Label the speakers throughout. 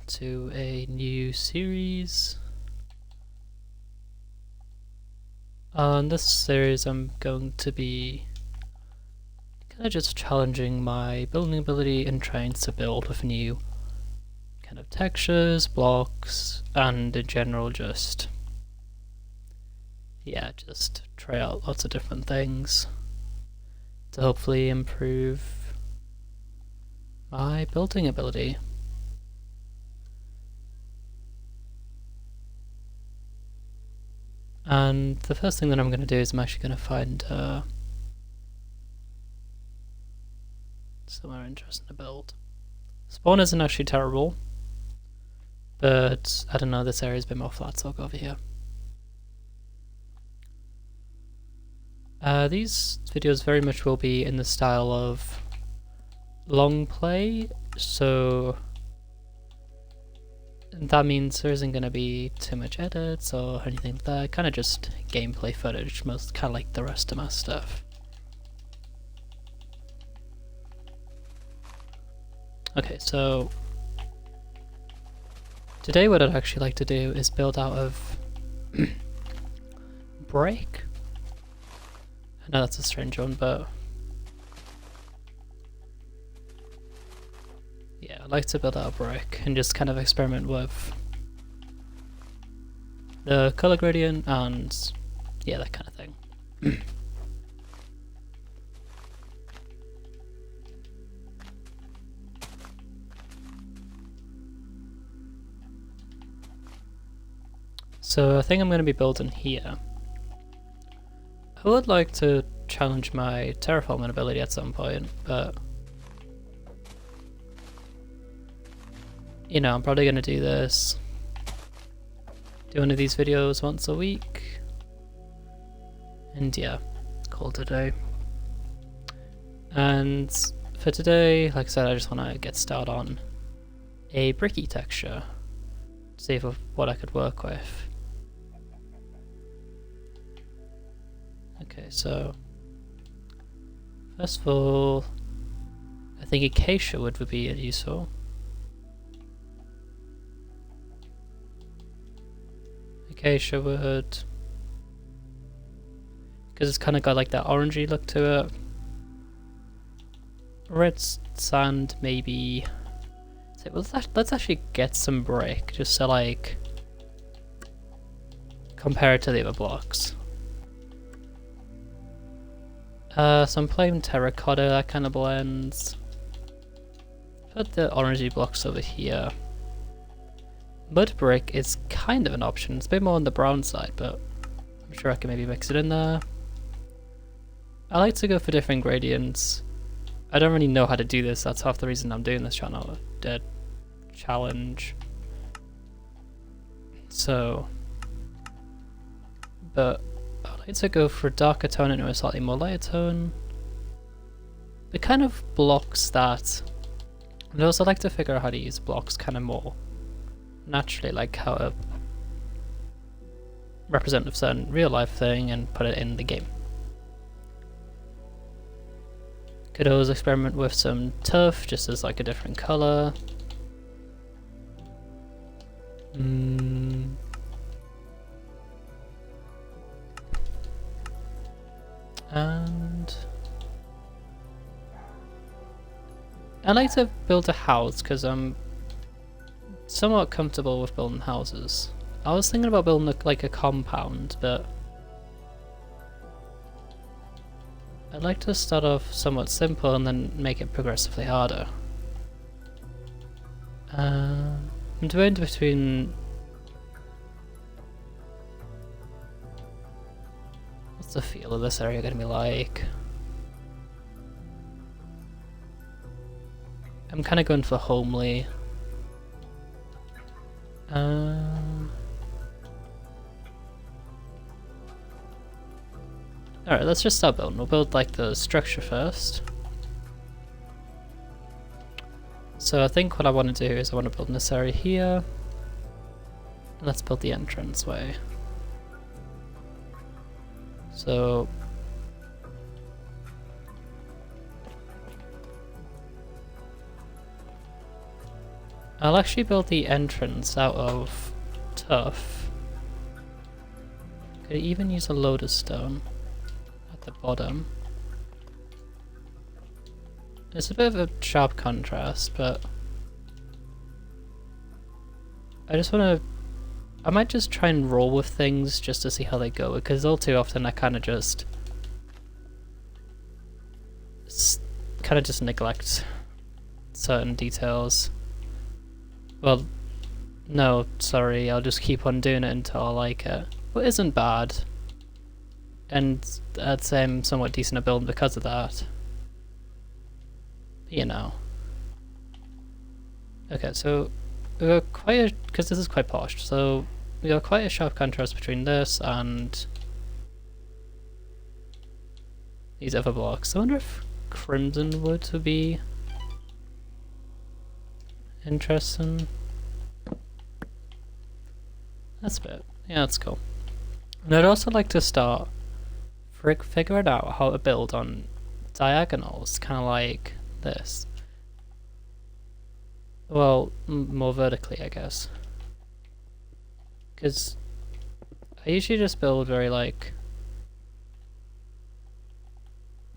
Speaker 1: to a new series. On this series I'm going to be kind of just challenging my building ability and trying to build with new kind of textures, blocks, and in general just try out lots of different things to hopefully improve my building ability. And the first thing that I'm going to do is I'm actually going to find somewhere interesting to build. Spawn isn't actually terrible, but I don't know, this area's a bit more flat, so I'll go over here. These videos very much will be in the style of long play, so that means there isn't going to be too much edits or anything like that, kind of just gameplay footage, most kind of like the rest of my stuff. Okay, so today what I'd actually like to do is build out of brick. I know that's a strange one, but yeah, I'd like to build out a brick and just kind of experiment with the color gradient and yeah, that kind of thing. So I think I'm going to be building here. I would like to challenge my terraforming ability at some point, but you know, I'm probably going to do this, do one of these videos once a week, and yeah, call it a day. And for today, like I said, I just want to get started on a bricky texture, see what I could work with. Okay, so first of all, I think acacia wood would be useful. Acacia wood, because it's kind of got like that orangey look to it. Red sand, maybe. So let's actually get some brick, just to like compare it to the other blocks. Some plain terracotta, that kind of blends. Put the orangey blocks over here. Mud brick is kind of an option. It's a bit more on the brown side, but I'm sure I can maybe mix it in there. I like to go for different gradients. I don't really know how to do this. That's half the reason I'm doing this channel, challenge. So, but I like to go for a darker tone into a slightly more lighter tone. The kind of blocks that, and also like to figure out how to use blocks kind of more naturally, like how to represent a certain real life thing and put it in the game. Could always experiment with some turf just as like a different color. And I like to build a house because I'm somewhat comfortable with building houses. I was thinking about building like a compound, but I'd like to start off somewhat simple and then make it progressively harder. I'm debating between... What's the feel of this area gonna be like? I'm kind of going for homely. Alright, let's just start building. We'll build like the structure first. So I think what I want to do is I want to build this area here. And let's build the entranceway. So I'll actually build the entrance out of tuff. Could even use a loader stone at the bottom. It's a bit of a sharp contrast, but I just want to... I might just try and roll with things just to see how they go, because all too often I kind of just neglect certain details. Well, no, sorry, I'll just keep on doing it until I like it. What isn't bad, and I'd say I'm somewhat decent at building because of that. You know. Okay, so we got quite a, because this is quite posh, so we got quite a sharp contrast between this and these other blocks. I wonder if crimson wood would be interesting. That's a bit, yeah, that's cool. And I'd also like to start figuring out how to build on diagonals, kind of like this. Well, more vertically, I guess. Because I usually just build very, like,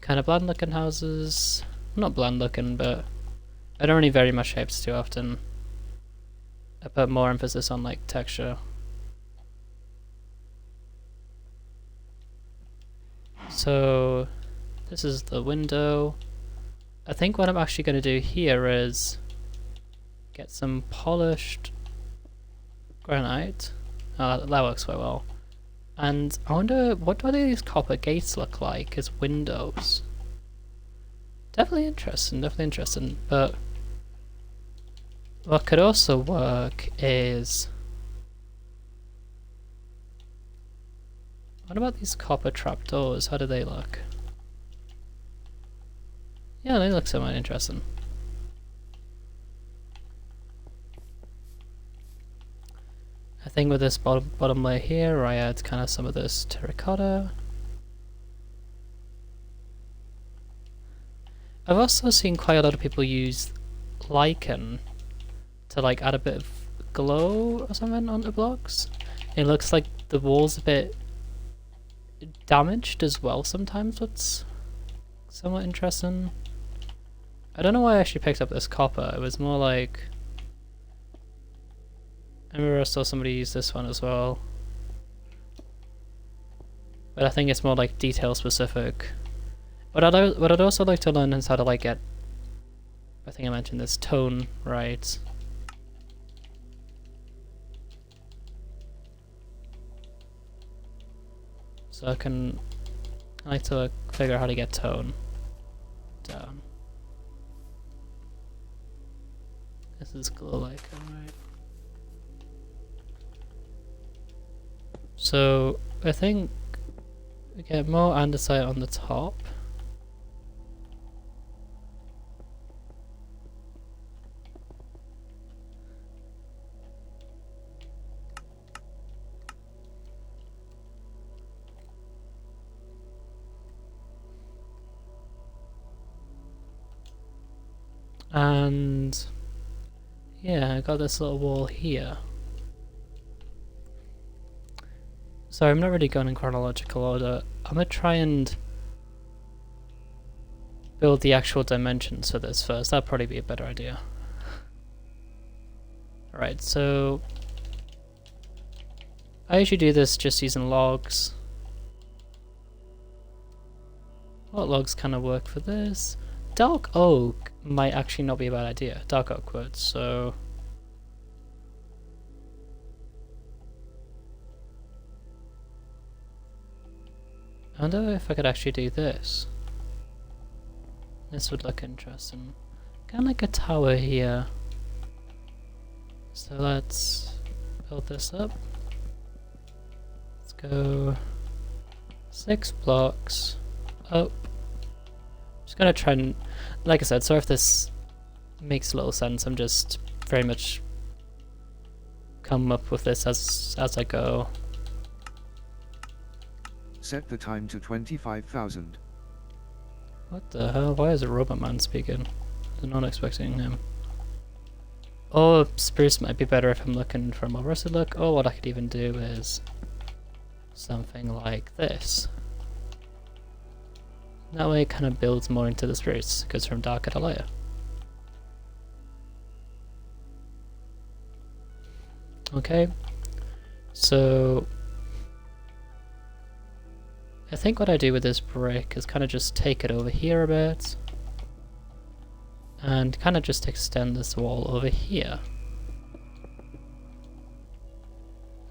Speaker 1: kind of bland looking houses. Not bland looking, but I don't really vary my shapes too often. I put more emphasis on, like, texture. So this is the window. I think what I'm actually going to do here is get some polished granite. That works quite well. And I wonder, what do these copper gates look like as windows? Definitely interesting, but what could also work is... What about these copper trapdoors? How do they look? Yeah, they look somewhat interesting. I think with this bottom layer here, I add kind of some of this terracotta. I've also seen quite a lot of people use lichen to like add a bit of glow or something onto blocks. It looks like the wall's a bit damaged as well sometimes, what's somewhat interesting. I don't know why I actually picked up this copper. It was more like... I remember I saw somebody use this one as well. But I think it's more like detail specific. What I'd also like to learn is how to like get... I think I mentioned this tone right. So I like to figure out how to get tone down. This is glow icon, right? So I think we get more andesite on the top. And yeah, I got this little wall here. Sorry, I'm not really going in chronological order. I'm gonna try and build the actual dimensions for this first. That'd probably be a better idea. Alright, so I usually do this just using logs. What logs kind of work for this? Dark oak might actually not be a bad idea. Dark oak wood, so... I wonder if I could actually do this. This would look interesting. Kind of like a tower here. So let's build this up. Let's go 6 blocks up. Just gonna try and, like I said, sorry if this makes little sense. I'm just very much come up with this as I go.
Speaker 2: Set the time to 25,000.
Speaker 1: What the hell? Why is a robot man speaking? I'm not expecting him. Or spruce might be better if I'm looking for a more rusted look, or what I could even do is something like this. That way it kind of builds more into the spruce, goes from darker to lighter. Okay, so I think what I do with this brick is kind of just take it over here a bit and kind of just extend this wall over here.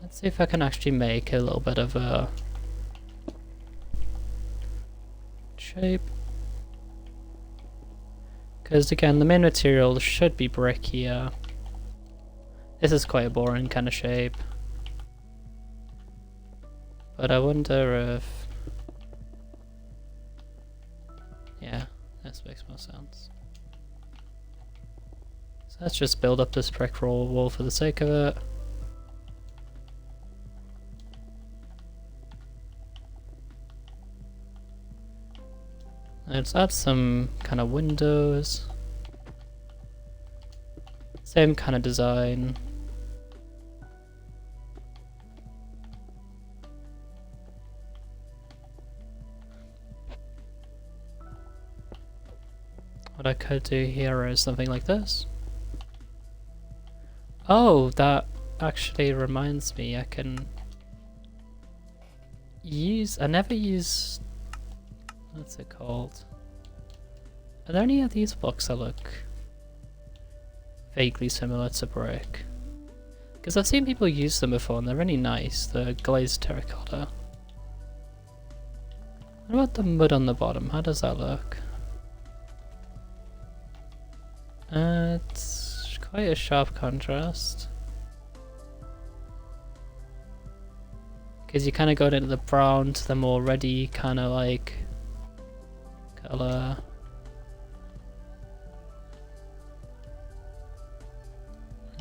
Speaker 1: Let's see if I can actually make a little bit of a shape. Because again, the main material should be brick here. This is quite a boring kind of shape. But I wonder if... yeah, this makes more sense. So let's just build up this brick wall for the sake of it. Let's add some kind of windows. Same kind of design. What I could do here is something like this. Oh, that actually reminds me, I can use... I never use... what's it called? Are there any of these blocks that look vaguely similar to brick? Because I've seen people use them before and they're really nice, the glazed terracotta. What about the mud on the bottom? How does that look? It's quite a sharp contrast. Because you kind of go into the brown to the more reddy kind of like color.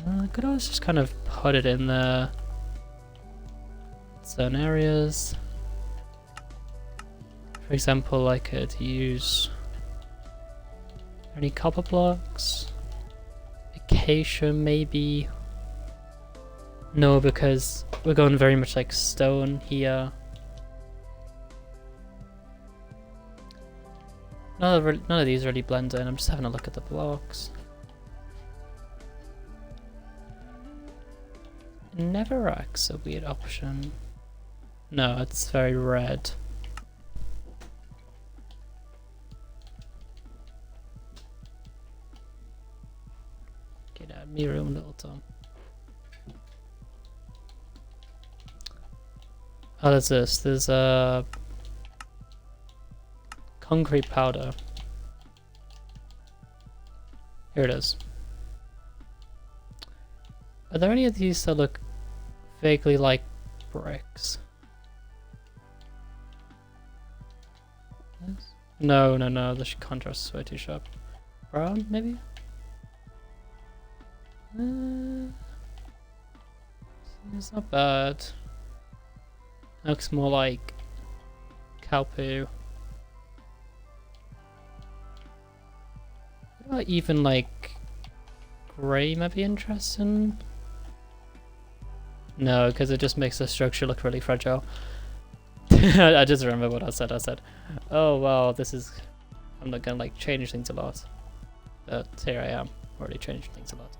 Speaker 1: I could always just kind of put it in there. Certain areas. For example, I could use any copper blocks. Acacia maybe. No, because we're going very much like stone here. None of these really blend in. I'm just having a look at the blocks. Netherrack's a weird option. No, it's very red. Get out of me room, little Tom. Oh, there's this. There's a concrete powder. Here it is. Are there any of these that look vaguely like bricks? Yes? No, the contrast is way too sharp. Brown, maybe? It's not bad. Looks more like cow poo. What about even like grey might be interesting? No, because it just makes the structure look really fragile. I just remember what I said. I said, oh wow, this is... I'm not gonna like change things a lot. But here I am, already changing things a lot.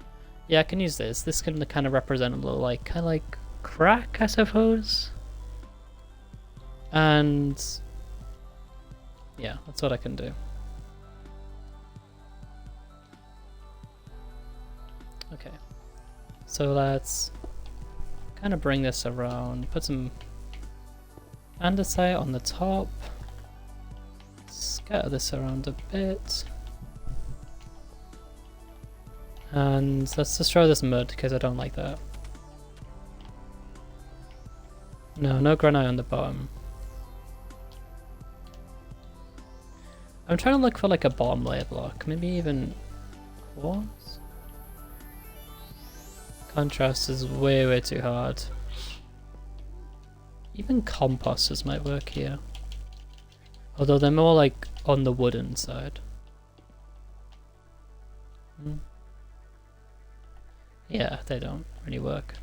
Speaker 1: Yeah, I can use this. This can kind of represent a little like, kind of like crack, I suppose. And yeah, that's what I can do. Okay, so let's kind of bring this around, put some andesite on the top, scatter this around a bit, and let's destroy this mud because I don't like that. No granite on the bottom. I'm trying to look for like a bottom layer block, maybe even quartz? Contrast is way too hard. Even composters might work here. Although they're more like on the wooden side. Yeah, they don't really work.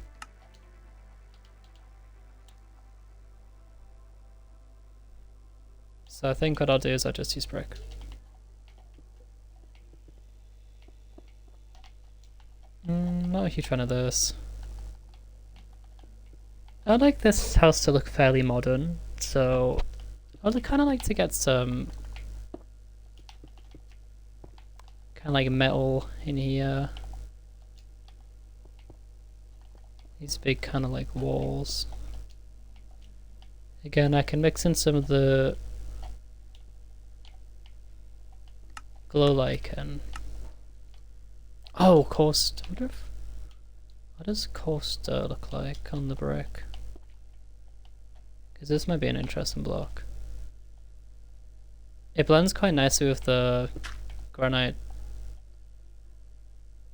Speaker 1: So I think what I'll do is I'll just use brick. Not a huge fan of this. I'd like this house to look fairly modern, so I'd kind of like to get some kind of like metal in here. These big kind of like walls. Again, I can mix in some of the glow lichen. Oh, coarse. I wonder if, what does coarse dirt look like on the brick? Because this might be an interesting block. It blends quite nicely with the granite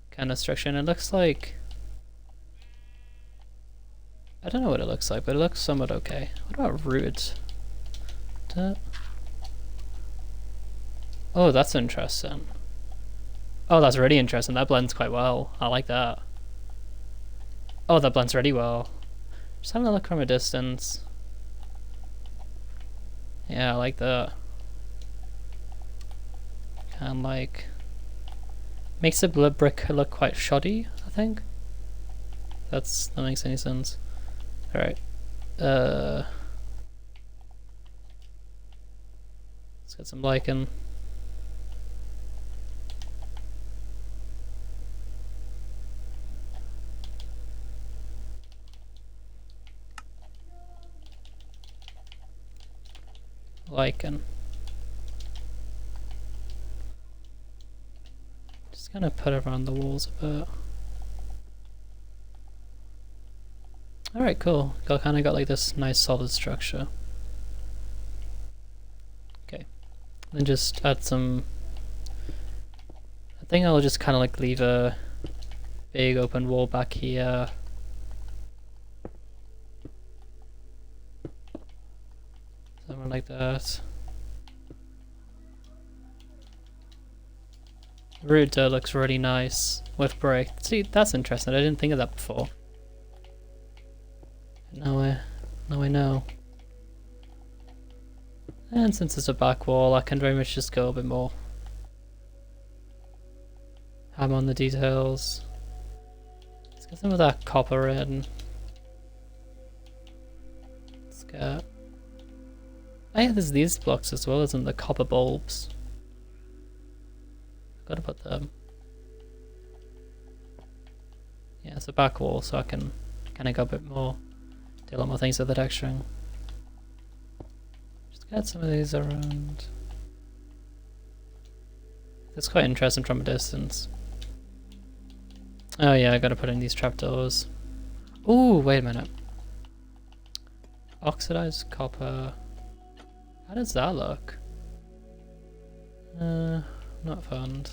Speaker 1: kind of structure, and it looks like, I don't know what it looks like, but it looks somewhat okay. What about rooted dirt? Oh, that's interesting. Oh, that's really interesting. That blends quite well. I like that. Oh, that blends really well. Just having a look from a distance. Yeah, I like that. Kind of like makes the blood brick look quite shoddy, I think. That makes any sense. Alright. Let's get some lichen. Lichen. Just gonna put it around the walls a bit. Alright, cool. Kind of got like this nice solid structure. Okay. Then just add some. I think I'll just kind of like leave a big open wall back here. Something like that. Root dirt looks really nice with brick. See, that's interesting. I didn't think of that before. Now I know. And since it's a back wall, I can very much just go a bit more. Hammer on the details. Let's get some of that copper in. Let's get. Oh yeah, there's these blocks as well, isn't there? Copper bulbs. Gotta put them. Yeah, it's a back wall, so I can kind of go a bit more. Do a lot more things with the texturing. Just get some of these around. It's quite interesting from a distance. Oh yeah, I gotta put in these trapdoors. Ooh, wait a minute. Oxidized copper. How does that look? Not found.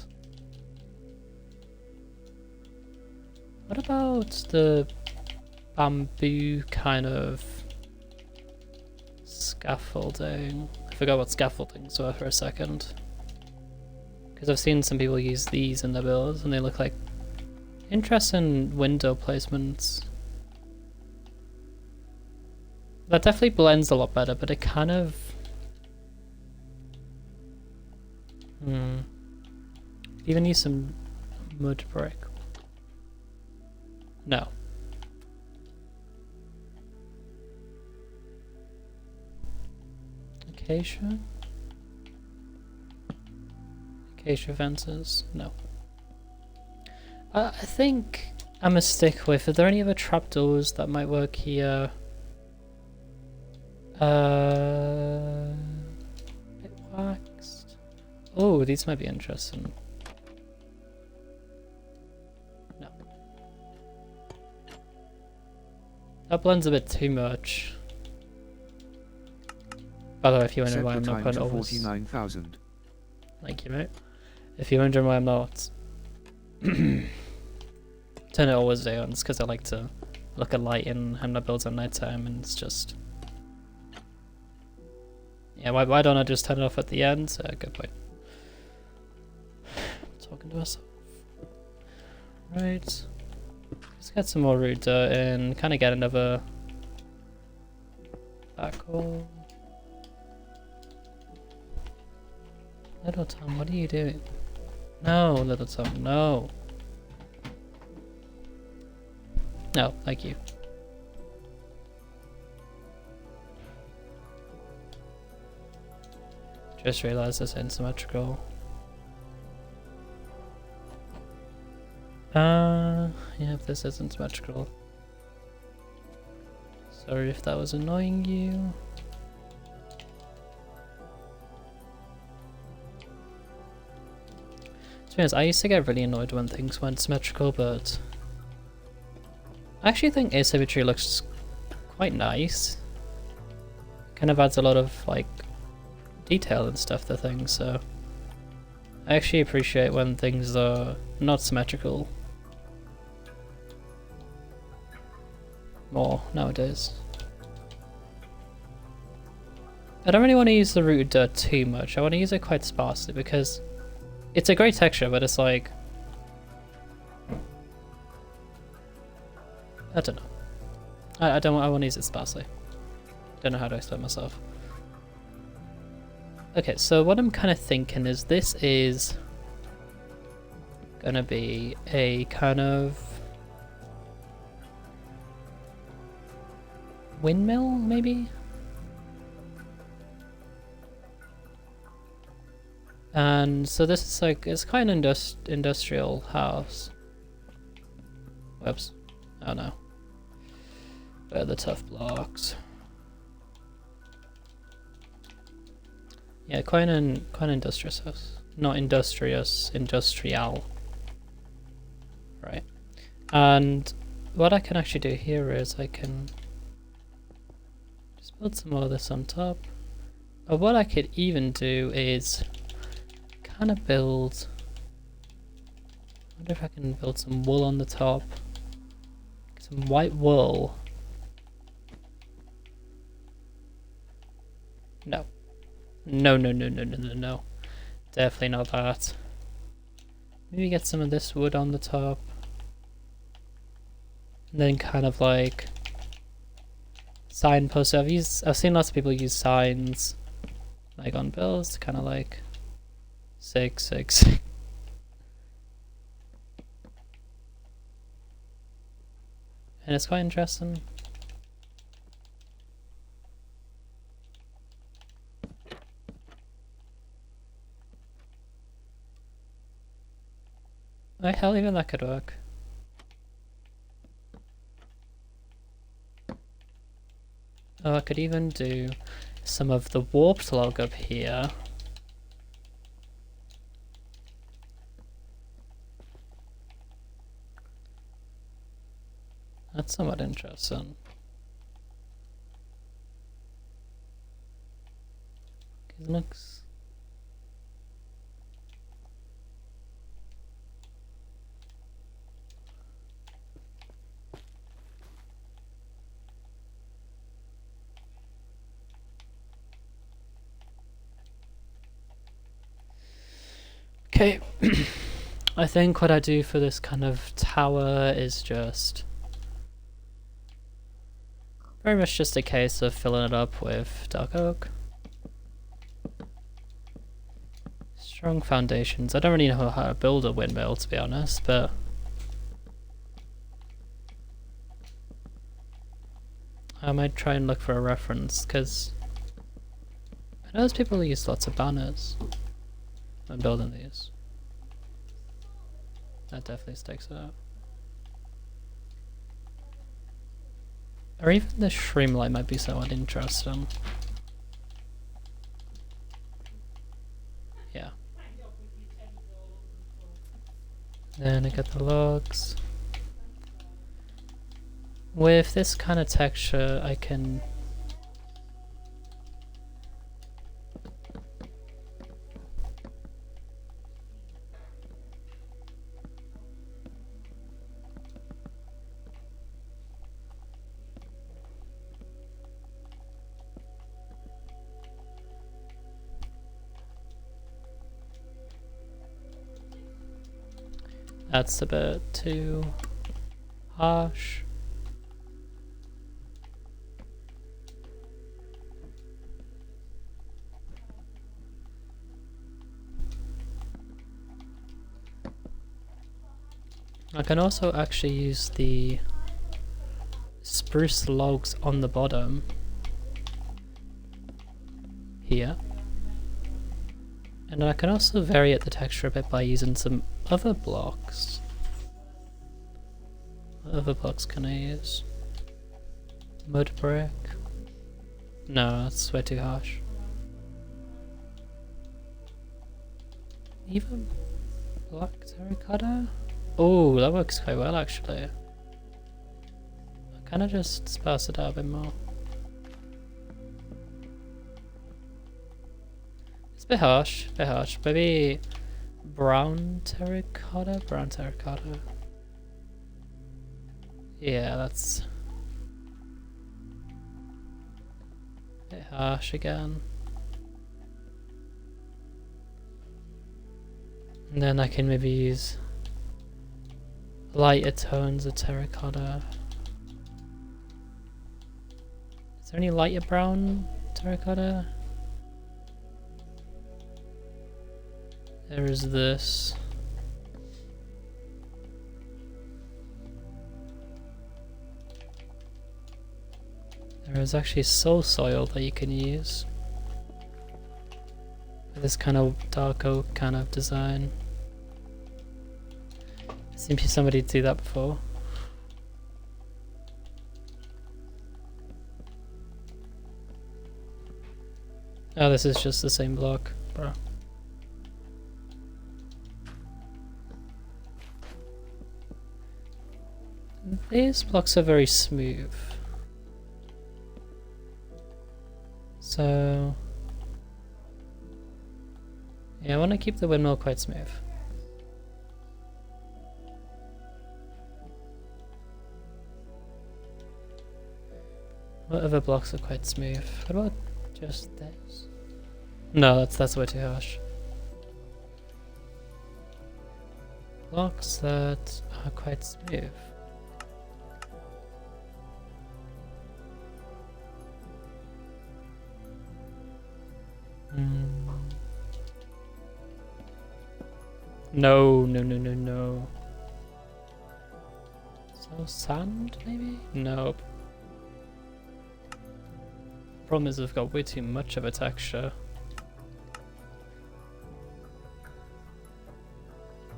Speaker 1: What about the bamboo kind of scaffolding? I forgot what scaffoldings were for a second. Because I've seen some people use these in their builds and they look like interesting window placements. That definitely blends a lot better, but it kind of... Even use some mud brick. No. Acacia? Acacia fences? No. I think I'm gonna stick with, are there any other trapdoors that might work here? Bit waxed. Oh, these might be interesting. No. That blends a bit too much. By the way, if you're wondering why I'm not putting always...
Speaker 2: 49,000.
Speaker 1: Thank you, mate. If you're wondering why I'm not... turn it always day on, it's because I like to look at light in my builds at night time, and it's just... Yeah, why don't I just turn it off at the end? Good point. Talking to myself. Right. Let's get some more root dirt in, kind of get another backhaul. Little Tom, what are you doing? No, Little Tom, no. No, thank you. Just realized it's asymmetrical. Yeah, if this isn't symmetrical. Sorry if that was annoying you. To be honest, I used to get really annoyed when things weren't symmetrical, but I actually think asymmetry looks quite nice. Kind of adds a lot of like detail and stuff to things, so I actually appreciate when things are not symmetrical more nowadays. I don't really want to use the rooted dirt too much. I want to use it quite sparsely because it's a great texture, but it's like, I don't know. I want to use it sparsely. Don't know how to explain myself. Okay, so what I'm kind of thinking is this is gonna be a kind of windmill, maybe? And so this is like, it's kind of industrial house. Whoops. Oh no. Where are the tough blocks? Yeah, quite an industrious house. Not industrious, industrial. Right. And what I can actually do here is I can just build some more of this on top. Or what I could even do is kind of build, I wonder if I can build some wool on the top. Some white wool. No. No. Definitely not that. Maybe get some of this wood on the top. And then kind of like signposts. I've seen lots of people use signs like on bills to kind of like 666. And it's quite interesting. Oh hell, even that could work. Oh, I could even do some of the warped log up here. That's somewhat interesting. It looks... Okay, I think what I do for this kind of tower is just very much just a case of filling it up with dark oak. Strong foundations. I don't really know how to build a windmill, to be honest, but I might try and look for a reference, because I know there's people who use lots of banners when building these. That definitely sticks out. Or even the streamlight might be somewhat interesting. Yeah. Then I get the logs. With this kind of texture, I can... That's a bit too harsh. I can also actually use the spruce logs on the bottom here. And I can also vary the texture a bit by using some other blocks. What other blocks can I use? Mud brick? No, that's way too harsh. Even black terracotta? Oh, that works quite well actually. I kind of just sparse it out a bit more. It's a bit harsh, Maybe brown terracotta? Brown terracotta. Yeah, that's a bit harsh again. And then I can maybe use lighter tones of terracotta. Is there any lighter brown terracotta? There is this. There is actually soul soil that you can use. With this kind of dark oak kind of design. I've seen somebody do that before. Oh, this is just the same block, bro. These blocks are very smooth. So yeah, I want to keep the windmill quite smooth. What other blocks are quite smooth? What about just this? No, that's way too harsh. Blocks that are quite smooth. No. So sand, maybe? Nope. Problem is I've got way too much of a texture.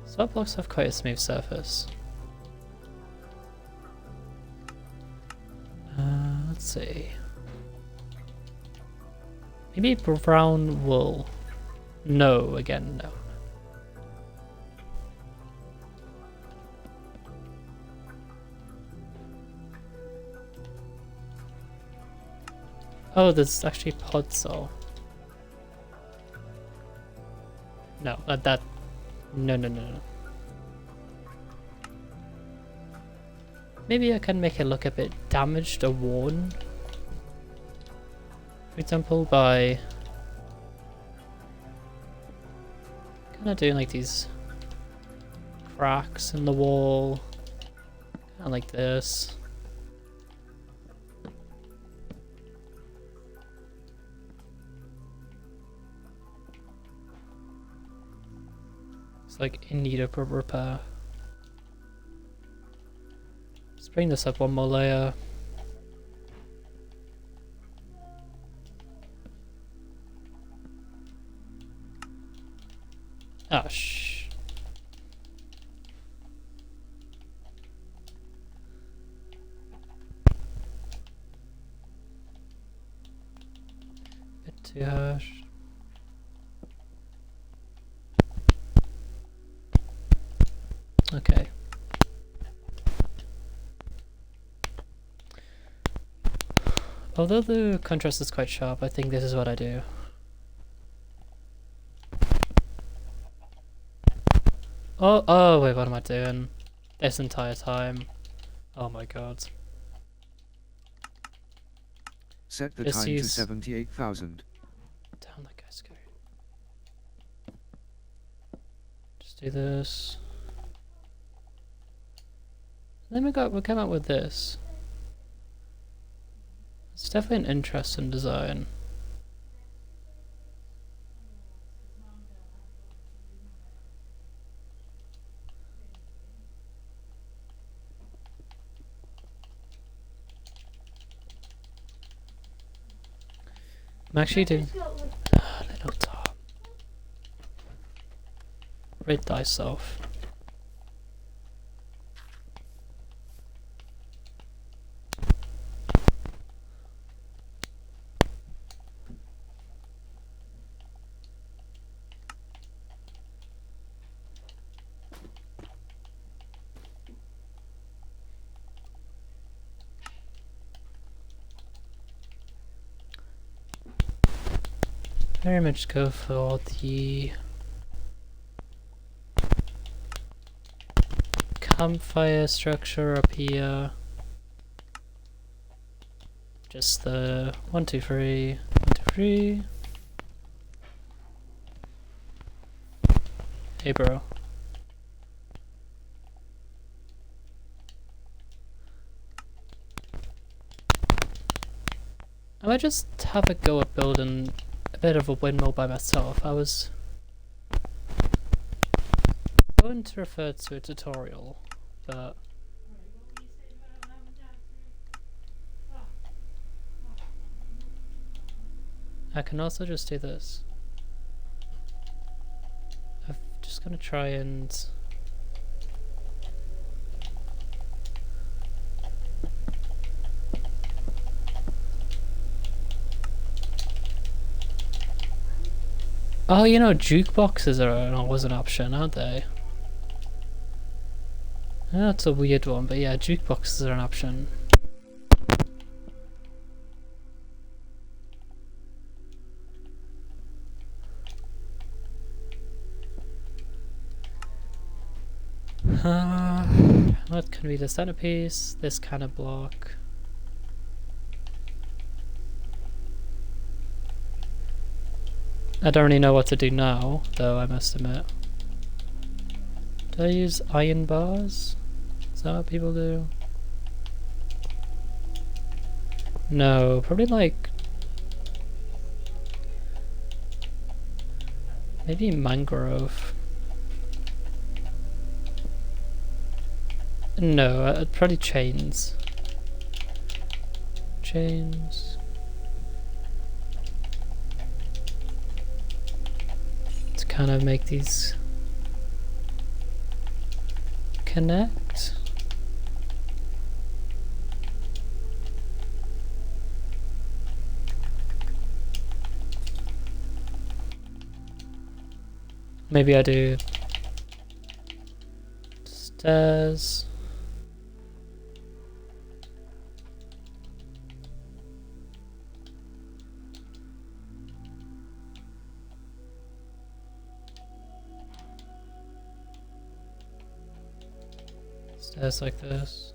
Speaker 1: Salt blocks have quite a smooth surface. Let's see. Maybe brown wool. No, again, no. Oh, there's actually podzol. No, no. Maybe I can make it look a bit damaged or worn. For example, by kind of doing like these cracks in the wall, kind of like this. It's like in need of a repair. Let's bring this up one more layer. Oh, shh. Bit too harsh. Okay. Although the contrast is quite sharp, I think this is what I do. Oh, wait, what am I doing? This entire time. Oh my god.
Speaker 2: Set the
Speaker 1: Just
Speaker 2: time to
Speaker 1: use-
Speaker 2: 78,000.
Speaker 1: Down that guy's go. Just do this. Then we came up with this. It's definitely an interesting design. I'm actually doing little top. Rid thyself. Very much go for the campfire structure up here. Just the 1, 2, 3, 1, 2, 3. Hey, bro. I might just have a go at building a bit of a windmill by myself. I was going to refer to a tutorial, but I can also just do this. I'm just gonna try and oh, you know, jukeboxes was an option, aren't they? I know it's a weird one, but yeah, jukeboxes are an option. What can be the centerpiece? This kind of block. I don't really know what to do now, though, I must admit. Do I use iron bars? Is that what people do? No, probably like... maybe mangrove. No, probably chains. Chains. To kind of make these connect. Maybe I do stairs. Stairs like this.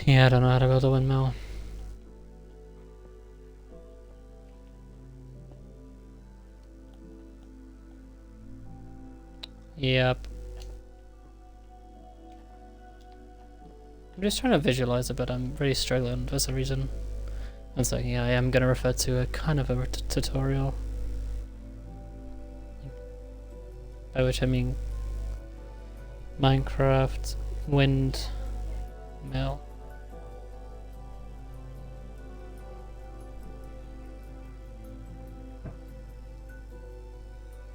Speaker 1: Yeah, I don't know how to build a windmill. Yep. I'm just trying to visualize it, but I'm really struggling for some reason. One second, yeah, I am going to refer to a kind of a tutorial. By which I mean Minecraft windmill.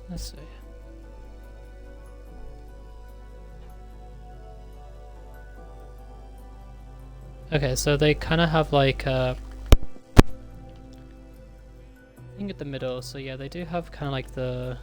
Speaker 1: Let's see. Okay, so they kind of have like a thing at the middle, so yeah, they do have kind of like the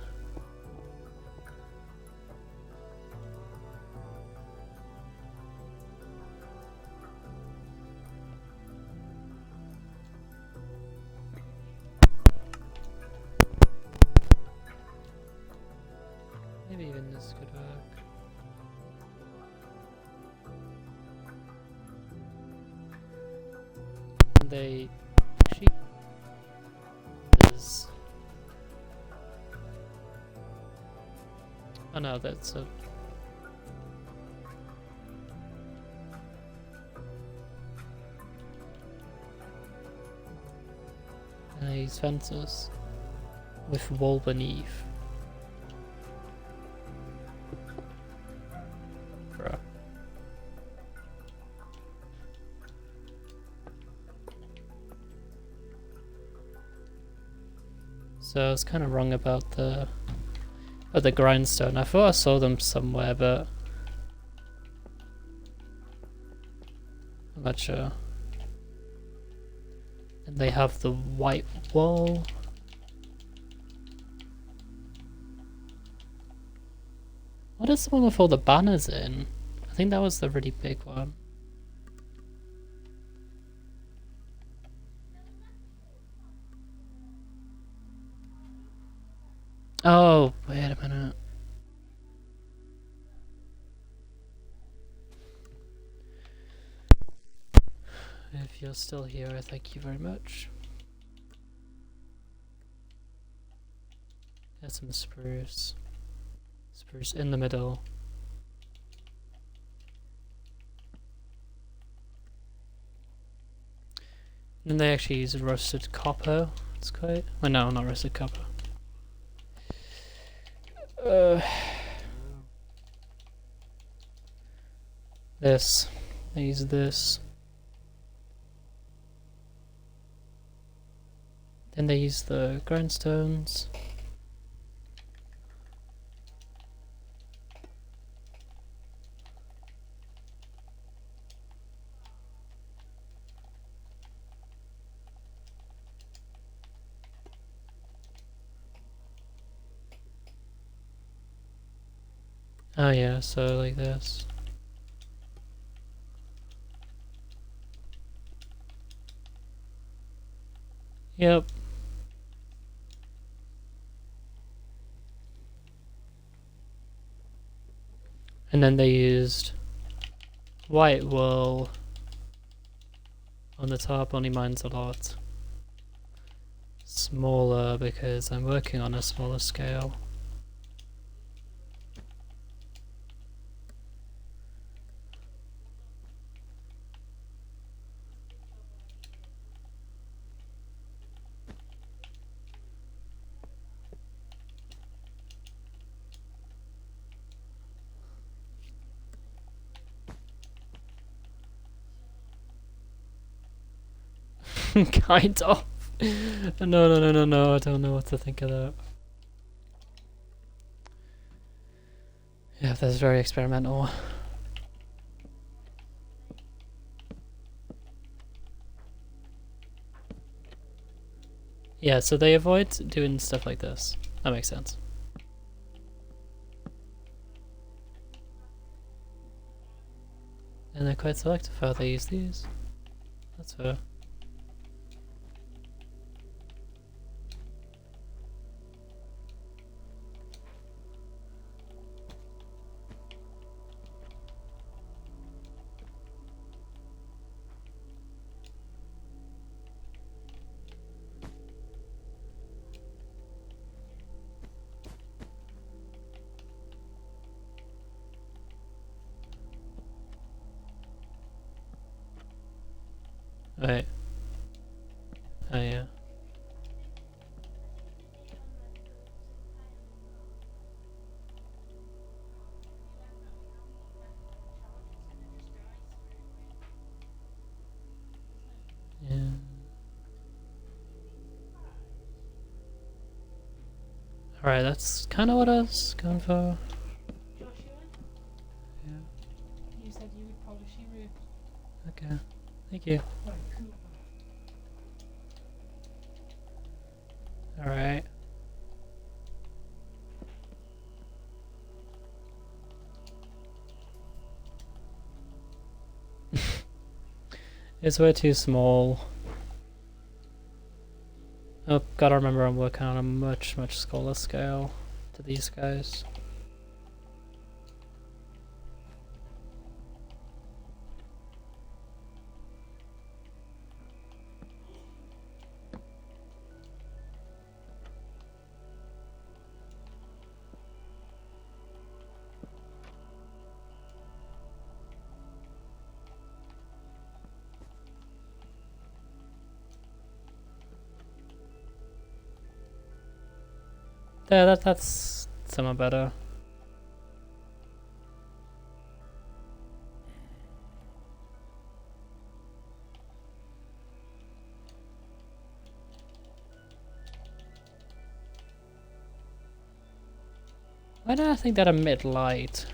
Speaker 1: they actually is... Oh no, that's a... And they use fences with wall beneath. Bruh. So I was kind of wrong about the grindstone. I thought I saw them somewhere, but I'm not sure. And they have the white wall. What is the one with all the banners in? I think that was the really big one. Oh, wait a minute. If you're still here, I thank you very much. There's some spruce. Spruce in the middle. And they actually use roasted copper. It's quite... Well, no, not roasted copper. This. They use this. Then they use the grindstones. Oh yeah, so like this. Yep. And then they used white wool on the top. Only mine's a lot smaller because I'm working on a smaller scale. Kind of. No, I don't know what to think of that. Yeah, that's very experimental. Yeah, so they avoid doing stuff like this. That makes sense. And they're quite selective how they use these. That's fair. Right. Oh yeah. Yeah. Alright, that's kind of what I was going for.
Speaker 3: Joshua,
Speaker 1: Yeah.
Speaker 3: you said you would polish your roof.
Speaker 1: Okay. Thank you.
Speaker 3: Right, cool.
Speaker 1: Alright. It's way too small. Oh, gotta remember I'm working on a much smaller scale to these guys. There, that's somewhat better. Why do I think that a mid-light?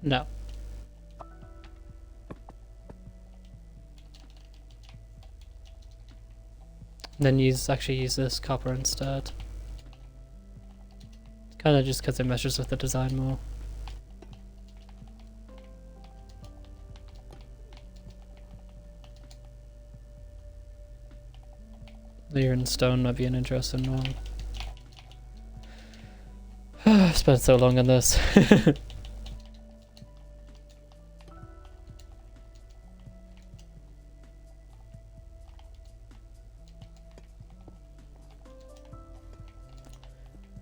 Speaker 1: No. Then actually use this copper instead. Kinda just because it meshes with the design more. Layer in stone might be an interesting one. I've spent so long on this.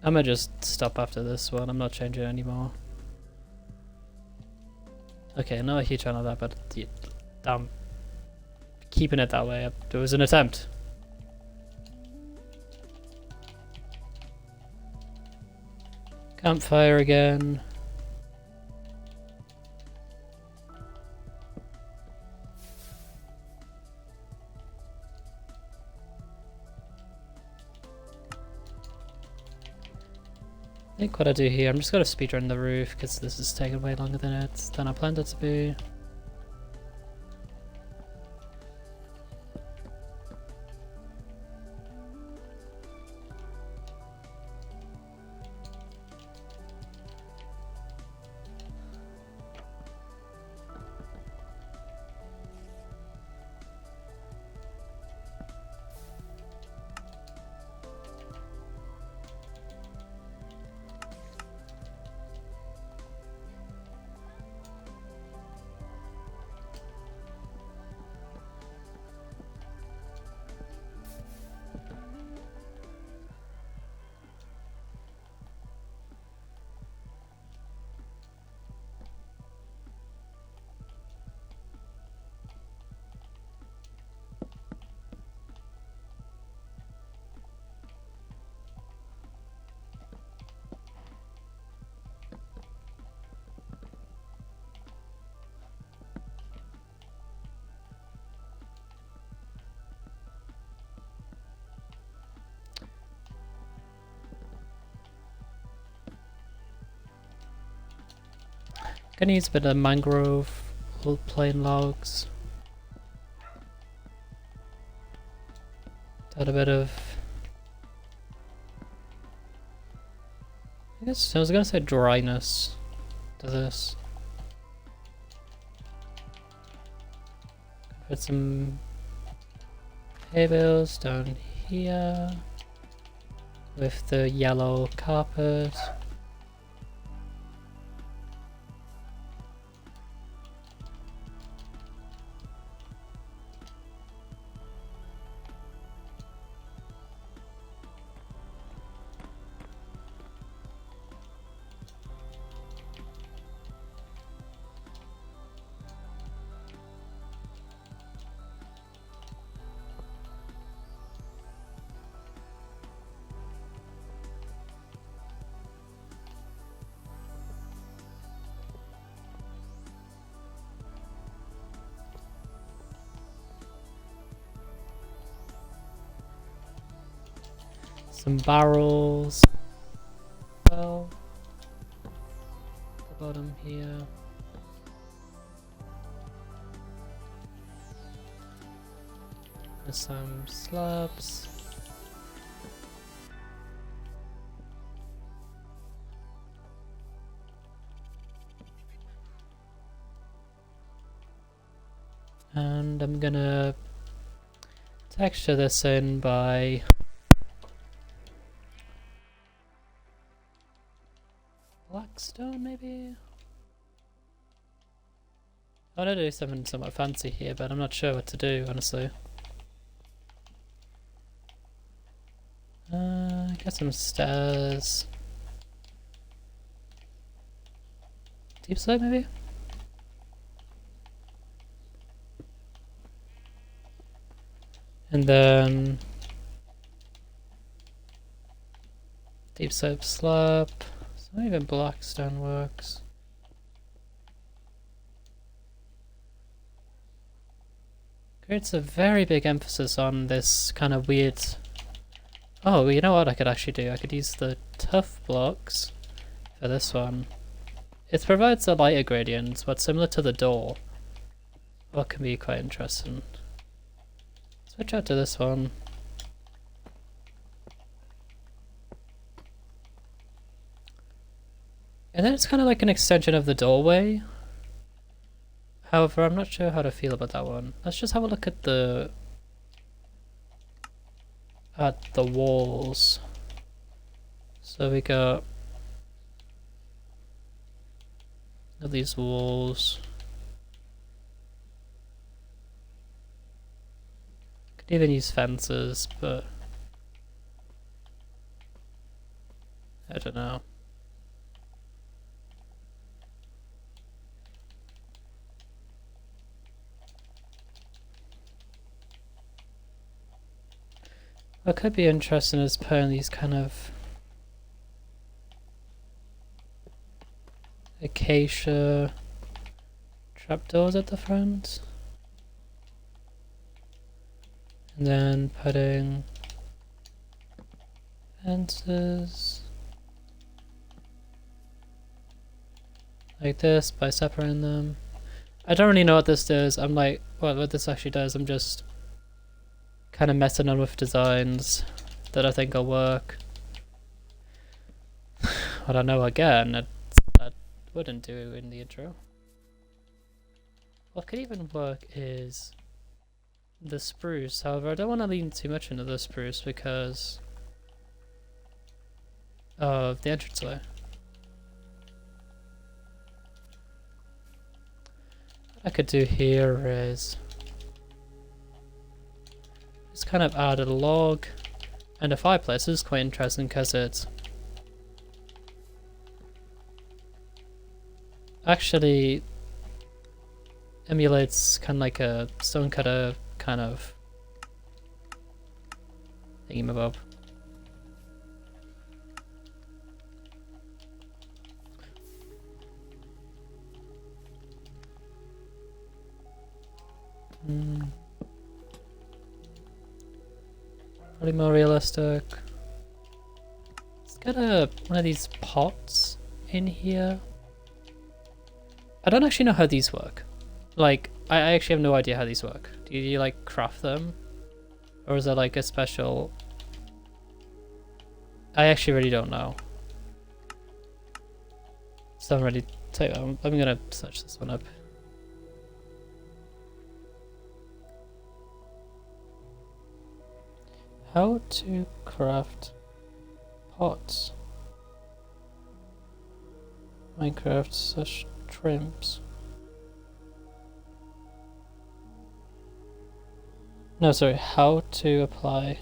Speaker 1: I might just stop after this one. I'm not changing anymore. Okay, not a huge fan of that, but I'm keeping it that way. It was an attempt. Campfire again. I think what I do here, I'm just gonna speedrun the roof because this is taking way longer than I planned it to be. Gonna use a bit of mangrove, old plain logs. Add a bit of... I guess I was gonna say dryness to this. Put some hay bales down here with the yellow carpet. Some barrels. Well, the bottom here. There's some slabs. And I'm gonna texture this in by Blackstone, maybe? I want to do something somewhat fancy here, but I'm not sure what to do, honestly. Get some stairs. Deep slope, maybe? And then deep slope slab. So even Blackstone works. Creates a very big emphasis on this kind of weird... Oh, you know what I could actually do? I could use the tough blocks for this one. It provides a lighter gradient, but similar to the door. What can be quite interesting. Switch out to this one. And then it's kind of like an extension of the doorway. However, I'm not sure how to feel about that one. Let's just have a look at the walls. So we got these walls. Could even use fences, but I don't know. What could be interesting is putting these kind of acacia trapdoors at the front. And then putting fences like this by separating them. I don't really know what this does. I'm like, what this actually does, I'm just kind of messing on with designs that I think will work. I don't know, again, that wouldn't do in the intro. What could even work is the spruce. However, I don't want to lean too much into the spruce because of the entranceway. What I could do here is just kind of add a log and a fireplace. This is quite interesting because it actually emulates kind of like a stonecutter kind of thingamabob. Probably more realistic. Let's get one of these pots in here. I don't actually know how these work. Like, I actually have no idea how these work. Do you like craft them? Or is there like a special... I actually really don't know. So I'm ready to... I'm gonna search this one up. How to craft pots. Minecraft such trims. No, sorry, how to apply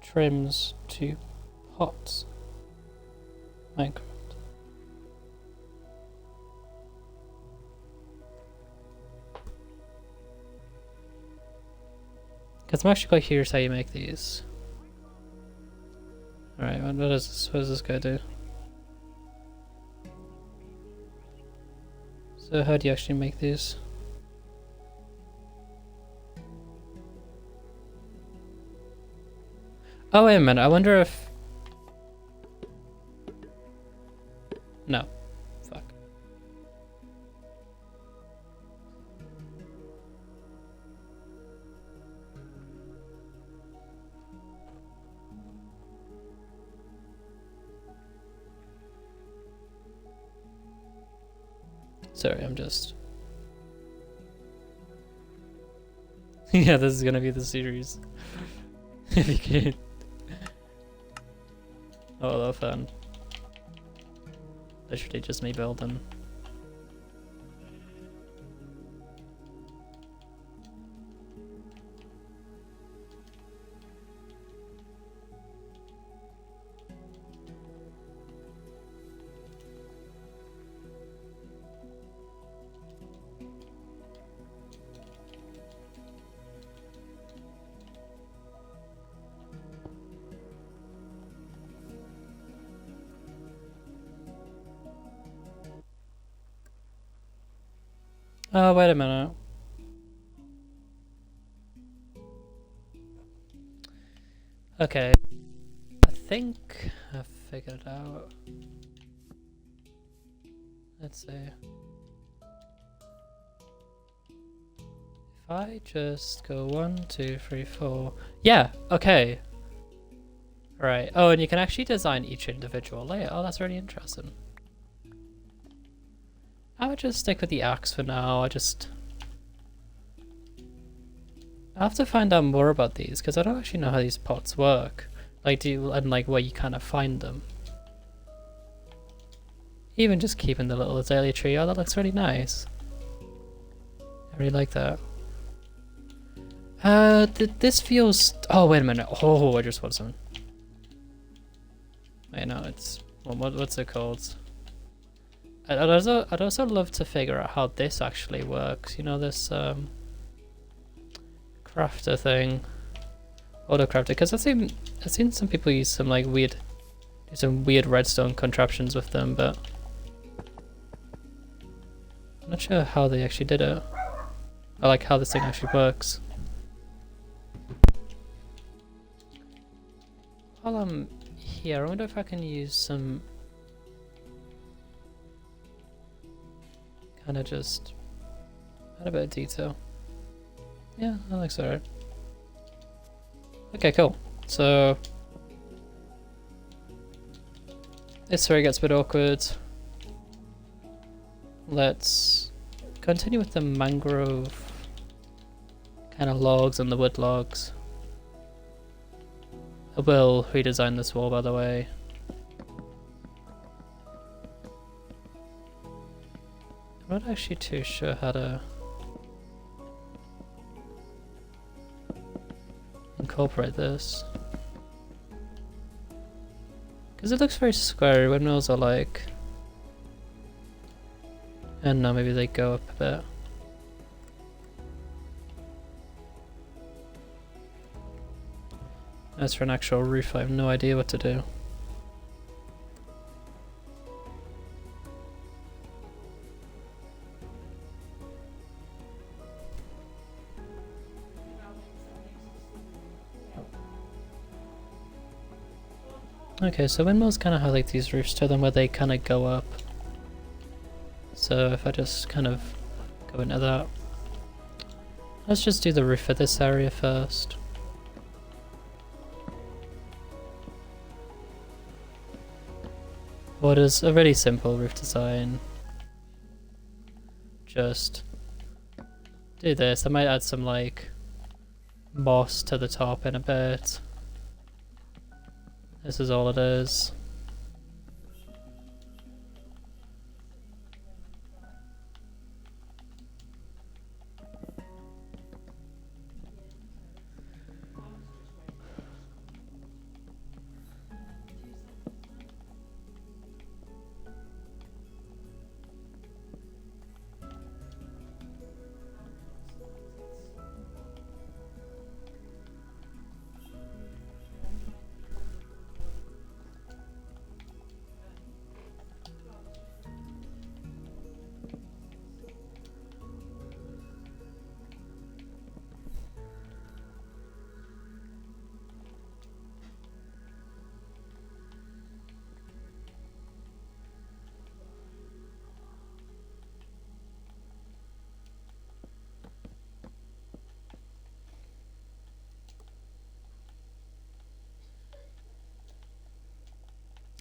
Speaker 1: trims to pots. Minecraft. Because I'm actually quite curious how you make these. Alright, what does this guy do? So how do you actually make these? Oh, wait a minute, I wonder if... No. Fuck. Sorry, I'm just... Yeah, this is gonna be the series. If you can. Oh, that'll fun. Literally just me building. Oh, wait a minute. Okay. I think I've figured it out. Let's see. If I just go 1, 2, 3, 4. Yeah, okay. Right. Oh, and you can actually design each individual layer. Oh, that's really interesting. I would just stick with the axe for now. I have to find out more about these because I don't actually know how these pots work. Like, and like where you kind of find them. Even just keeping the little azalea tree. Oh, that looks really nice. I really like that. This feels. Oh, wait a minute. Oh, I just want some. Wait, no, it's what's it called? I'd also love to figure out how this actually works. You know, this crafter thing, auto crafter. Because I've seen some people use some like weird redstone contraptions with them, but I'm not sure how they actually did it. Or like how this thing actually works. While I'm here, I wonder if I can use some kind of just add a bit of detail. Yeah, that looks alright. Okay, cool. So this is where it gets a bit awkward. Let's continue with the mangrove kind of logs and the wood logs. I will redesign this wall, by the way. I'm not actually too sure how to incorporate this. Because it looks very square. Windmills are like... And now maybe they go up a bit. As for an actual roof, I have no idea what to do. Okay, so windmills kind of have like these roofs to them where they kind of go up. So if I just kind of go into that. Let's just do the roof for this area first. What is a really simple roof design. Just do this. I might add some like moss to the top in a bit. This is all it is.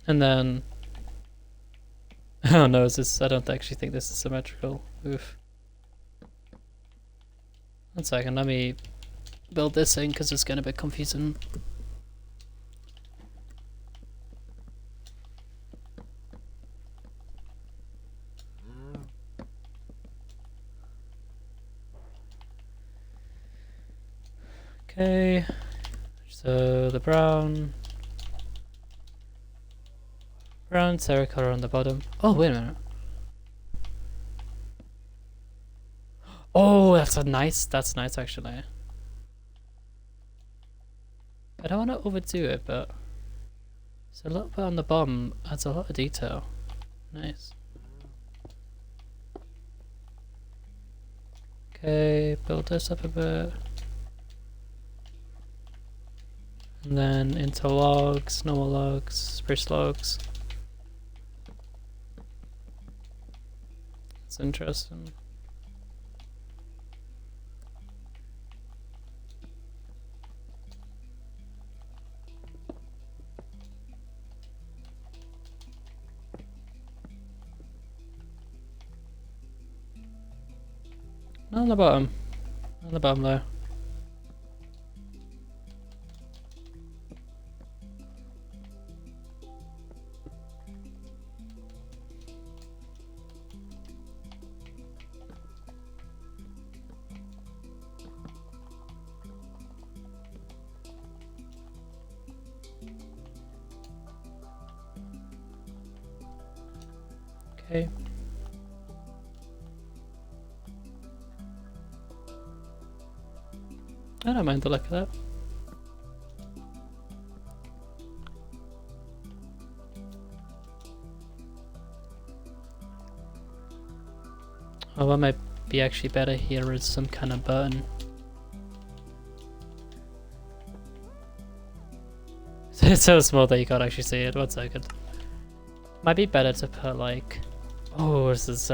Speaker 1: And then, oh no, is this, I don't actually think this is symmetrical. Oof. 1 second, let me build this in because it's getting a bit confusing. Okay, so the brown terracotta on the bottom. Oh, wait a minute. Oh, that's nice actually. I don't want to overdo it, but it's a little bit on the bottom, adds a lot of detail. Nice. Okay, build this up a bit. And then into logs, normal logs, spruce logs. That's interesting. Not on the bottom. On the bottom though. Okay. I don't mind the look of that. Oh, what might be actually better here is some kind of button. It's so small that you can't actually see it. 1 second. Might be better to put like... Oh, this is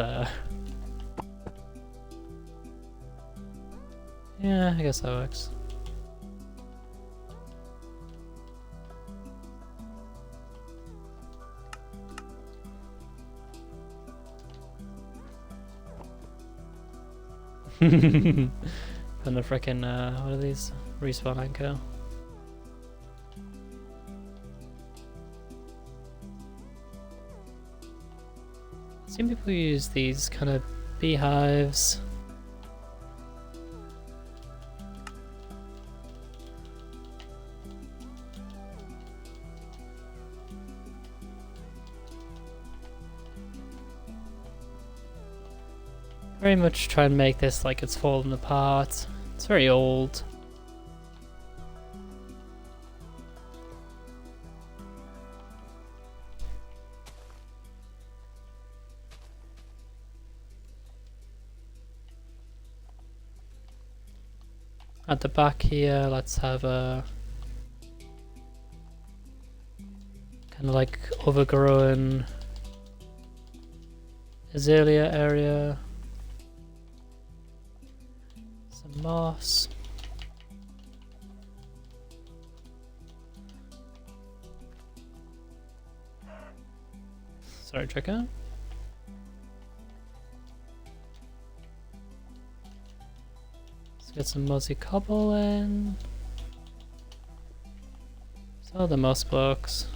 Speaker 1: yeah, I guess that works. From the frickin' what are these? Respawn anchor. Some people use these kind of beehives. Very much try and make this like it's fallen apart. It's very old. At the back here, let's have a kind of like overgrown azalea area. Some moss. Sorry, Trigger. Get some mossy cobble in. Sell the moss blocks.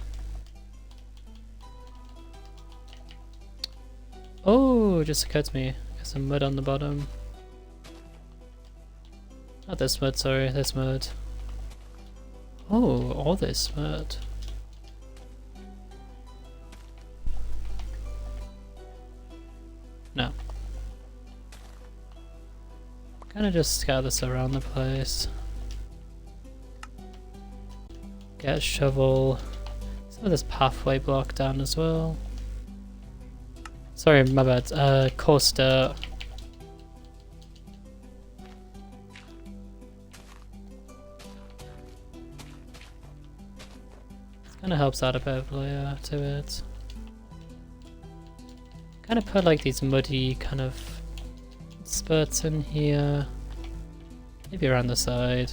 Speaker 1: Oh, just occurred to me. Got some mud on the bottom. Not this mud, sorry, this mud. Oh, all this mud. No. Kind of just scatter this around the place. Get a shovel. Some of this pathway block down as well. Sorry, my bad. Coarse dirt. Kind of helps add a bit of layer to it. Kind of put like these muddy kind of spurts in here, maybe around the side.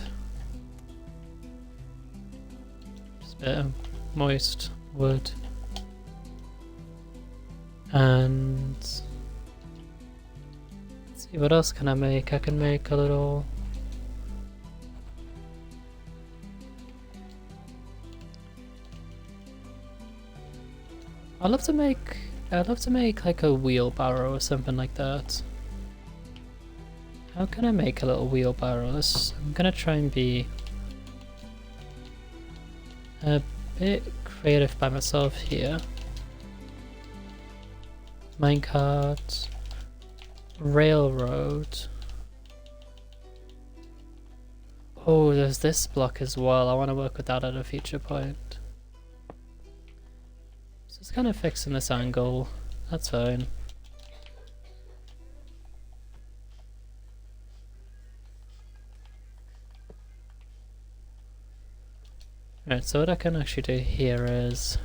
Speaker 1: Just a bit of moist wood. And let's see, what else can I make? I can make a little I'd love to make like a wheelbarrow or something like that. How can I make a little wheelbarrow? I'm gonna try and be a bit creative by myself here. Minecart, railroad. Oh, there's this block as well. I want to work with that at a future point. So it's kind of fixing this angle. That's fine. Right, so what I can actually do here is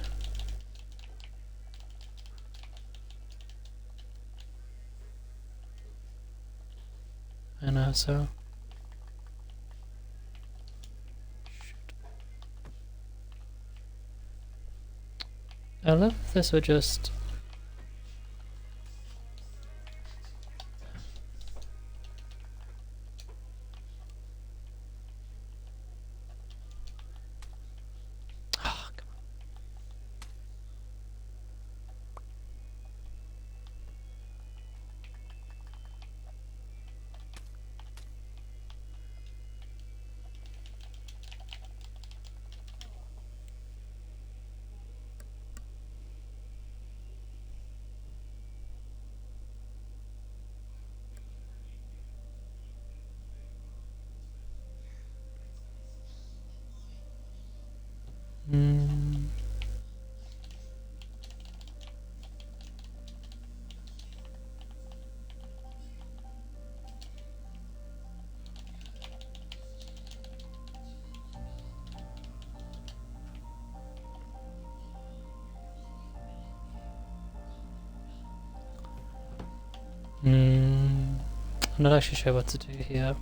Speaker 1: and also I love if this would just come on. I'm not actually sure what to do here.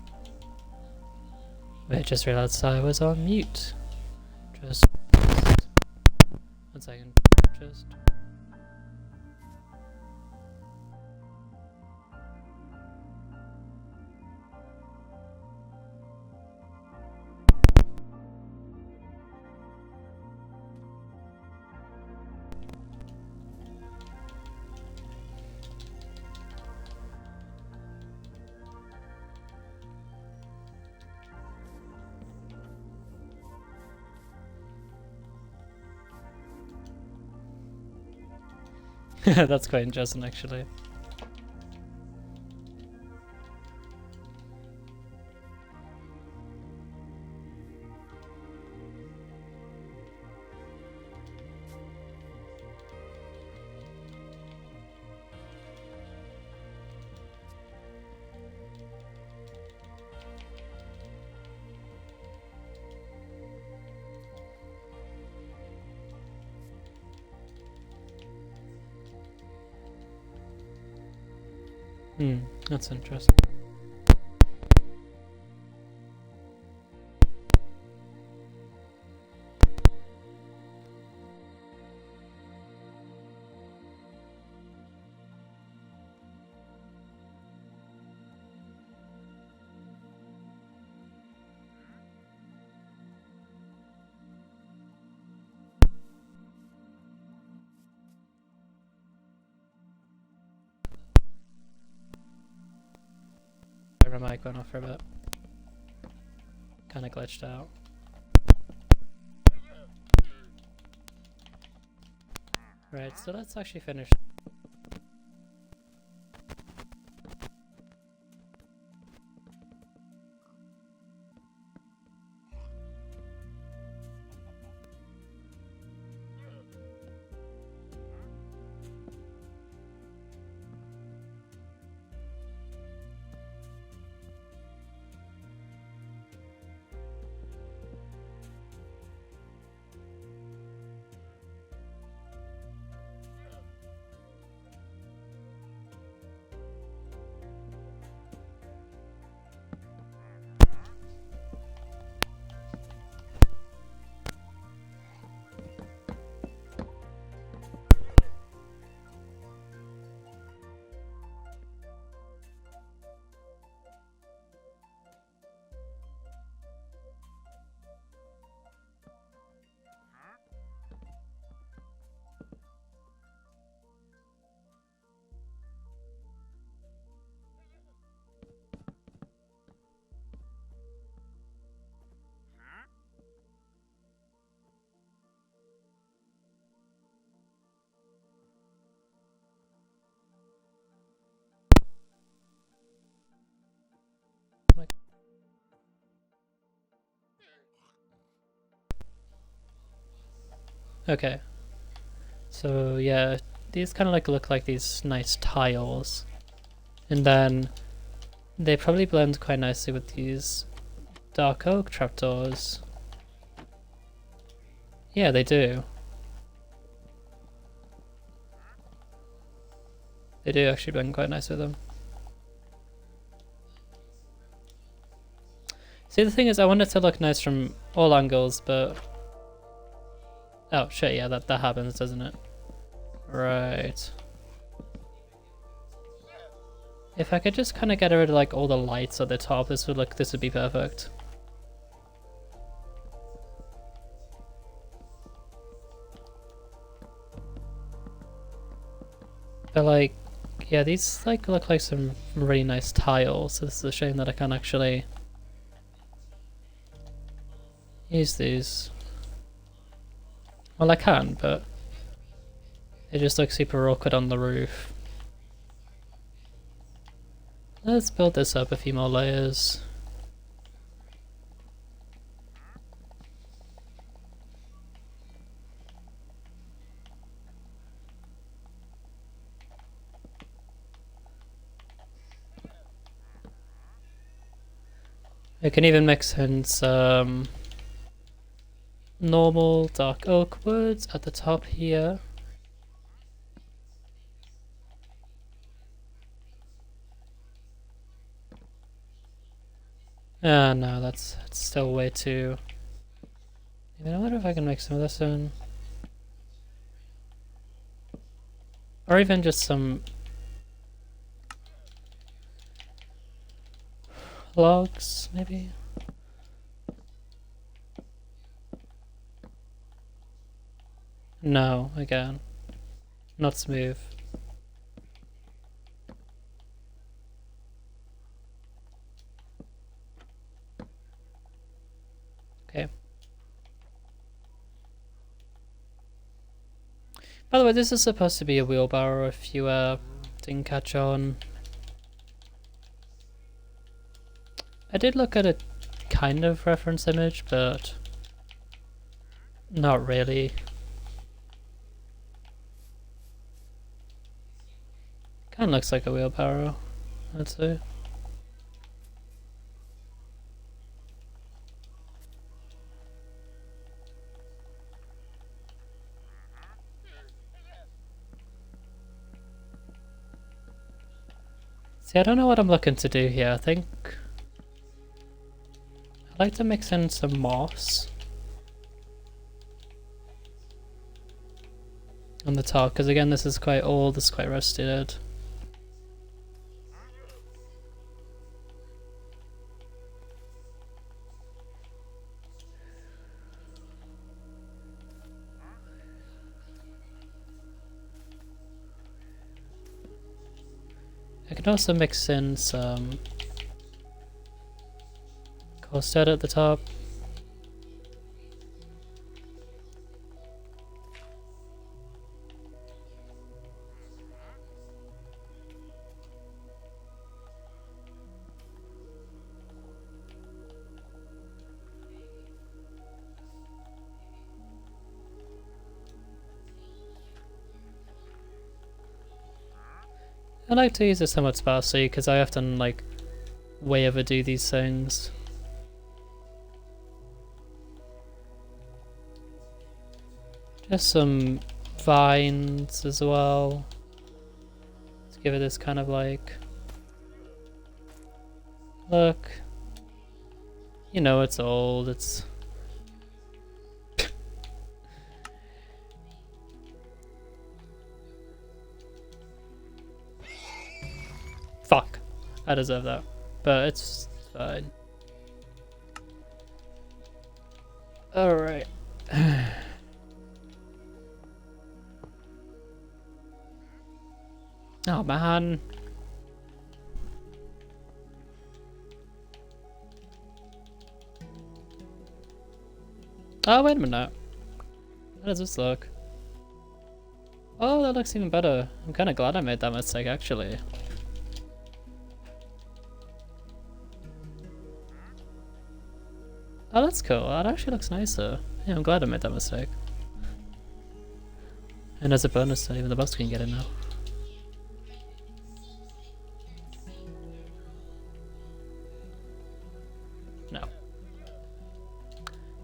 Speaker 1: Wait, I just realized I was on mute. Just 1 second. Just. That's quite interesting, actually. That's interesting. My mic went off for a bit. Kind of glitched out. Right, so let's actually finish. Okay. So yeah, these kind of like look like these nice tiles. And then they probably blend quite nicely with these dark oak trapdoors. Yeah, they do. They do actually blend quite nice with them. See, the thing is, I want it to look nice from all angles, but... Oh, shit, yeah, that happens, doesn't it? Right. If I could just kind of get rid of, like, all the lights at the top, this would be perfect. But, like, yeah, these, like, look like some really nice tiles, so this is a shame that I can't actually use these. Well, I can, but it just looks super awkward on the roof. Let's build this up a few more layers. I can even mix in some normal dark oak woods at the top here. Ah, no, that's still way too... I wonder if I can make some of this in. Or even just some logs, maybe? No, again. Not smooth. Okay. By the way, this is supposed to be a wheelbarrow if you didn't catch on. I did look at a kind of reference image, but not really. Kinda looks like a wheelbarrow, I'd say. See, I don't know what I'm looking to do here. I think I'd like to mix in some moss on the top, because again, this is quite old, this is quite rusted. I can also mix in some Colstead at the top. I like to use it somewhat sparsely because I often like way overdo these things. Just some vines as well. Let's give it this kind of like look. You know it's old, it's fuck. I deserve that. But it's fine. Alright. Oh man. Oh wait a minute. How does this look? Oh, that looks even better. I'm kind of glad I made that mistake actually. Oh, that's cool. That actually looks nicer. Yeah, I'm glad I made that mistake. And as a bonus, even the boss can get it now. No.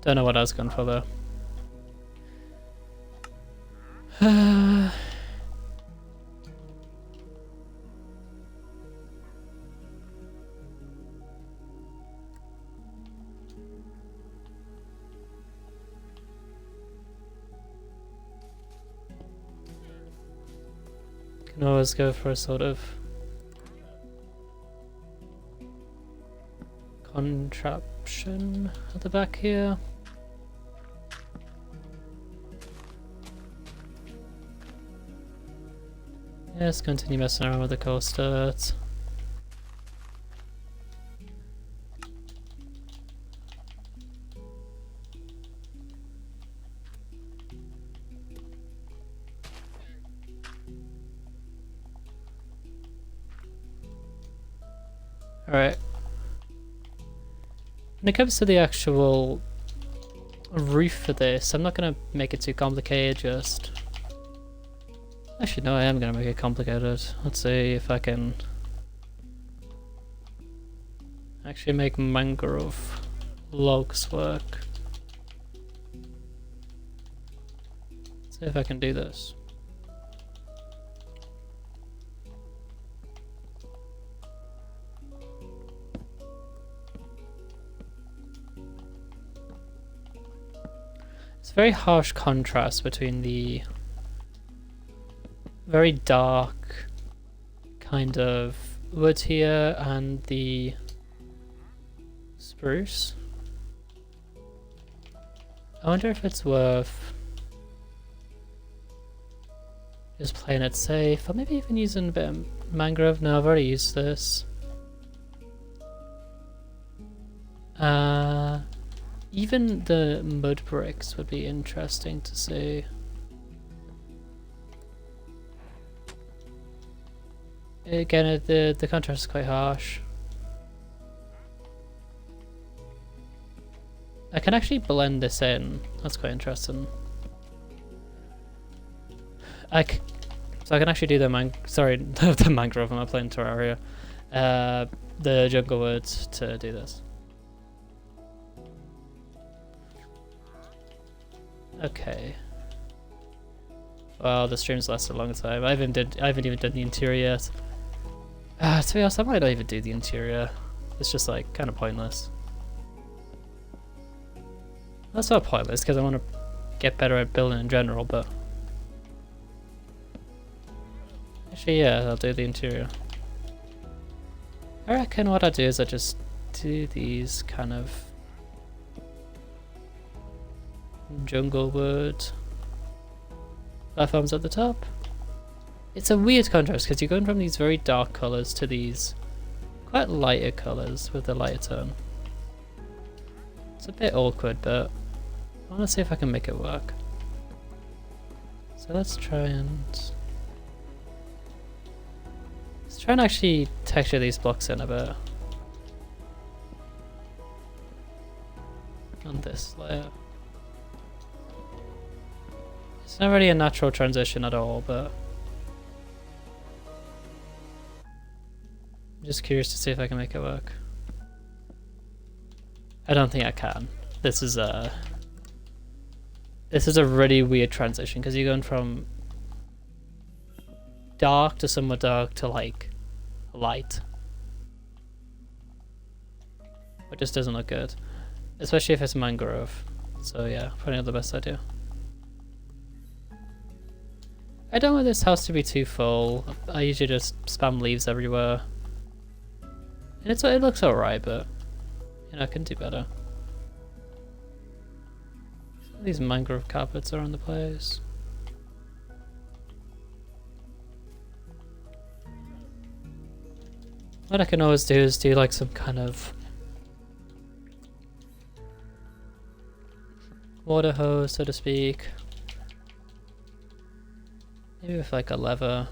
Speaker 1: Don't know what I was going for though. Can always go for a sort of contraption at the back here. Yeah, let's continue messing around with the coaster. Alright. When it comes to the actual roof for this, I'm not going to make it too complicated, just... Actually, no, I am going to make it complicated. Let's see if I can actually make mangrove logs work. Let's see if I can do this. It's a very harsh contrast between the very dark kind of wood here and the spruce. I wonder if it's worth just playing it safe, or maybe even using a bit of mangrove. No, I've already used this. Even the mud bricks would be interesting to see. Again, the contrast is quite harsh. I can actually blend this in. That's quite interesting. So I can actually do the the mangrove. I'm not playing Terraria. The jungle wood to do this. Okay. Well, the stream's lasted a long time. I haven't even done the interior yet. To be honest, I might not even do the interior. It's just like kind of pointless. That's not pointless because I want to get better at building in general, but actually, yeah, I'll do the interior. I reckon what I do is I just do these kind of jungle wood platforms at the top. It's a weird contrast because you're going from these very dark colours to these quite lighter colours with the lighter tone. It's a bit awkward, but I want to see if I can make it work. So let's try and actually texture these blocks in a bit on this layer. It's not really a natural transition at all, but I'm just curious to see if I can make it work. I don't think I can. This is a really weird transition because you're going from dark to somewhat dark to like light. It just doesn't look good, especially if it's mangrove. So yeah, probably not the best idea. I don't want this house to be too full. I usually just spam leaves everywhere. And it looks alright, but you know, I can do better. These mangrove carpets are on the place. What I can always do is do like some kind of water hose, so to speak. Maybe with like a lever.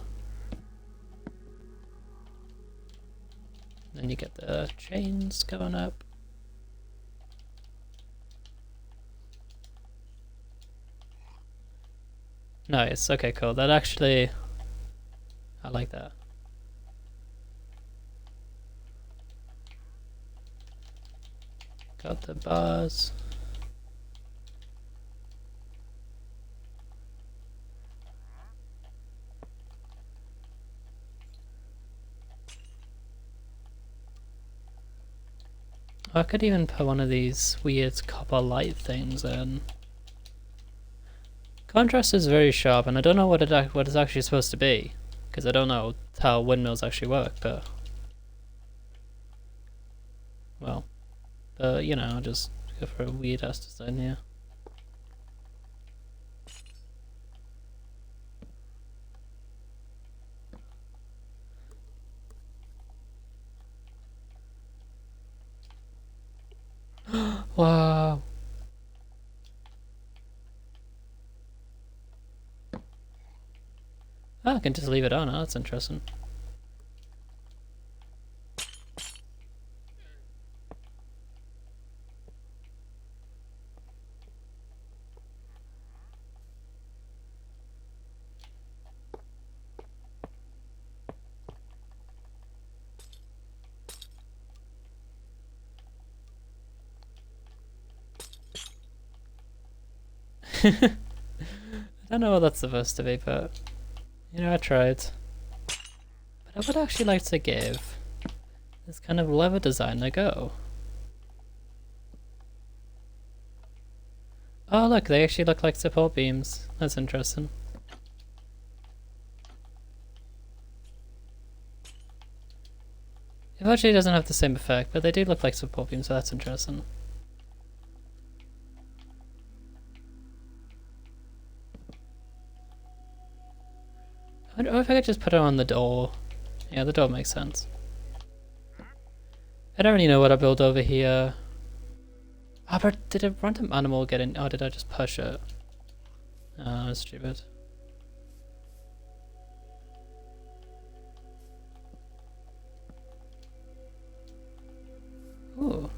Speaker 1: Then you get the chains going up. Nice. Okay, cool. That actually, I like that. Got the bars. I could even put one of these weird copper light things in. Contrast is very sharp, and I don't know what it's actually supposed to be, because I don't know how windmills actually work. But well, you know, I'll just go for a weird ass design here. Wow. Oh, I can just leave it on. Oh, that's interesting. I don't know what that's supposed to be, but you know, I tried. But I would actually like to give this kind of lever design a go. Oh look, they actually look like support beams. That's interesting. It actually doesn't have the same effect, but they do look like support beams, so that's interesting. I wonder if I could just put it on the door. Yeah, the door makes sense. I don't really know what I built over here. Ah, but did a random animal get in? Oh, did I just push it? Oh, that's stupid. Ooh.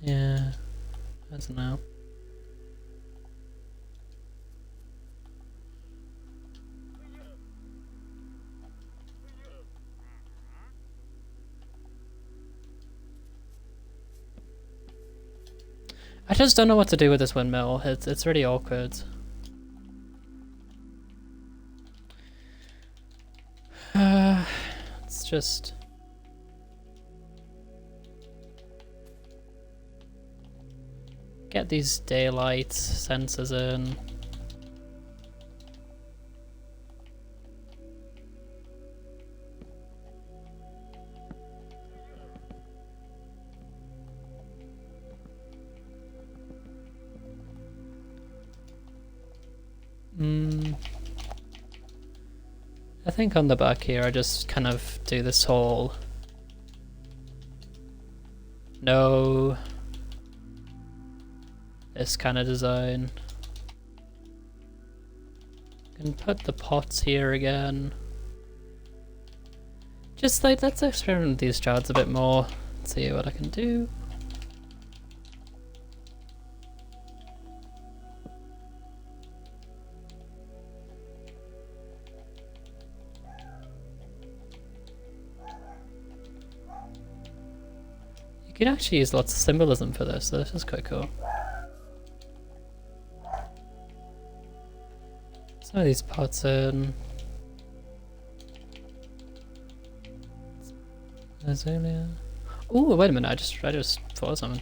Speaker 1: Yeah, I don't know. I just don't know what to do with this windmill. It's really awkward. It's just get these daylight sensors in. I think on the back here I just kind of do this whole this kind of design. Can put the pots here again. Just like, let's experiment with these shards a bit more. See what I can do. You can actually use lots of symbolism for this, so this is quite cool. Some of these pots in. Azalea. Oh, wait a minute! I just thought of something.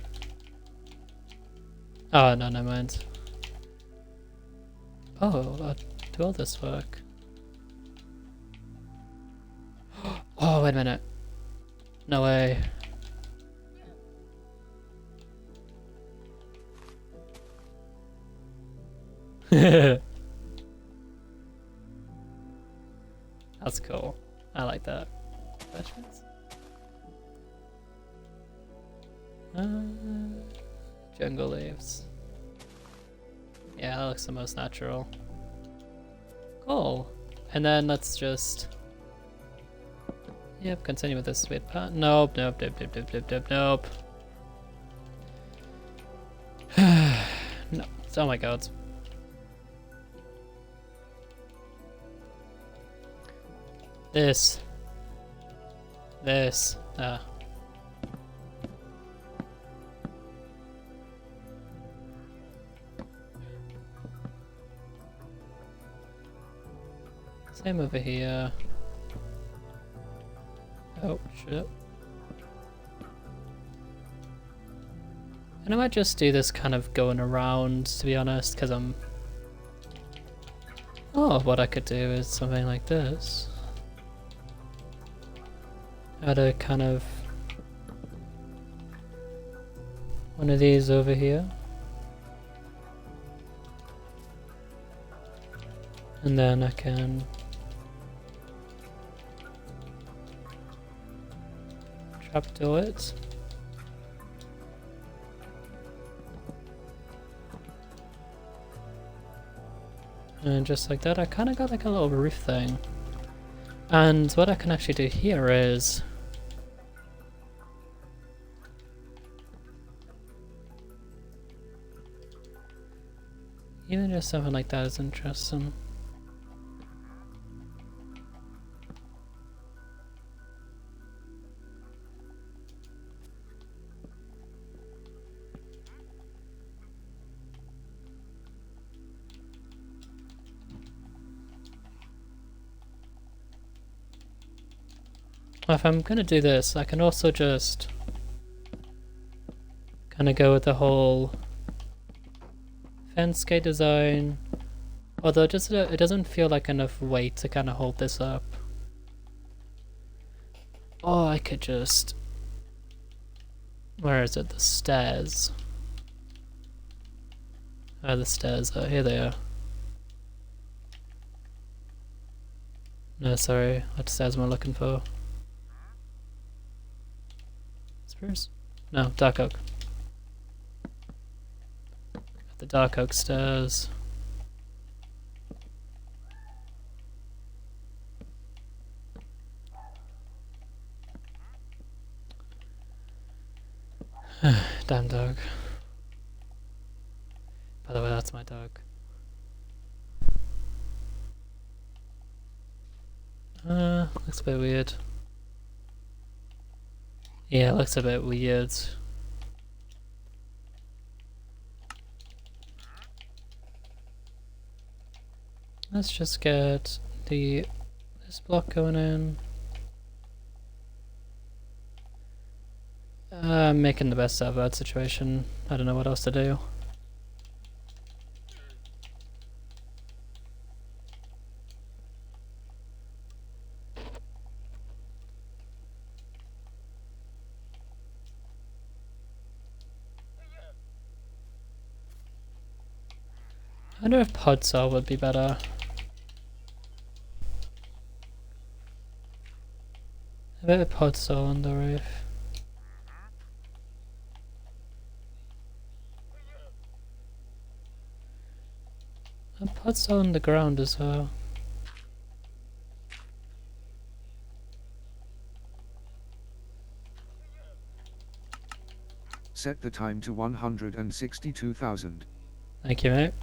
Speaker 1: Oh no, never mind. Oh, do all this work? Oh, wait a minute! No way! That's cool. I like that. Jungle leaves. Yeah, that looks the most natural. Cool. And then let's just... Yep, continue with this sweet part. Nope, nope, nope, nope, nope, nope, nope, nope. just... Oh my god. This. Ah. Same over here. Oh, shit. And I might just do this kind of going around, to be honest, because I'm... Oh, what I could do is something like this. Add a kind of... one of these over here. And then I can... trapdoor it. And just like that, I kind of got like a little roof thing. And what I can actually do here is... even just something like that is interesting. If I'm gonna do this, I can also just kind of go with the whole fence gate design. Although it doesn't feel like enough weight to kind of hold this up. Or I could just... where is it? The stairs. Oh, the stairs. Oh, here they are. No, sorry. What stairs am I looking for? Spruce? No, dark oak. Got the dark oak stairs. Damn dog. By the way, that's my dog. Looks a bit weird. Yeah, it looks a bit weird. Let's just get this block going in. I'm making the best out of that situation. I don't know what else to do. I wonder if pod saw would be better. A bit of pod saw on the roof. And pod saw on the ground as well.
Speaker 2: Set the time to 162,000.
Speaker 1: Thank you, mate.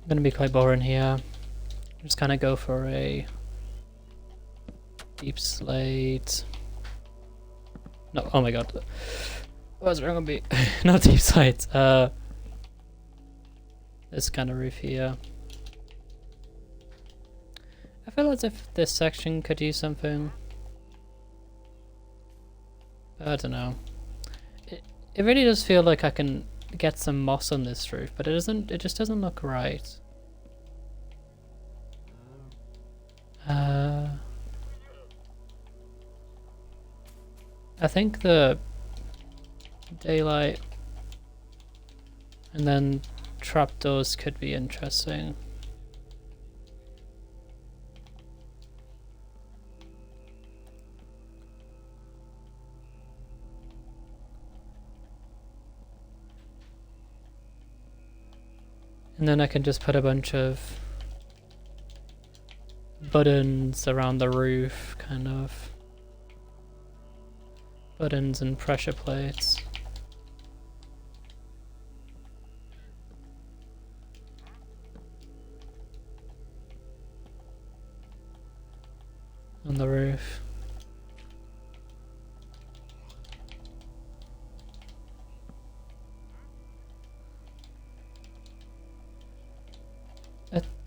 Speaker 1: I'm gonna be quite boring here. Just kind of go for a deep slate. No, oh my god. What's wrong with me? Not deep slate. This kind of roof here. I feel as if this section could use something. But I don't know. It really does feel like I can get some moss on this roof, but it doesn't. It just doesn't look right. I think the daylight and then trapdoors could be interesting. And then I can just put a bunch of buttons around the roof, kind of. Buttons and pressure plates. On the roof.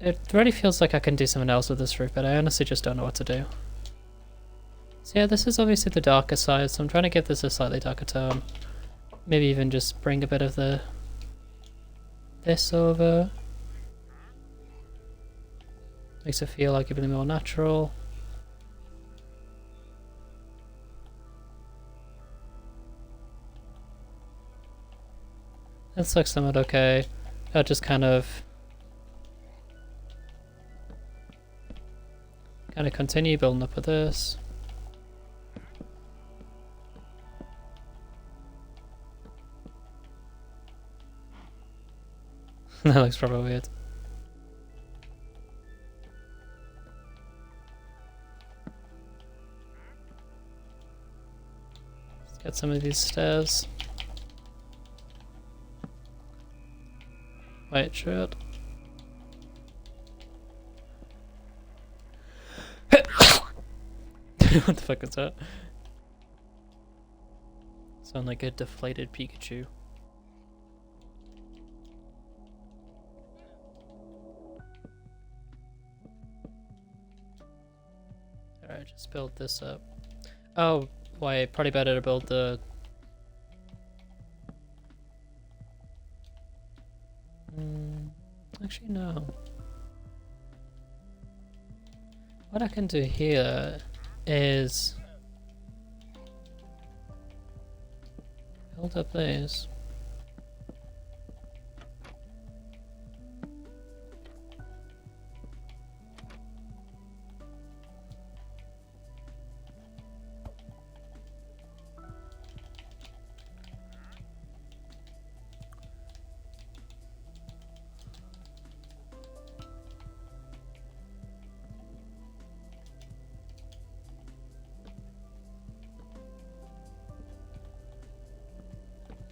Speaker 1: It really feels like I can do something else with this roof, but I honestly just don't know what to do. So yeah, this is obviously the darker side, so I'm trying to give this a slightly darker tone. Maybe even just bring a bit of this over. Makes it feel like even more natural. This looks somewhat okay. I'll just kind of continue building up with this. That looks probably weird. Let's get some of these stairs. White shirt. What the fuck is that? Sound like a deflated Pikachu. Alright, just build this up. Oh, wait, probably better to build the... actually, no. What I can do here is build up these.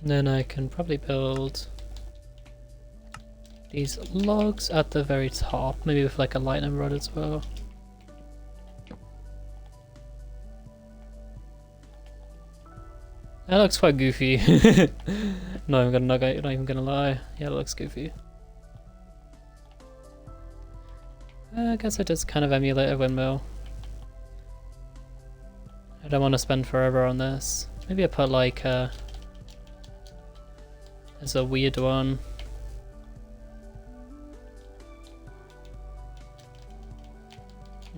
Speaker 1: Then I can probably build these logs at the very top, maybe with like a lightning rod as well. That looks quite goofy. Not even gonna lie. Yeah, it looks goofy. I guess it does kind of emulate a windmill. I don't want to spend forever on this. Maybe I put like there's a weird one.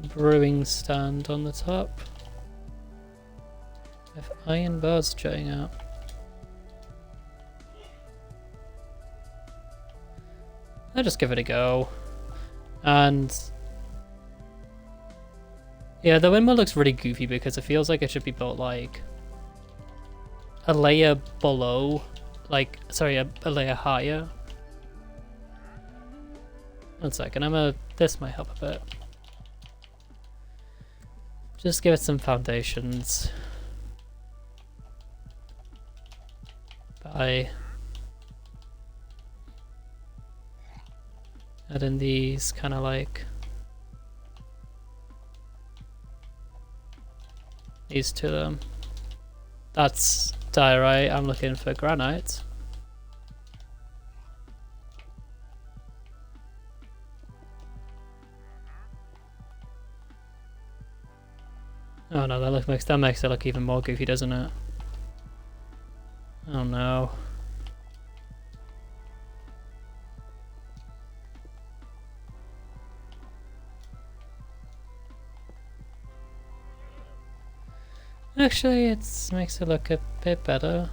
Speaker 1: Brewing stand on the top. With iron bars jutting out. I'll just give it a go. And yeah, the windmill looks really goofy because it feels like it should be built like a layer below. Like, sorry, a layer higher. One second, this might help a bit. Just give it some foundations. By adding these kind of like these to them. That's diorite. I'm looking for granite. Oh no, that makes it look even more goofy, doesn't it? Oh no. Actually, it makes it look a bit better.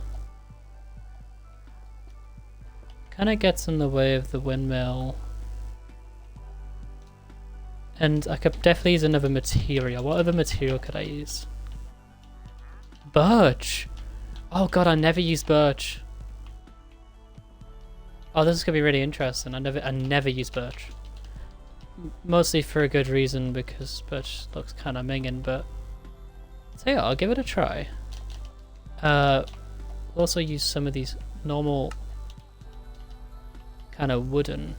Speaker 1: Kinda gets in the way of the windmill. And I could definitely use another material. What other material could I use? Birch! Oh god, I never use birch. Oh, this is gonna be really interesting. I never use birch. Mostly for a good reason, because birch looks kind of minging, but so yeah, I'll give it a try. We'll also use some of these normal kind of wooden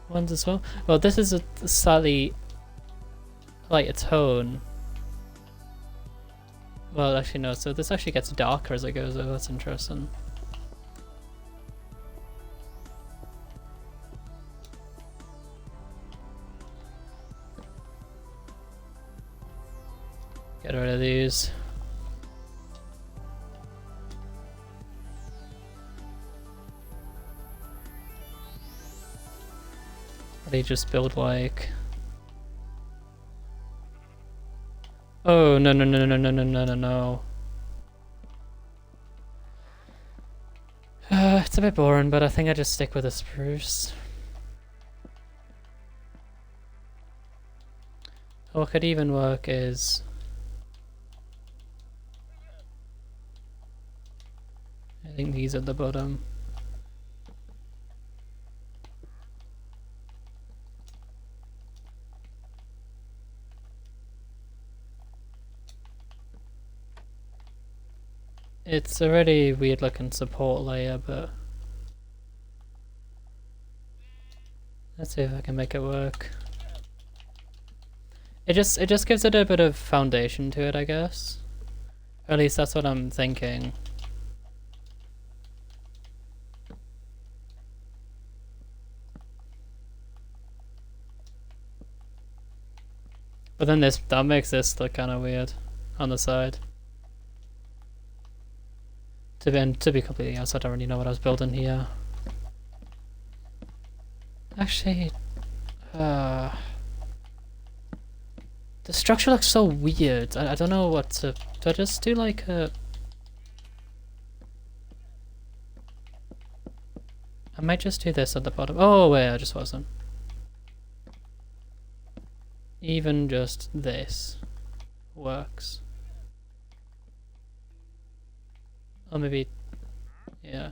Speaker 1: ones as well. Well, this is a slightly lighter tone. Well, actually no, so this actually gets darker as it goes, though. That's interesting. Get rid of these. They just build like... Oh, no, no, no, no, no, no, no, no, no. It's a bit boring, but I think I just stick with the spruce. What could even work is... I think these at the bottom. It's a really weird looking support layer, but let's see if I can make it work. It just gives it a bit of foundation to it, I guess. Or at least that's what I'm thinking. But then that makes this look kind of weird on the side. To be completely honest, I don't really know what I was building here. Actually, the structure looks so weird. I don't know what to... Do I just do like a... I might just do this at the bottom. Oh wait, I just wasn't. Even just this works. Or maybe, yeah.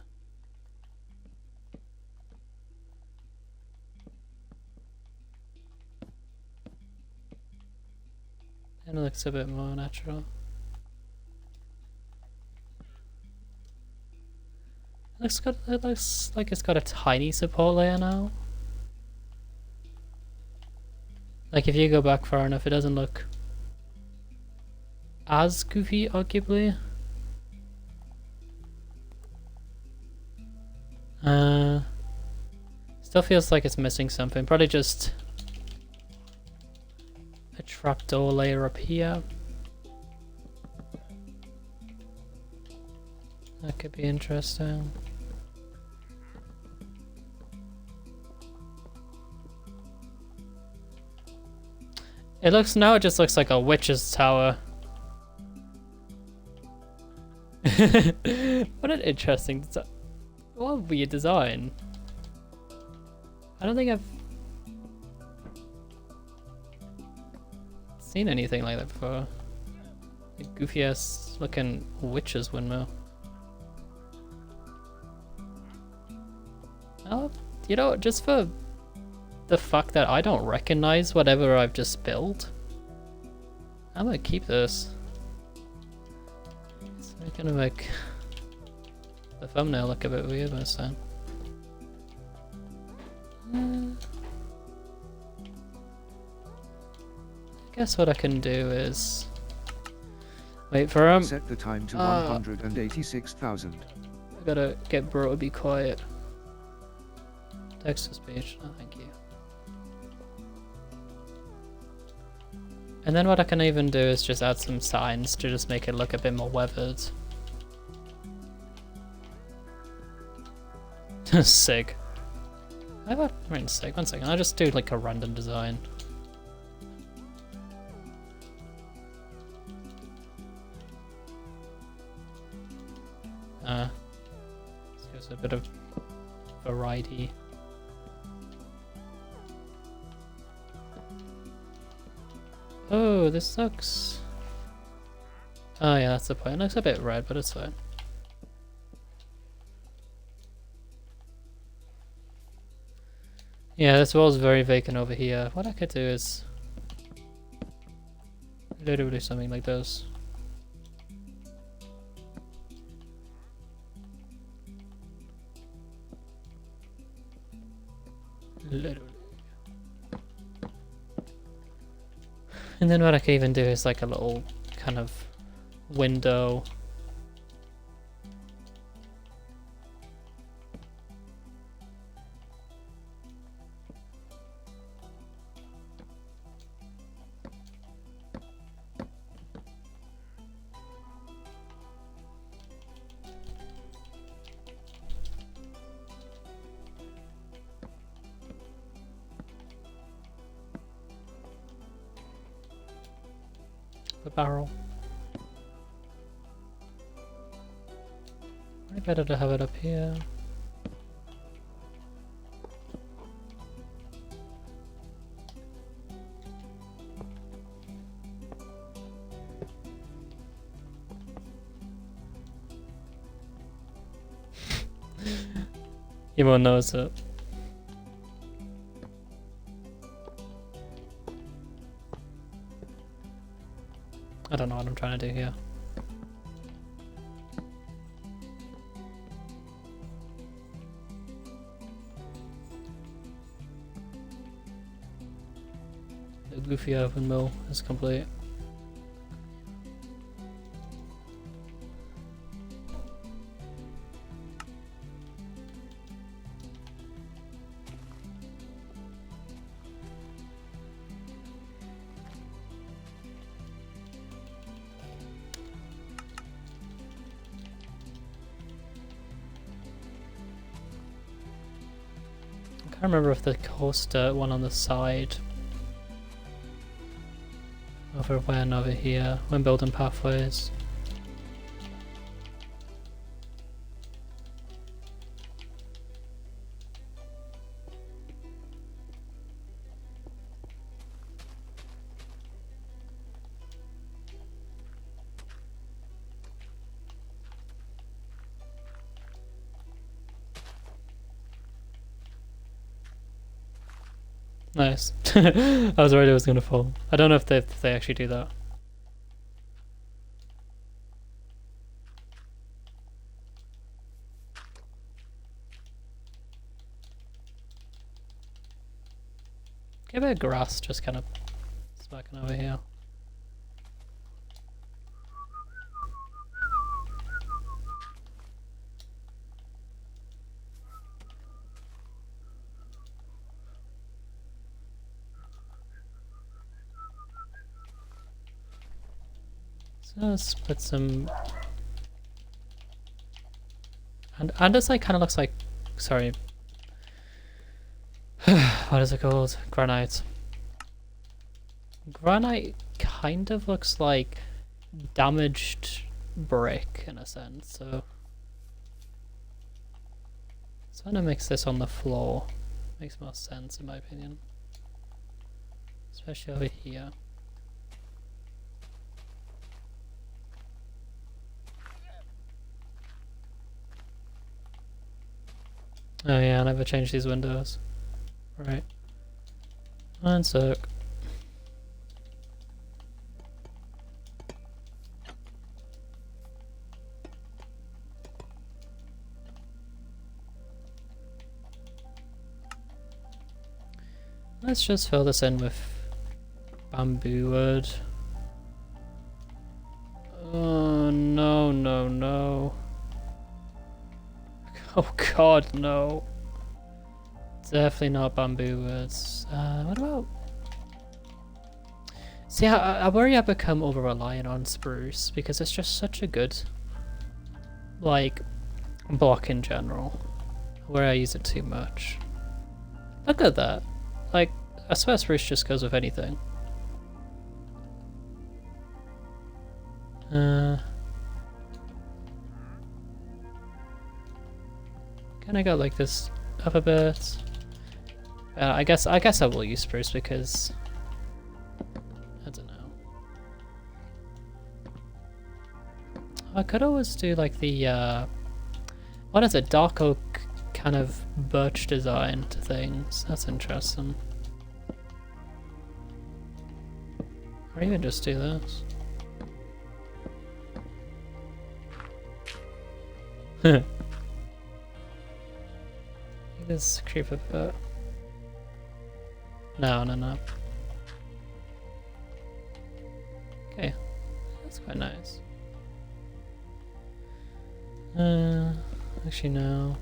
Speaker 1: And it looks a bit more natural. It looks like it's got a tiny support layer now. Like if you go back far enough, it doesn't look as goofy, arguably. Still feels like it's missing something. Probably just a trapdoor layer up here. That could be interesting. It just looks like a witch's tower. What an interesting design. What a weird design. I don't think I've seen anything like that before. A goofy ass looking witch's windmill. Oh, you know, just for the fact that I don't recognize whatever I've just built, I'm gonna keep this. It's gonna make the thumbnail look a bit weird this time. I guess what I can do is wait for him.
Speaker 2: Set the time to 186,000.
Speaker 1: I gotta get bro to be quiet. Text to speech. Oh, thank you. And then what I can even do is just add some signs to just make it look a bit more weathered. Sig. How about right, Sig? 1 second. I'll just do like a random design. So it's a bit of variety. Oh, this looks... Oh yeah, that's the point. It looks a bit red, but it's fine. Yeah, this wall's very vacant over here. What I could do is literally something like this. Literally. And then what I could even do is like a little kind of window. The barrel. Probably better to have it up here. You won't notice it. I don't know what I'm trying to do here. The goofy open mill is complete. I can't remember if the coarse dirt one on the side over when over here when building pathways. Nice. I was worried it was gonna fall. I don't know if they actually do that. Get a bit of grass just kind of smacking over here. So let's put some, and this like kind of looks like, sorry, what is it called? Granite. Granite kind of looks like damaged brick in a sense, so trying to mix this on the floor makes more sense in my opinion, especially over here. Oh yeah, I never changed these windows. Right. One sec. Let's just fill this in with bamboo wood. Oh no, no, no. Oh god, no. Definitely not bamboo woods. What about... See, I worry I become over-reliant on spruce because it's just such a good, like, block in general. Where I use it too much. Look at that. Like, I swear spruce just goes with anything. Can I go like this up a bit? I guess I will use spruce because I don't know. I could always do like the what is it? Dark oak kind of birch design to things. That's interesting. Or even just do this. This creep a bit. No, no, no. Okay, that's quite nice. Actually no.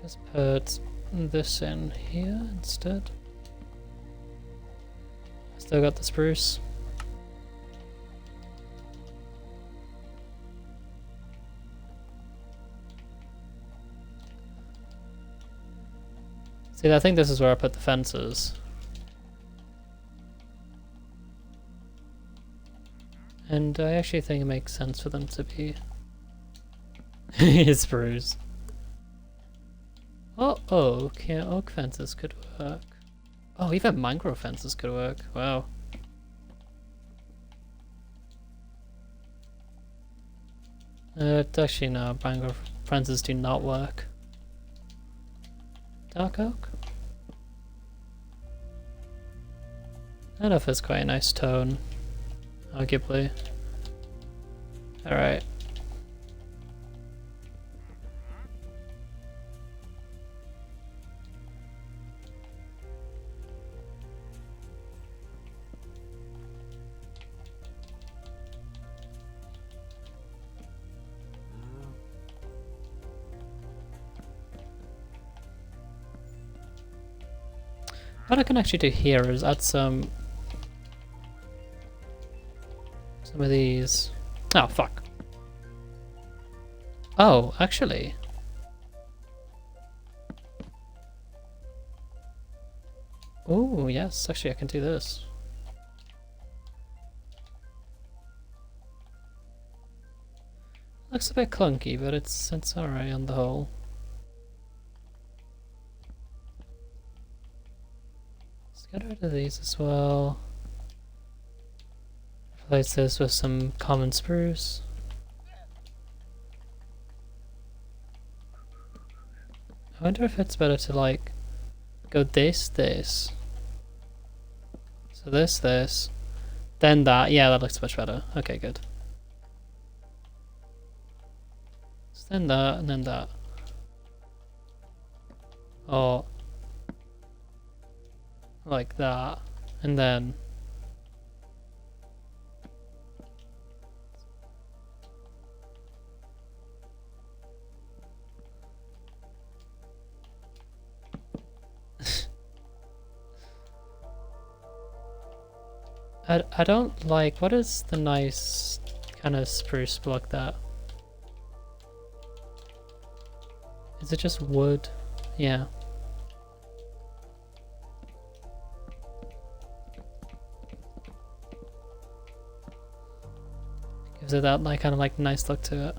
Speaker 1: Just put this in here instead. Still got the spruce. See, I think this is where I put the fences. And I actually think it makes sense for them to be spruce. Oh, oak. Yeah, oak fences could work. Oh, even mangrove fences could work. Wow. Actually no, mangrove fences do not work. Dark oak? That offers quite a nice tone, arguably. Alright. What I can actually do here is add some of these. Oh, fuck. Oh, actually. Oh, yes, actually I can do this. Looks a bit clunky, but it's alright on the whole. Let's get rid of these as well. Replace this with some common spruce. I wonder if it's better to like go this. So this, then that. Yeah, that looks much better. Okay, good. So then that, and then that. Or like that, and then I don't like, what is the nice kind of spruce block that? Is it just wood? Yeah. Gives it that like kind of like nice look to it.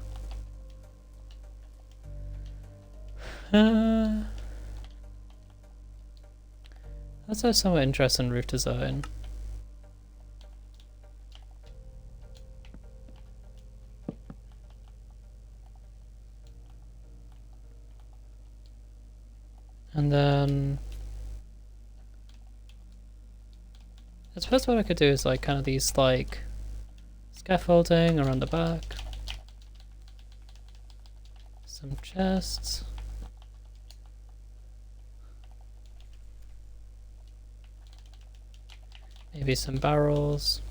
Speaker 1: That's a somewhat interesting roof design. And then I suppose what I could do is like kind of these like scaffolding around the back. Some chests. Maybe some barrels.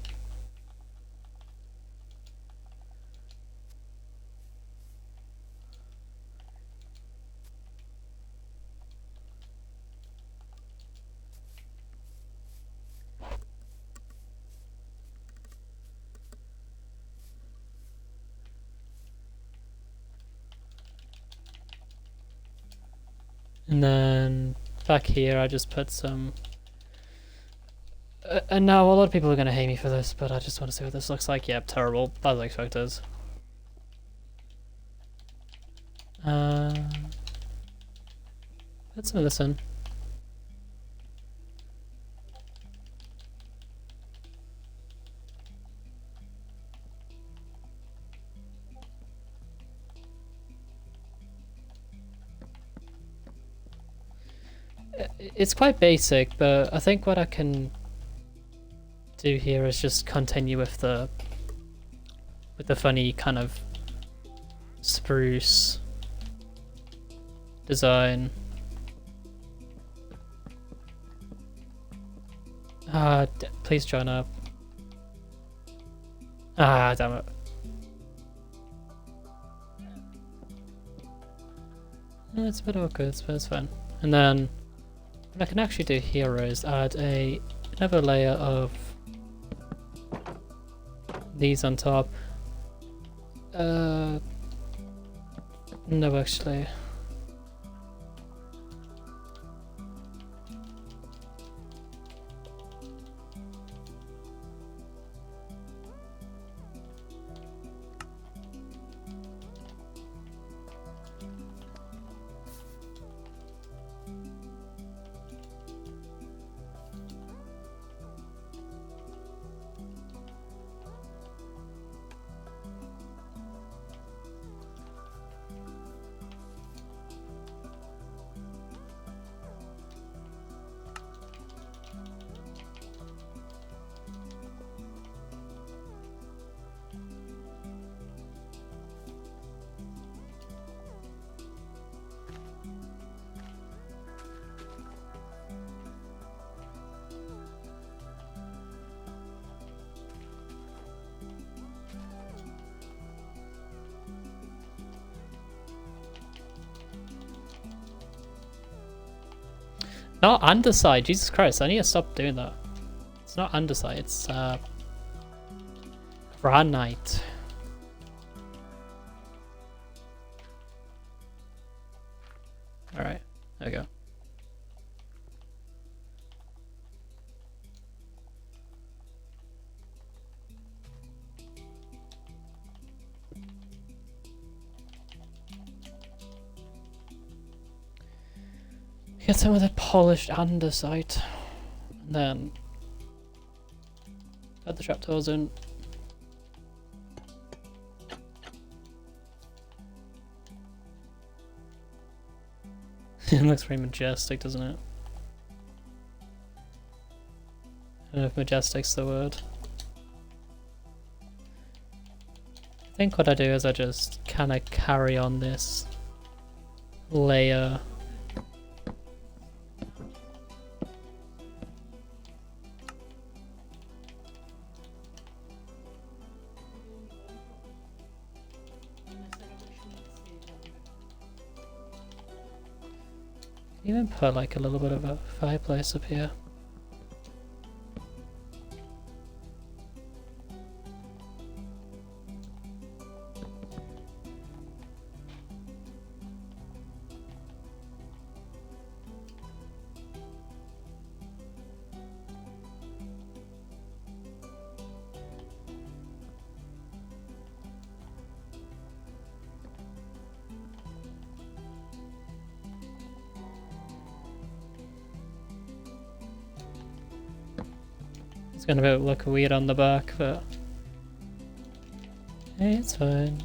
Speaker 1: And then back here I just put some and now a lot of people are going to hate me for this, but I just want to see what this looks like. Yep, terrible, as expected. Put some of this in. It's quite basic, but I think what I can do here is just continue with the funny kind of spruce design. Please join up. Ah, damn it. No, it's a bit awkward, but it's fine. And then what I can actually do here is add another layer of these on top. No, actually. Not andesite, Jesus Christ, I need to stop doing that. It's not andesite, it's granite. Alright, there we go. Get some of the polished andesite, and then add the trapdoors in. It looks very majestic, doesn't it? I don't know if majestic's the word. I think what I do is I just kind of carry on this layer. Even put like a little bit of a fireplace up here. It's gonna look weird on the back, but hey, it's fine.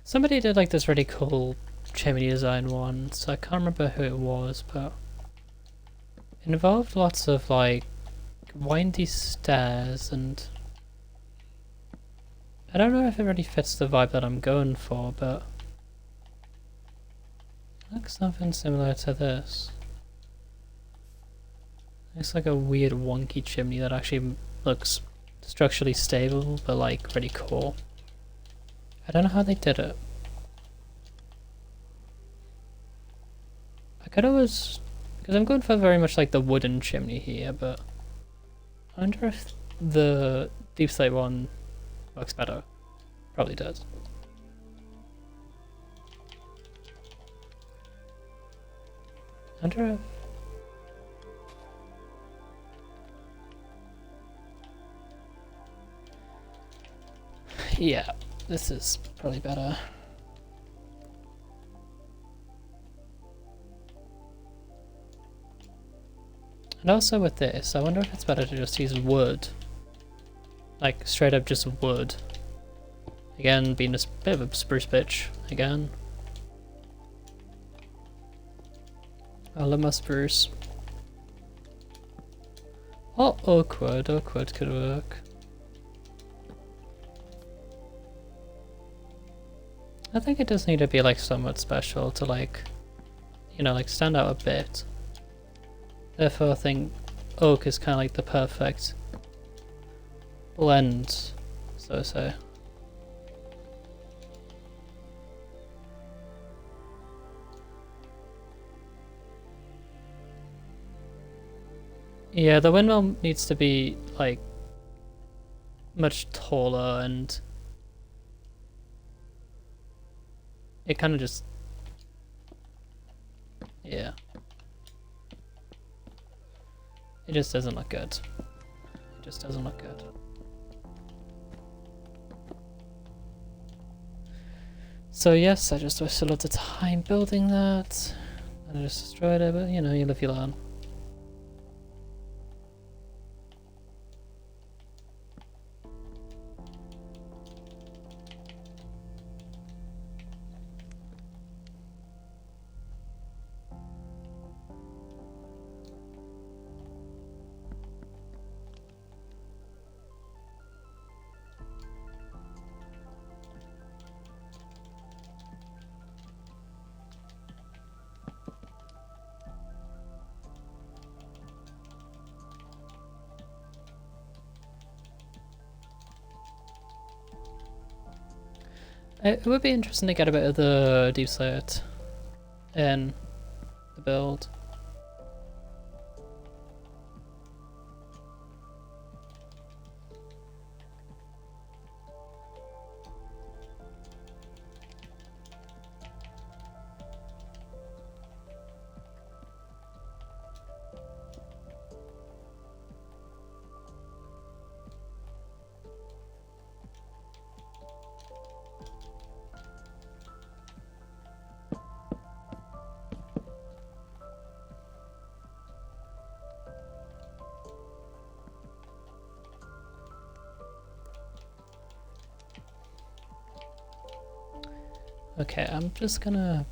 Speaker 1: Somebody did like this really cool chimney design once. I can't remember who it was, but it involved lots of like like windy stairs, and I don't know if it really fits the vibe that I'm going for, but it looks something similar to this. It's like a weird wonky chimney that actually looks structurally stable, but like pretty cool. I don't know how they did it. I could always, because I'm going for very much like the wooden chimney here, but I wonder if the deep slate one works better. Probably does. I wonder if... Yeah, this is probably better. And also with this, I wonder if it's better to just use wood. Like, straight up just wood. Again, being a bit of a spruce bitch, again. I love my spruce. Oh, oak wood could work. I think it does need to be like somewhat special to like, you know, like stand out a bit. Therefore I think oak is kind of like the perfect blend, so to say. Yeah, the windmill needs to be like much taller, and it kind of just, yeah. It just doesn't look good. It just doesn't look good. So yes, I just wasted lots of time building that. And I just destroyed it, but you know, you live, you learn. It would be interesting to get a bit of the deep slate in the build. Okay, I'm just gonna...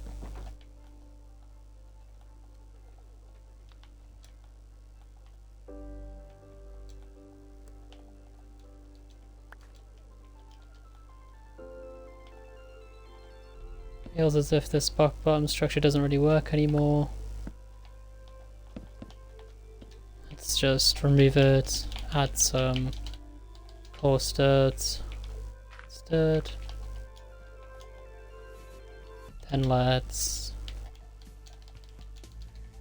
Speaker 1: Feels as if this bottom structure doesn't really work anymore. Let's just remove it, add some coarse dirt instead. Then let's...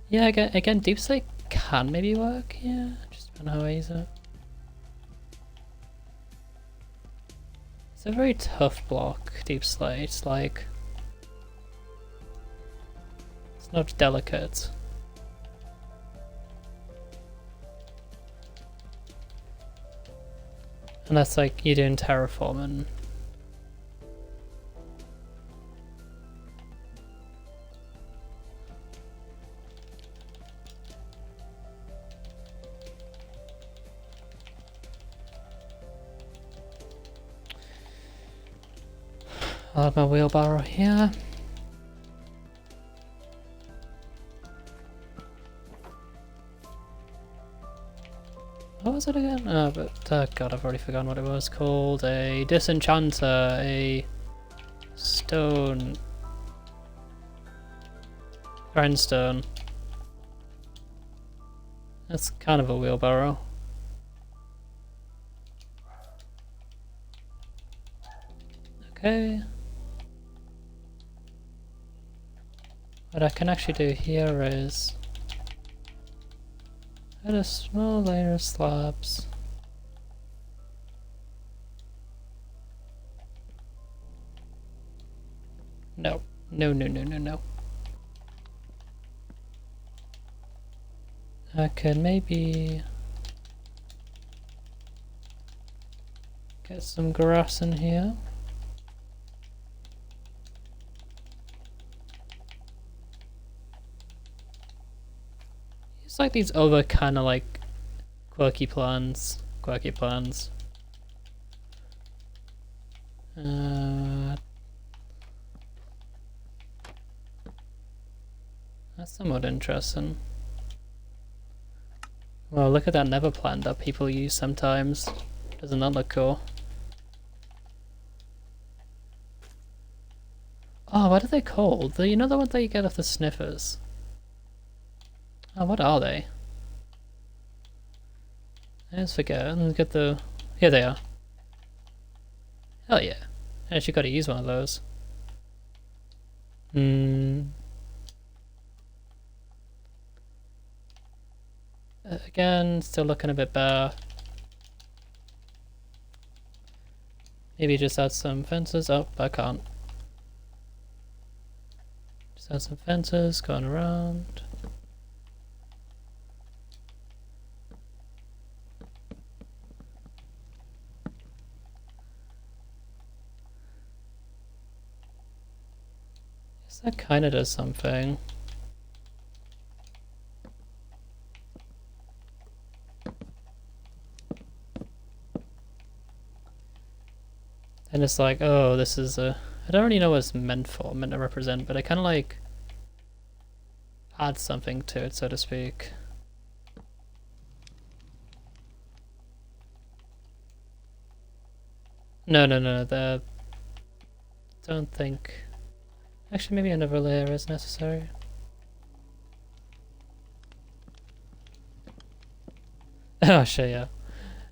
Speaker 1: Yeah, again, deep slate can maybe work, yeah. Just depending on how I use it. It's a very tough block, deep slate, like... It's not delicate. Unless, like, you're doing terraforming. I'll have my wheelbarrow here. What was it again? Oh, but God, I've already forgotten what it was called. A disenchanter, a stone grindstone. That's kind of a wheelbarrow. Okay. What I can actually do here is add a small layer of slabs. No. No, no, no, no, no. I could maybe get some grass in here. It's like these other kind of like quirky plans. That's somewhat interesting. Well, look at that nether plant that people use sometimes. Doesn't that look cool? Oh, what are they called? You know the ones that you get off the sniffers? Oh, what are they? I just forget. Let's get the... Here they are. Hell yeah. I actually gotta use one of those. Again, still looking a bit bare. Maybe just add some fences. Oh, I can't. Just add some fences going around. Guess that kind of does something. And it's like, oh, this is a... I don't really know what it's meant for, meant to represent, but I kind of like add something to it, so to speak. No, don't think... Actually, maybe another layer is necessary. Oh shit, yeah.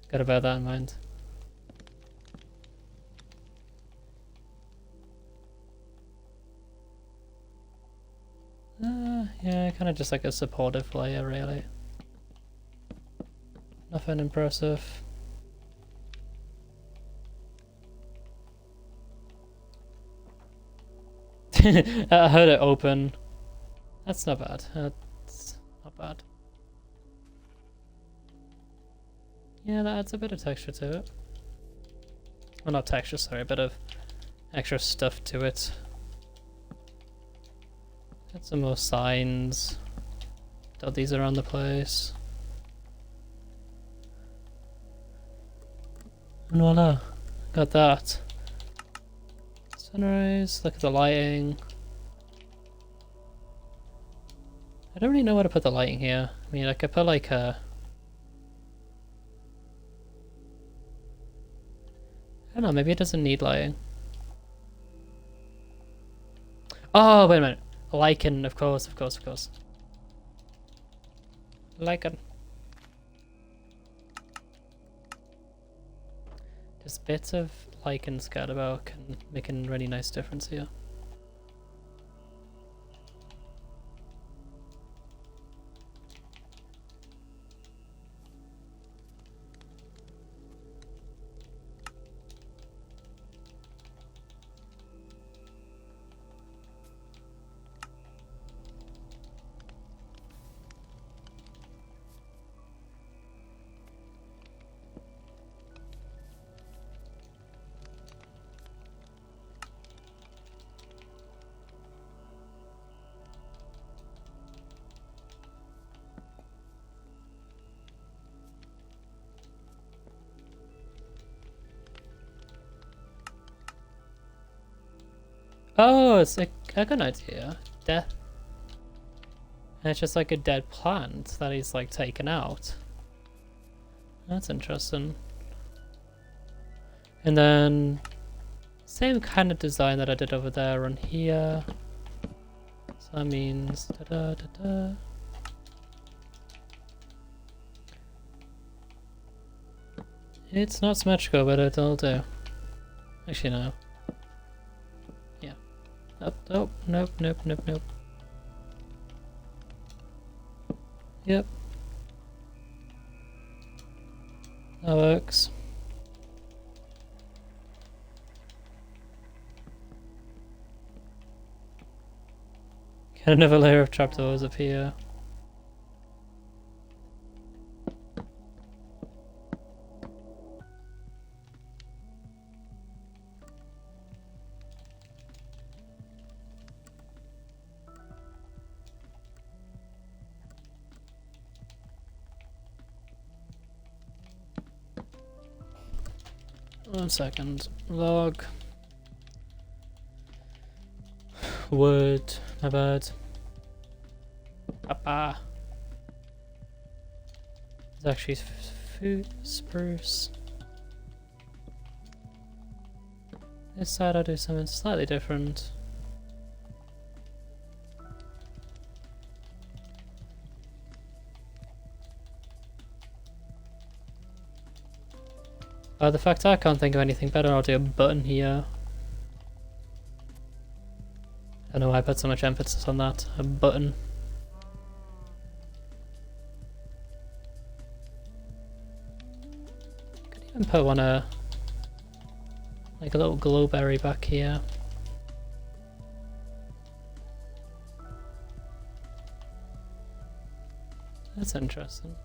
Speaker 1: Gotta bear that in mind. Yeah, kind of just like a supportive layer, really. Nothing impressive. I heard it open. That's not bad. That's not bad. Yeah, that adds a bit of texture to it. Well, not texture, sorry, a bit of extra stuff to it. Get some more signs. Dot these around the place. And voila, got that. Sunrise, look at the lighting. I don't really know where to put the lighting here. I mean, I could put like a... I don't know, maybe it doesn't need lighting. Oh, wait a minute. Lichen, of course. Lichen. Just bits of lichen scattered about can make a really nice difference here. Oh, it's like a good idea. Death. And it's just like a dead plant that he's like taken out. That's interesting. And then same kind of design that I did over there on here. So that means da da da da. It's not symmetrical, but it'll do. Actually, no. Yeah. Nope, nope, nope, nope, nope, nope. Yep. That works. Get another layer of trapdoors up here. One second. Log. Wood. My bad. Papa. It's actually spruce. This side I'll do something slightly different. The fact I can't think of anything better, I'll do a button here. I don't know why I put so much emphasis on that. A button. Could even put one like a little glowberry back here. That's interesting.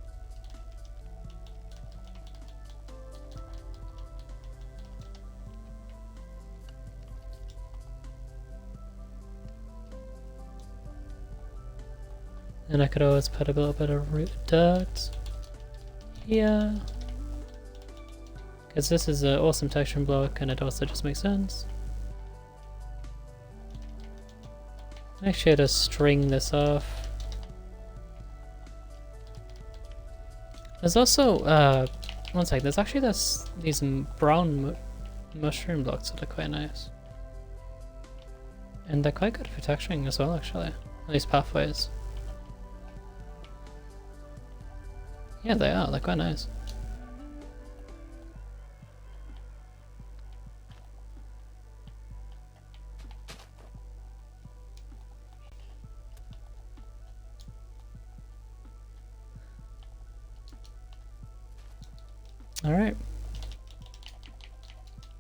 Speaker 1: And I could always put a little bit of root dirt here. Because this is an awesome texture block and it also just makes sense. Make sure to string this off. There's also, one sec, there's actually these brown mushroom blocks that are quite nice. And they're quite good for texturing as well, actually. At least pathways. Yeah, they are. They're quite nice. Alright.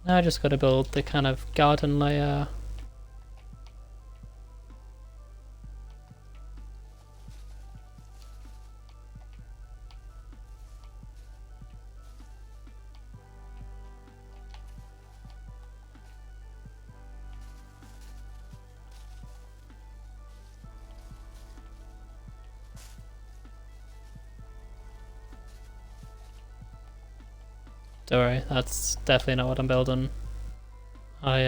Speaker 1: Now I just gotta build the kind of garden layer. Don't worry, that's definitely not what I'm building. I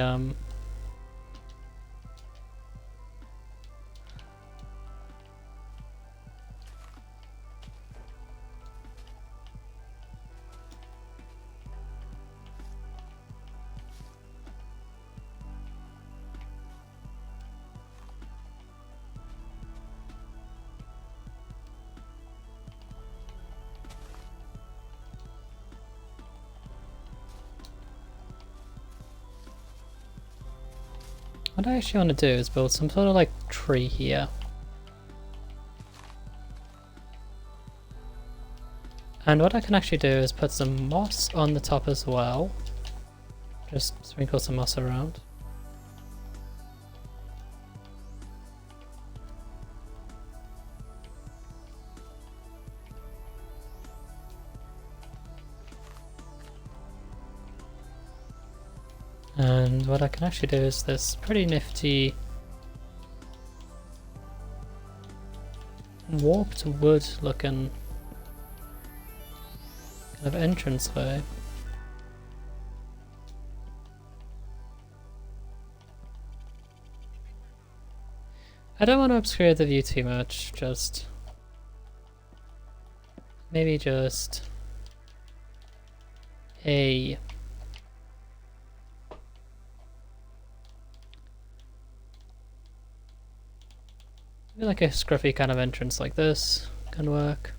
Speaker 1: what I actually want to do is build some sort of like tree here. And what I can actually do is put some moss on the top as well. Just sprinkle some moss around. And what I can actually do is this pretty nifty warped wood looking kind of entranceway. I don't want to obscure the view too much, just maybe just a maybe like a scruffy kind of entrance like this can work.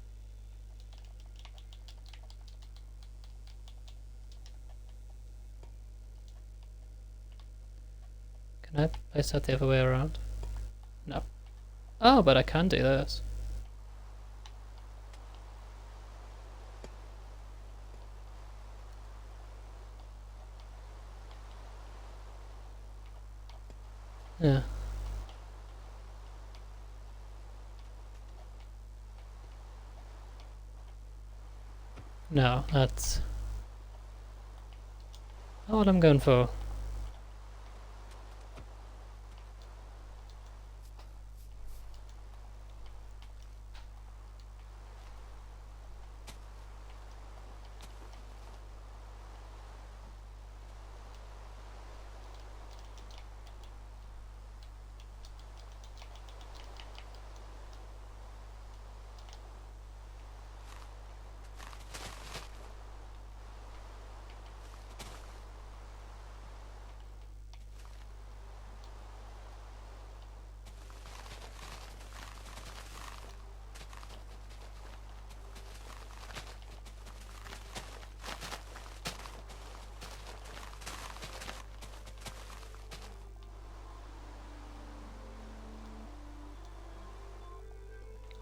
Speaker 1: Can I place that the other way around? No. Oh, but I can do this. Yeah. No, that's not what I'm going for.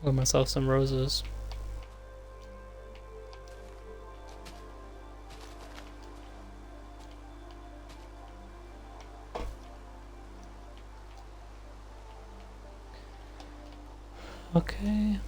Speaker 1: Got myself some roses. Okay.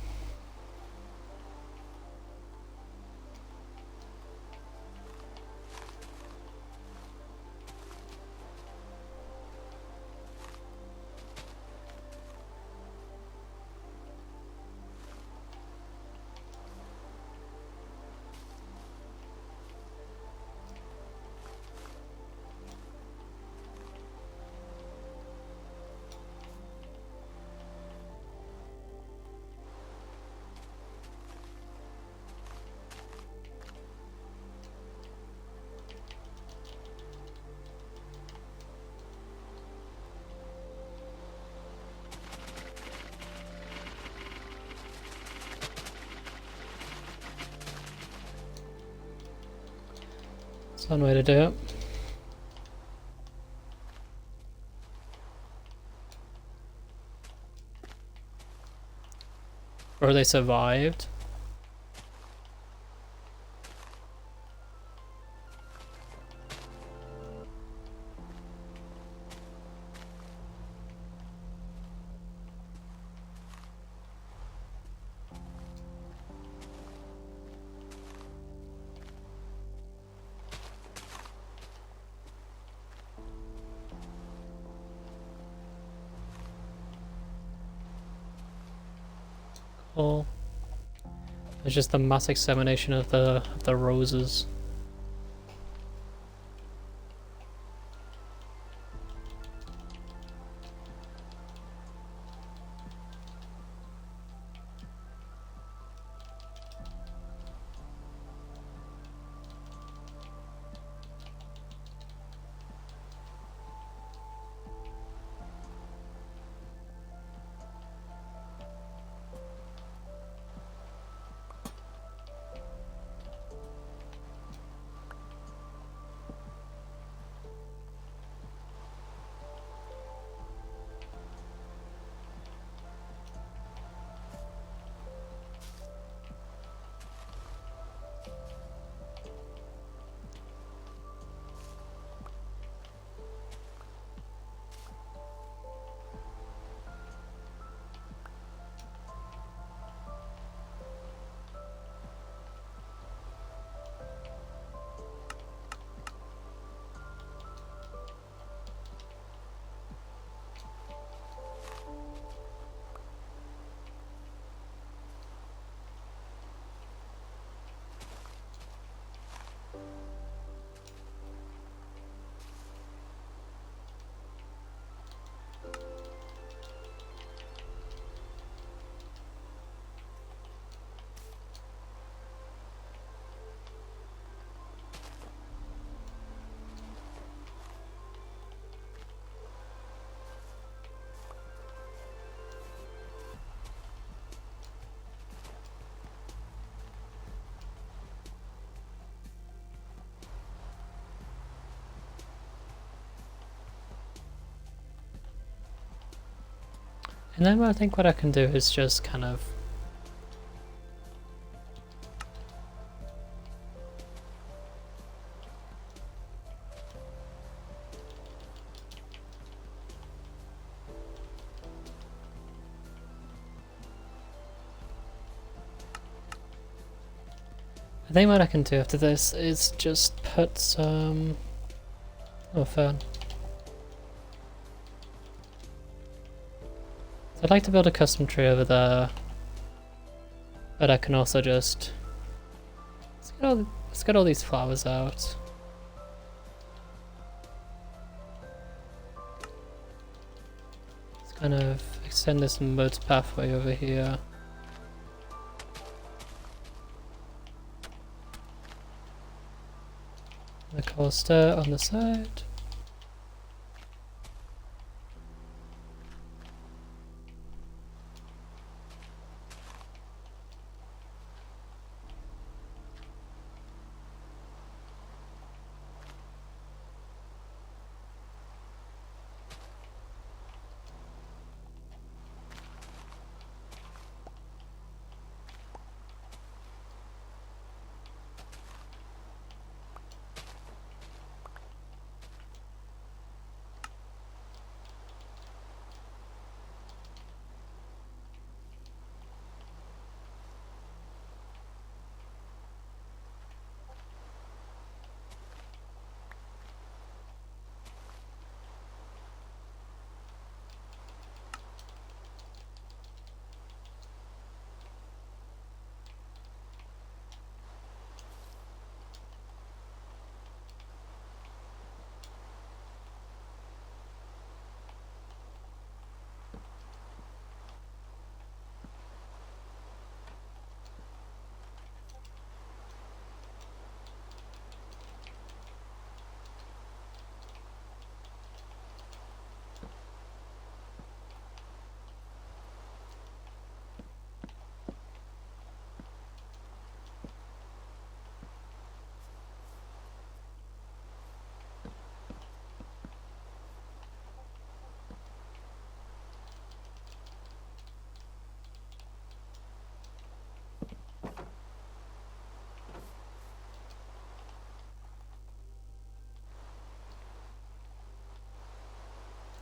Speaker 1: That's one way to do it. Or they survived. Cool. It's just the mass extermination of the roses. And then I think what I can do is just kind of I think what I can do after this is just put some fern. I'd like to build a custom tree over there, but I can also just let's get all these flowers out. Let's kind of extend this mud pathway over here. The coaster on the side.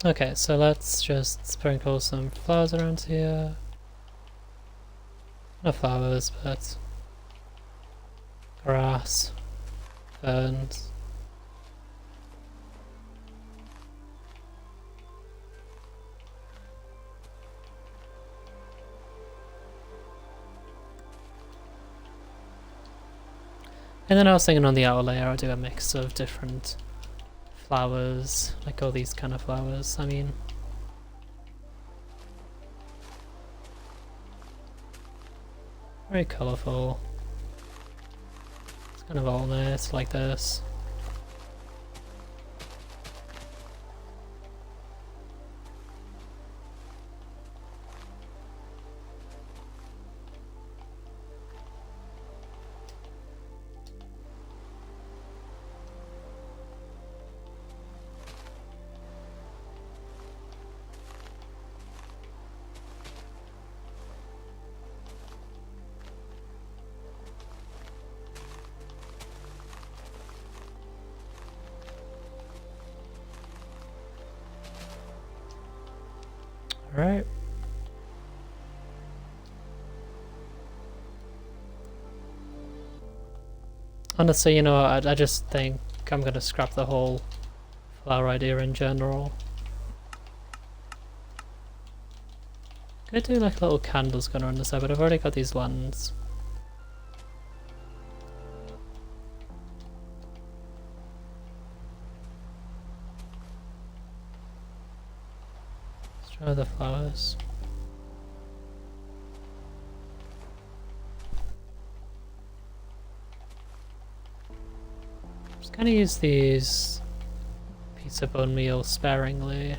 Speaker 1: Okay, so let's just sprinkle some flowers around here. Not flowers, but grass, ferns. And then I was thinking on the outer layer I'll do a mix of different flowers, like all these kind of flowers. I mean, very colourful. It's kind of alternate like this. Alright. Honestly, you know, I just think I'm gonna scrap the whole flower idea in general. Could do like little candles going on the side, but I've already got these ones. Let's try the flowers. Just gonna use these pizza bone meal sparingly.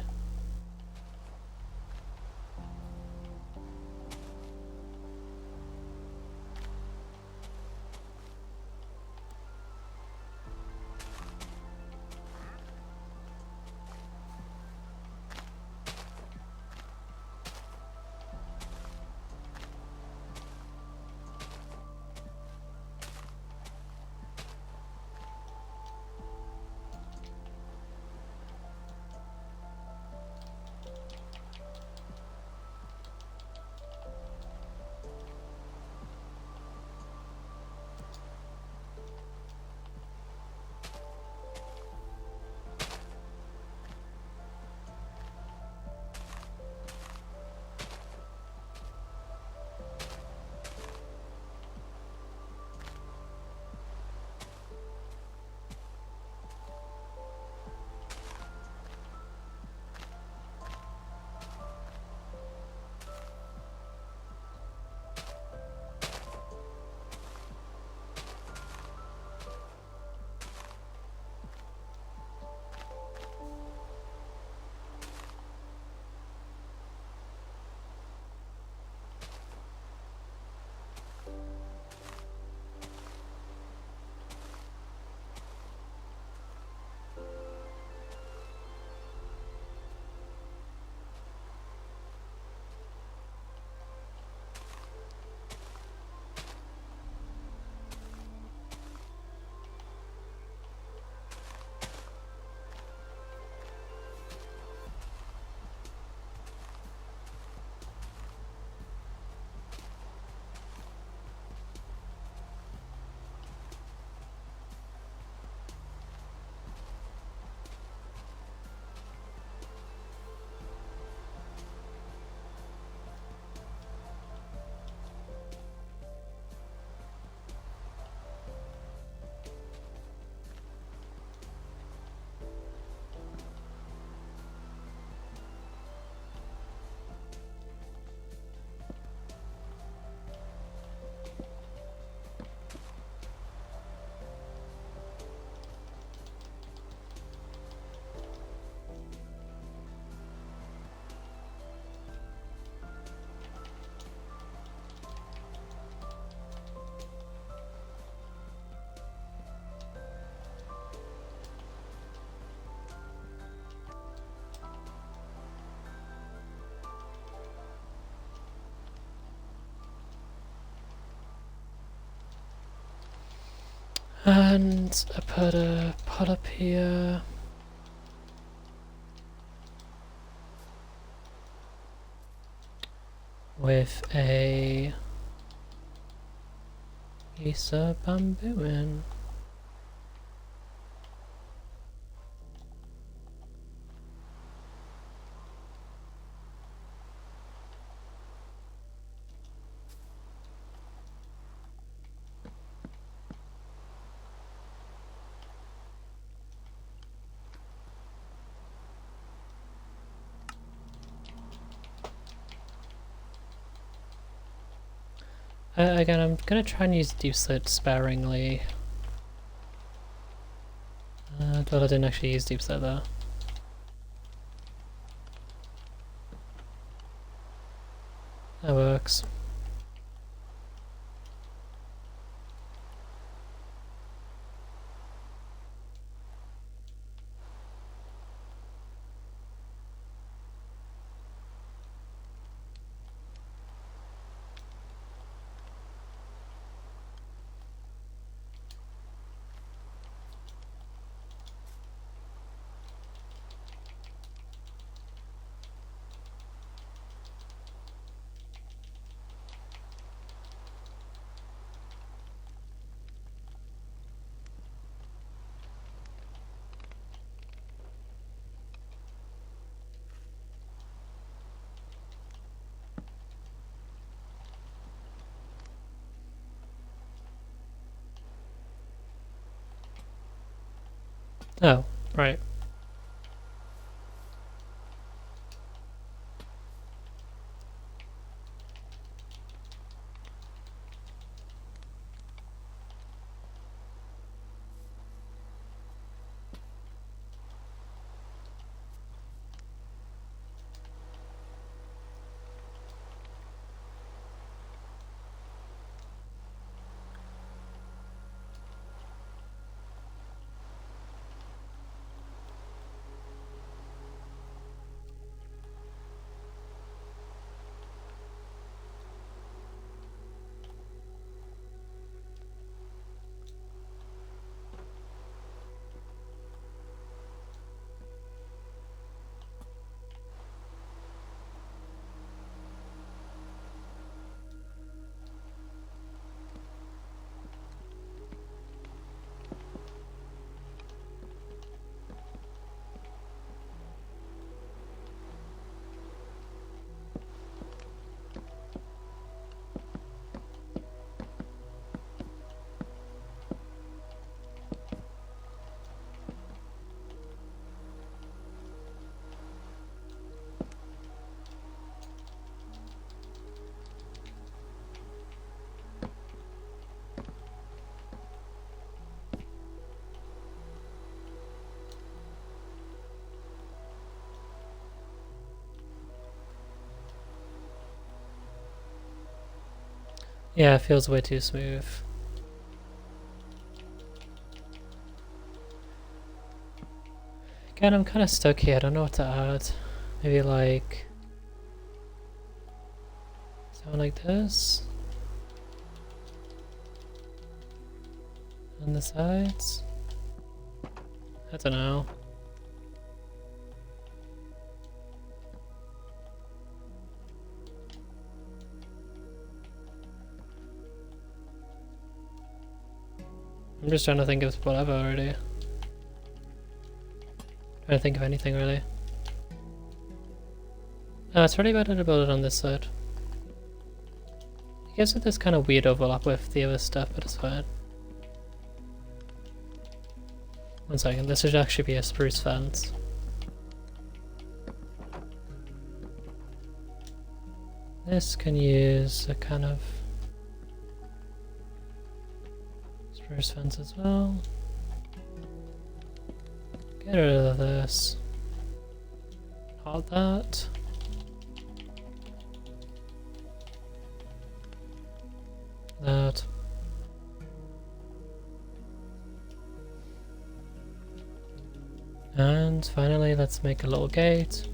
Speaker 1: And I put a pot up here. With a piece of bamboo in. Again, I'm gonna try and use deep slate sparingly. But I didn't actually use deep slate there. That works. Oh, right. Yeah, it feels way too smooth. Again, I'm kind of stuck here. I don't know what to add. Maybe like something like this on the sides. I don't know. I'm just trying to think of whatever already. Trying to think of anything really. No, it's really better to build it on this side. It gives it this kind of weird overlap with the other stuff, but it's fine. One second, this should actually be a spruce fence. This can use a kind of spruce fence as well. Get rid of this. Hold that. That. And finally, let's make a little gate.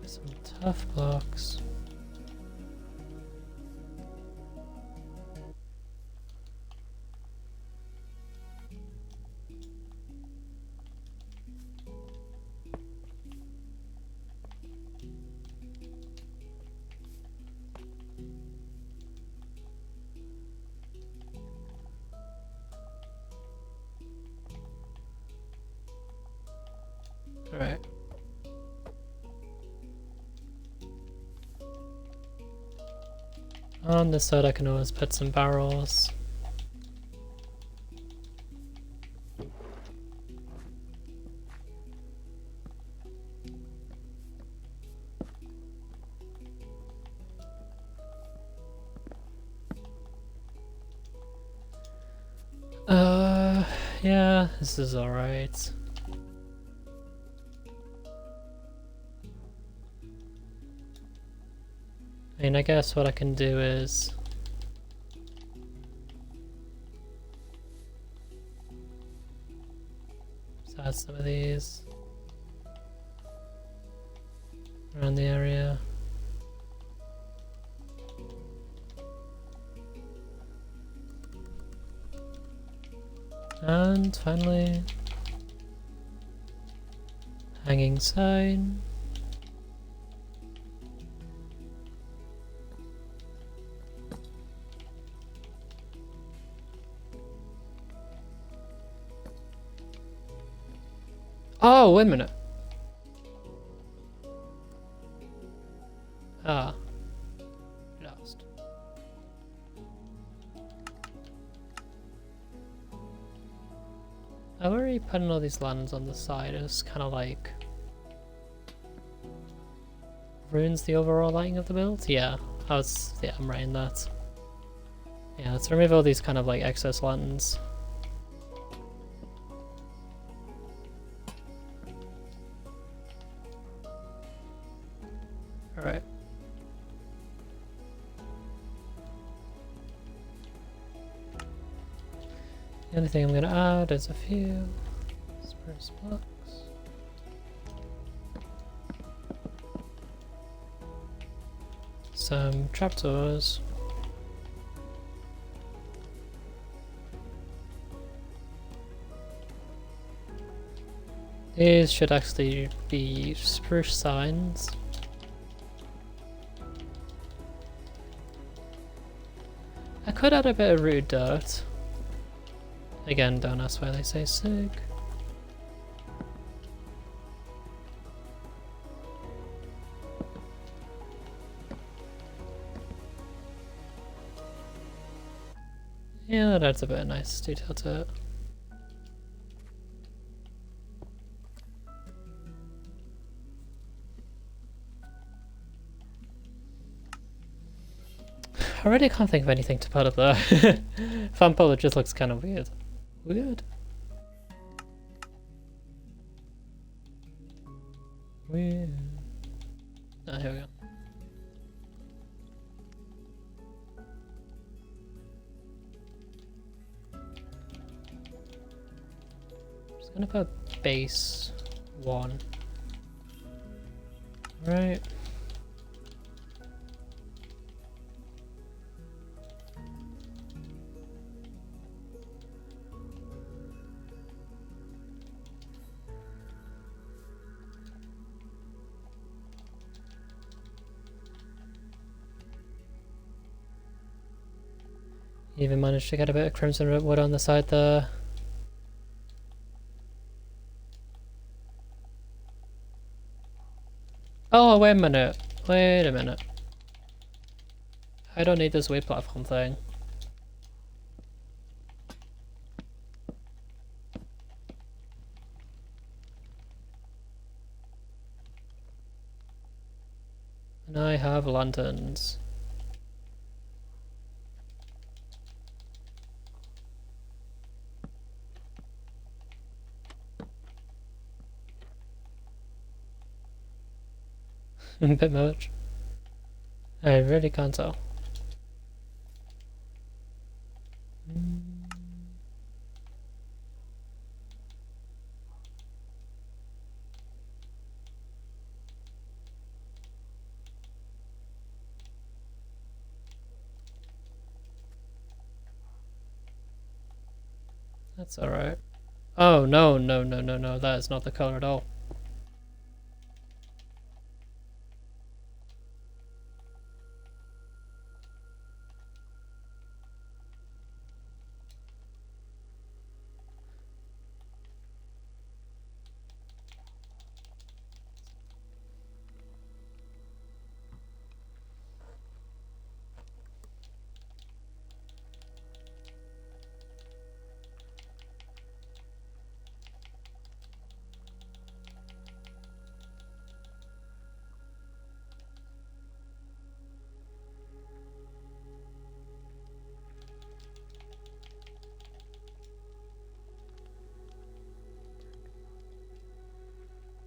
Speaker 1: Some tough blocks. Alright. On this side I can always put some barrels. Yeah, this is alright. I mean, I guess what I can do is just add some of these around the area. And finally, hanging sign. Oh, wait a minute. Ah. Lost. I've already put in all these lands on the side. It's kind of like ruins the overall lighting of the build. Yeah, I'm right in that. Yeah, let's remove all these kind of like excess lands. Alright. The only thing I'm going to add is a few spruce blocks. Some trapdoors. These should actually be spruce signs. I could add a bit of rooted dirt. Again, don't ask why they say sig. Yeah, that adds a bit of nice detail to it. I really can't think of anything to put up there. Fanpolo just looks kind of weird. Weird. Weird. Ah, here we go. Just gonna put base 1. Right. Even managed to get a bit of crimson rootwood on the side there. Oh, wait a minute. Wait a minute. I don't need this weight platform thing. And I have lanterns. A bit much. I really can't tell. That's alright. Oh, no, no, no, no, no. That is not the color at all.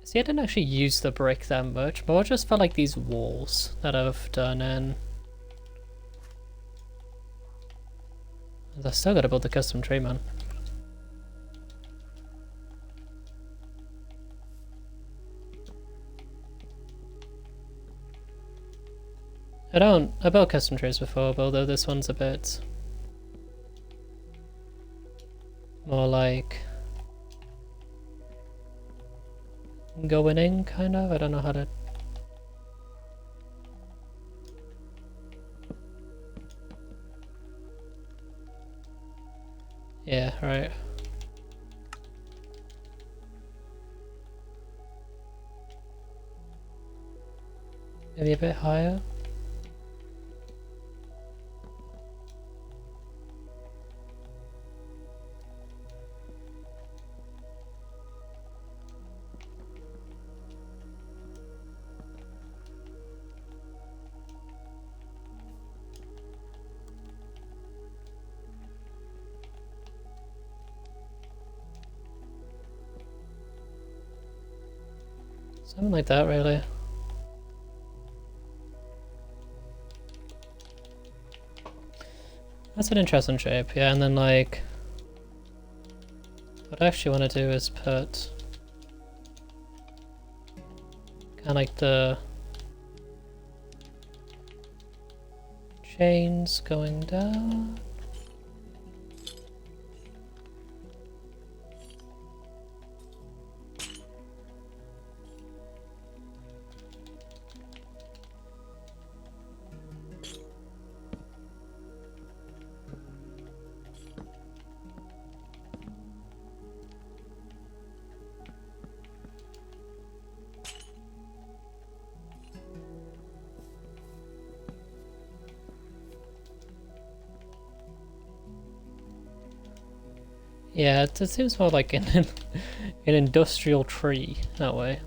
Speaker 1: See, I didn't actually use the brick that much, but I just felt like these walls that I've done in. I still gotta build the custom tree, man. I built custom trees before, but although this one's a bit more like going in, kind of. I don't know how to. Yeah, right. Maybe a bit higher. Something like that, really. That's an interesting shape, yeah, and then like what I actually want to do is put kind of like the chains going down. Yeah, it seems more like an industrial tree that way.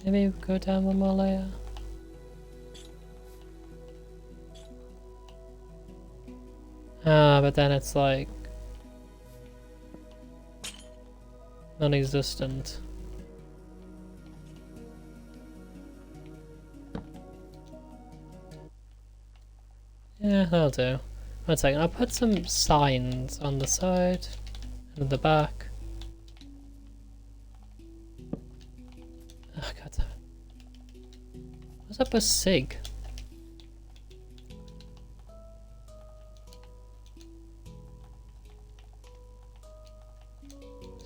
Speaker 1: Maybe go down one more layer. Ah, but then it's like non-existent. Yeah, that'll do. One second, I'll put some signs on the side and at the back. Oh, god damn it. What's up with SIG?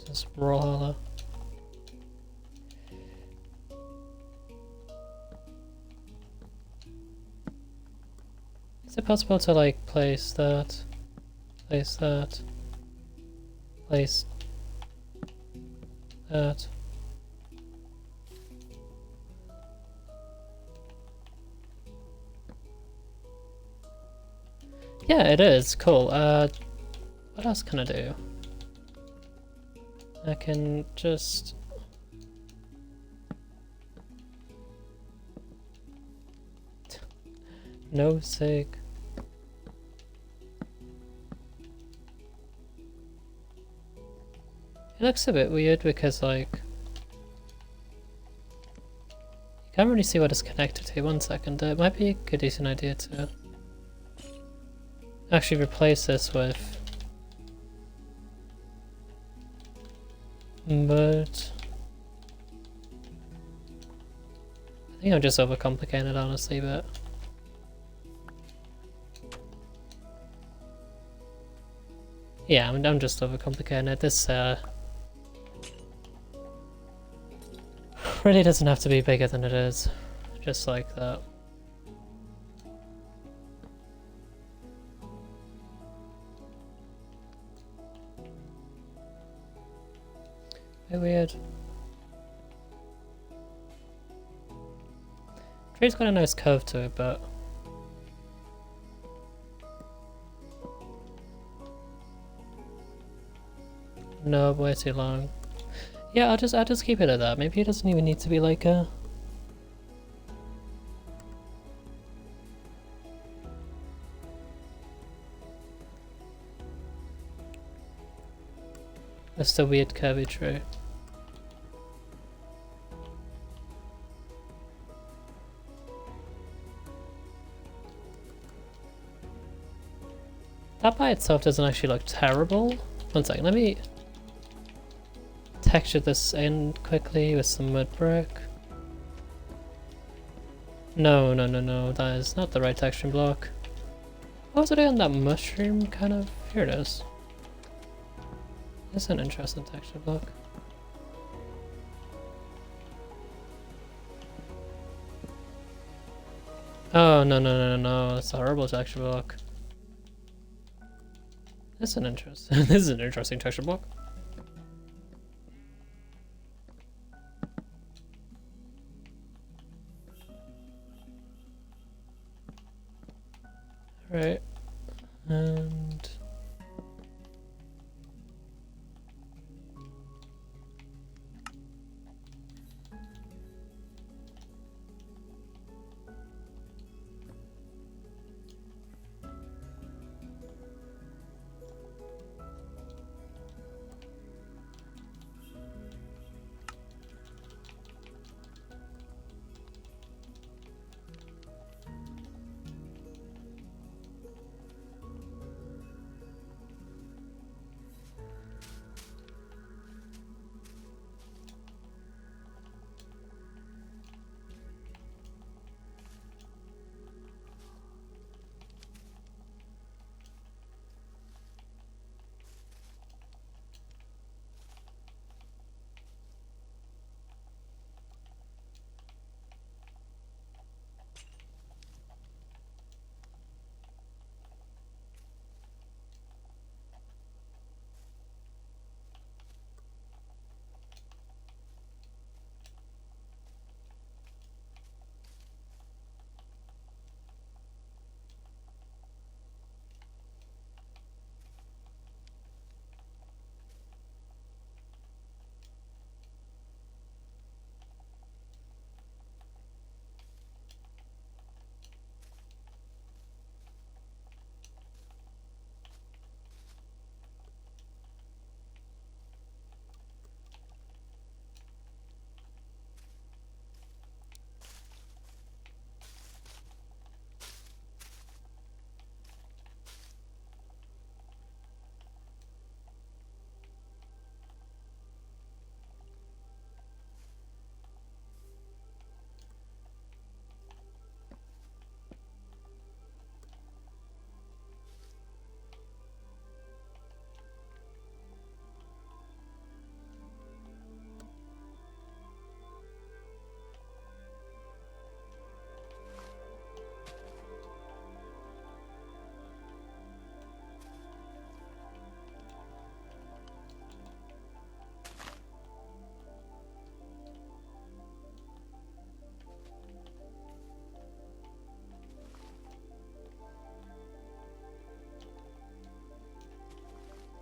Speaker 1: This is Brawler. Is it possible to like place that, place that, place that? Yeah, it is. Cool. What else can I do? I can just... No SIG. It looks a bit weird because, like, you can't really see what it's connected to. One second, it might be a good decent idea to actually replace this with mud I think I'm just overcomplicating it, honestly, but... Yeah, I'm just overcomplicating it. This, really doesn't have to be bigger than it is. Just like that. Bit weird. Tree's got a nice curve to it, but... No, way too long. Yeah, I'll just keep it at that. Maybe it doesn't even need to be like a... That's the weird curvy tree. That by itself doesn't actually look terrible. One second, let me texture this in quickly with some mud brick. No, that is not the right texturing block. What was it on that mushroom kind of? Here it is. This is an interesting texture block. Oh, no, that's a horrible texture block. This is an interesting, this is an interesting texture block. Right, and...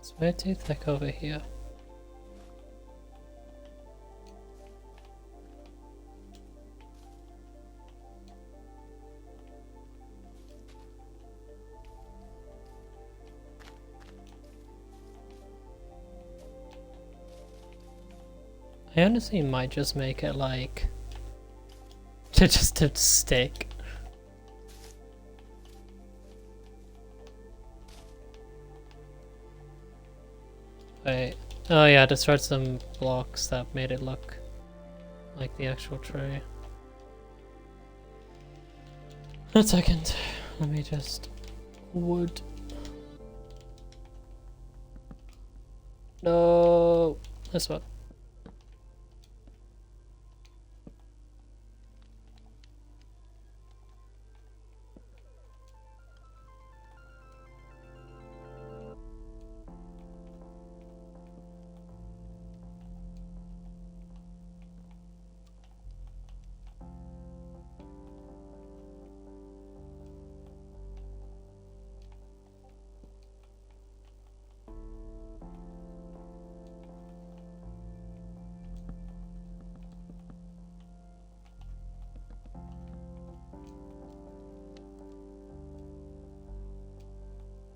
Speaker 1: It's way too thick over here. I honestly might just make it like just to stick. Wait. Oh yeah, I destroyed some blocks that made it look like the actual tree. 1 second. Let me just... Wood. No. This one.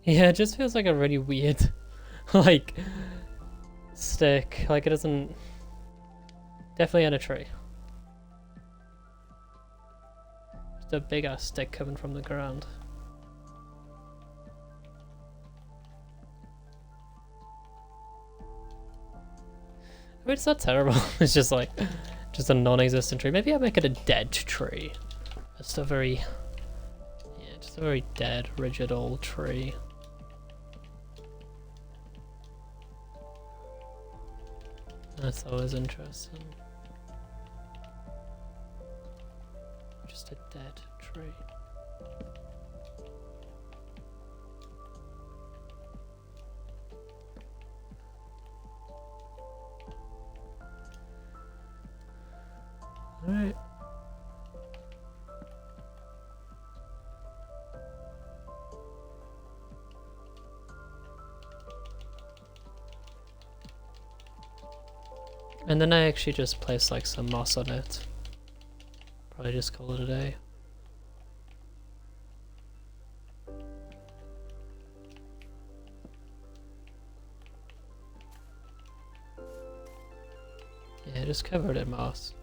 Speaker 1: Yeah, it just feels like a really weird, like, stick. Like, it doesn't... Definitely on a tree. Just a big ass stick coming from the ground. I mean, it's not terrible. It's just like, just a non-existent tree. Maybe I'll make it a dead tree. Just a very, yeah, just a very dead, rigid old tree. That's always interesting. Just a dead tree. Alright. And then I actually just place like some moss on it. Probably just call it a day. Yeah, just cover it in moss.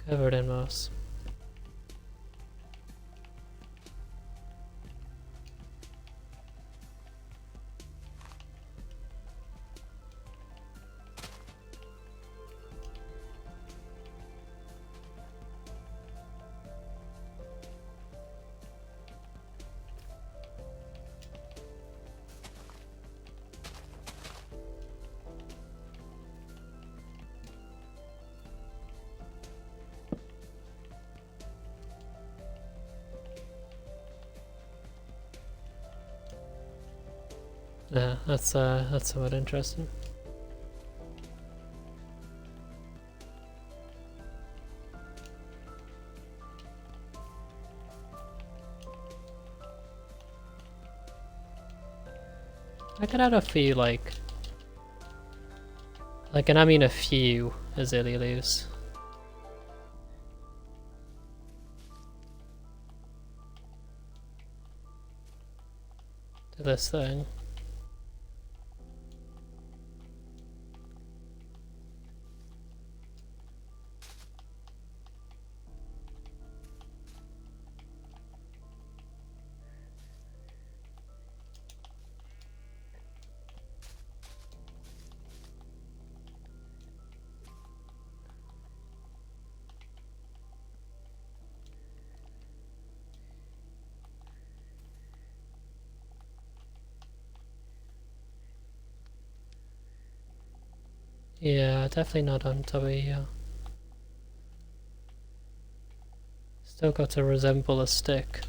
Speaker 1: Covered in moss. Yeah, that's somewhat interesting. I could add a few like, and I mean a few azalea leaves. To this thing. Yeah, definitely not on top of here. Still got to resemble a stick.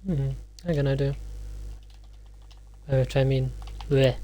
Speaker 1: How can I do? By which I mean, bleh.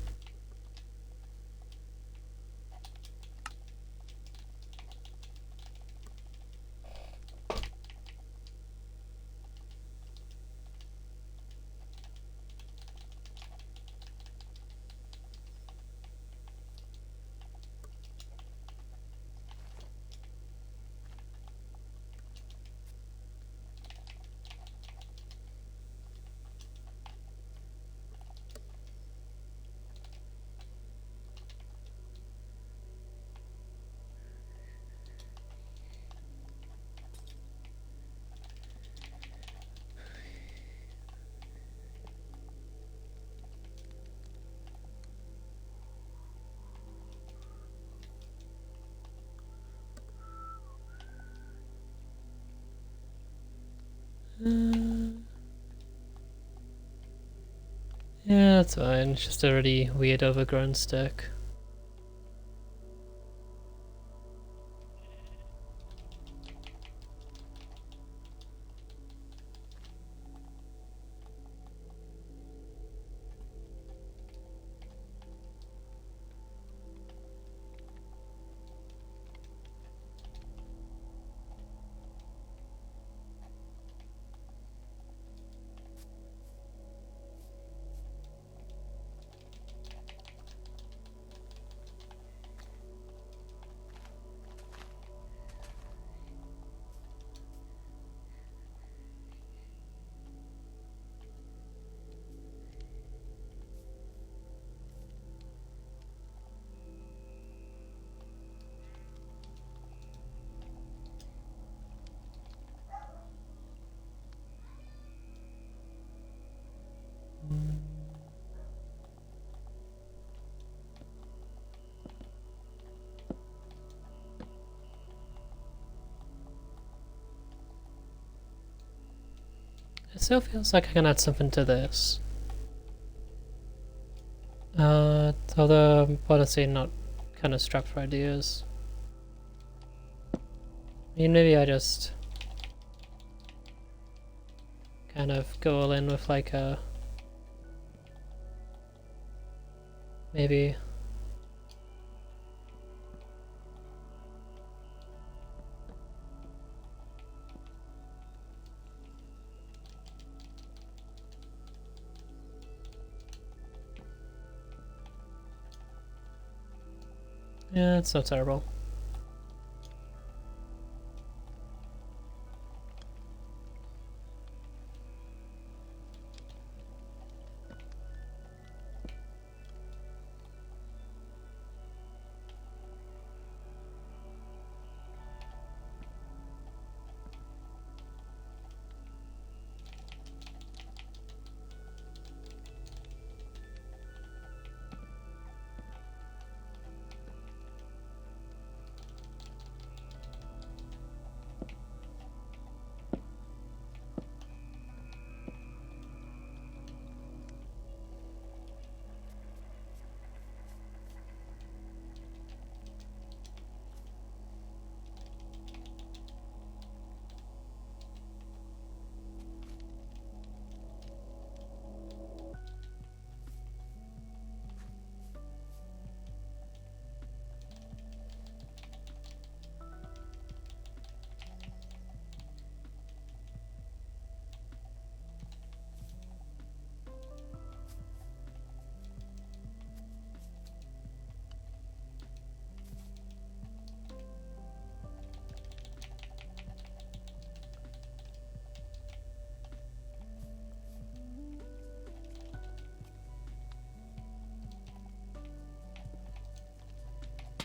Speaker 1: Yeah, that's fine. It's just a really weird overgrown stick. It still feels like I can add something to this. Although I'm honestly not kind of strapped for ideas. I mean, maybe I just kind of go all in with like a maybe. Yeah, it's not terrible.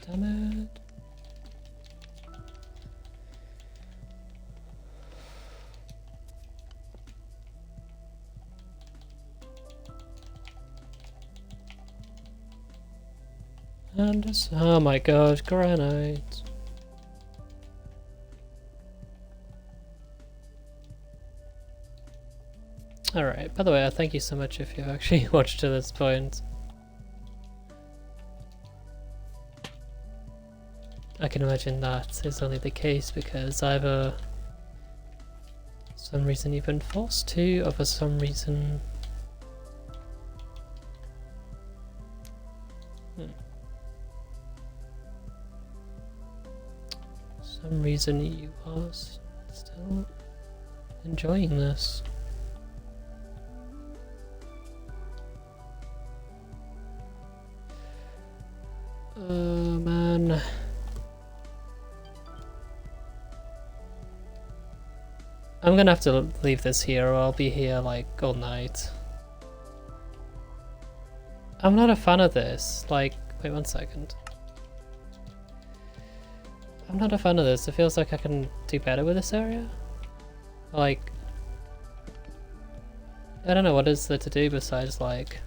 Speaker 1: Damn it. And just, oh my god, granite. Alright, by the way, thank you so much if you've actually watched to this point. I can imagine that is only the case because either some reason you've been forced to, or for some reason... Some reason you are still enjoying this. Oh man. I'm gonna have to leave this here or I'll be here like all night. I'm not a fan of this. Like, wait 1 second. I'm not a fan of this. It feels like I can do better with this area. Like, I don't know what is there to do besides like,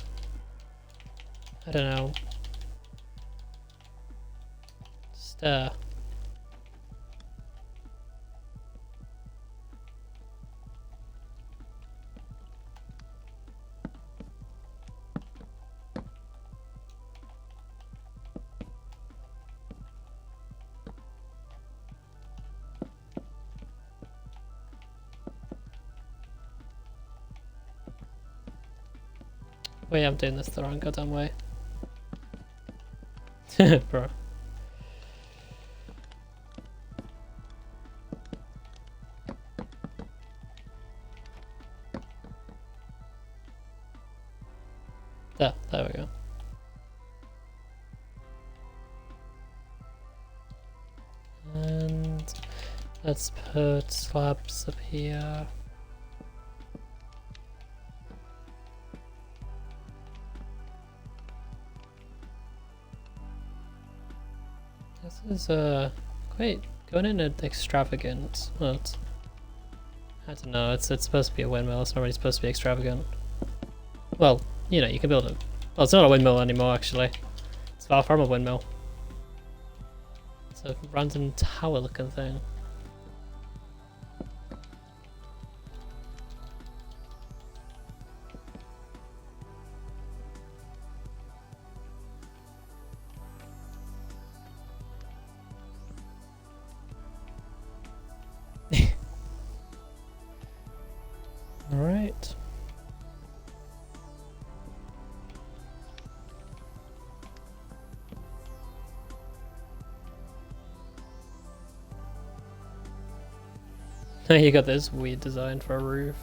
Speaker 1: I don't know. Just, wait, I'm doing this the wrong goddamn way. Bro. There we go. And let's put slabs up here. This is quite going in an extravagant. Well, I don't know. It's supposed to be a windmill. It's not really supposed to be extravagant. Well, you know, you can build it. Well, it's not a windmill anymore, actually. It's far from a windmill. It's a random tower-looking thing. Alright. You got this weird design for a roof.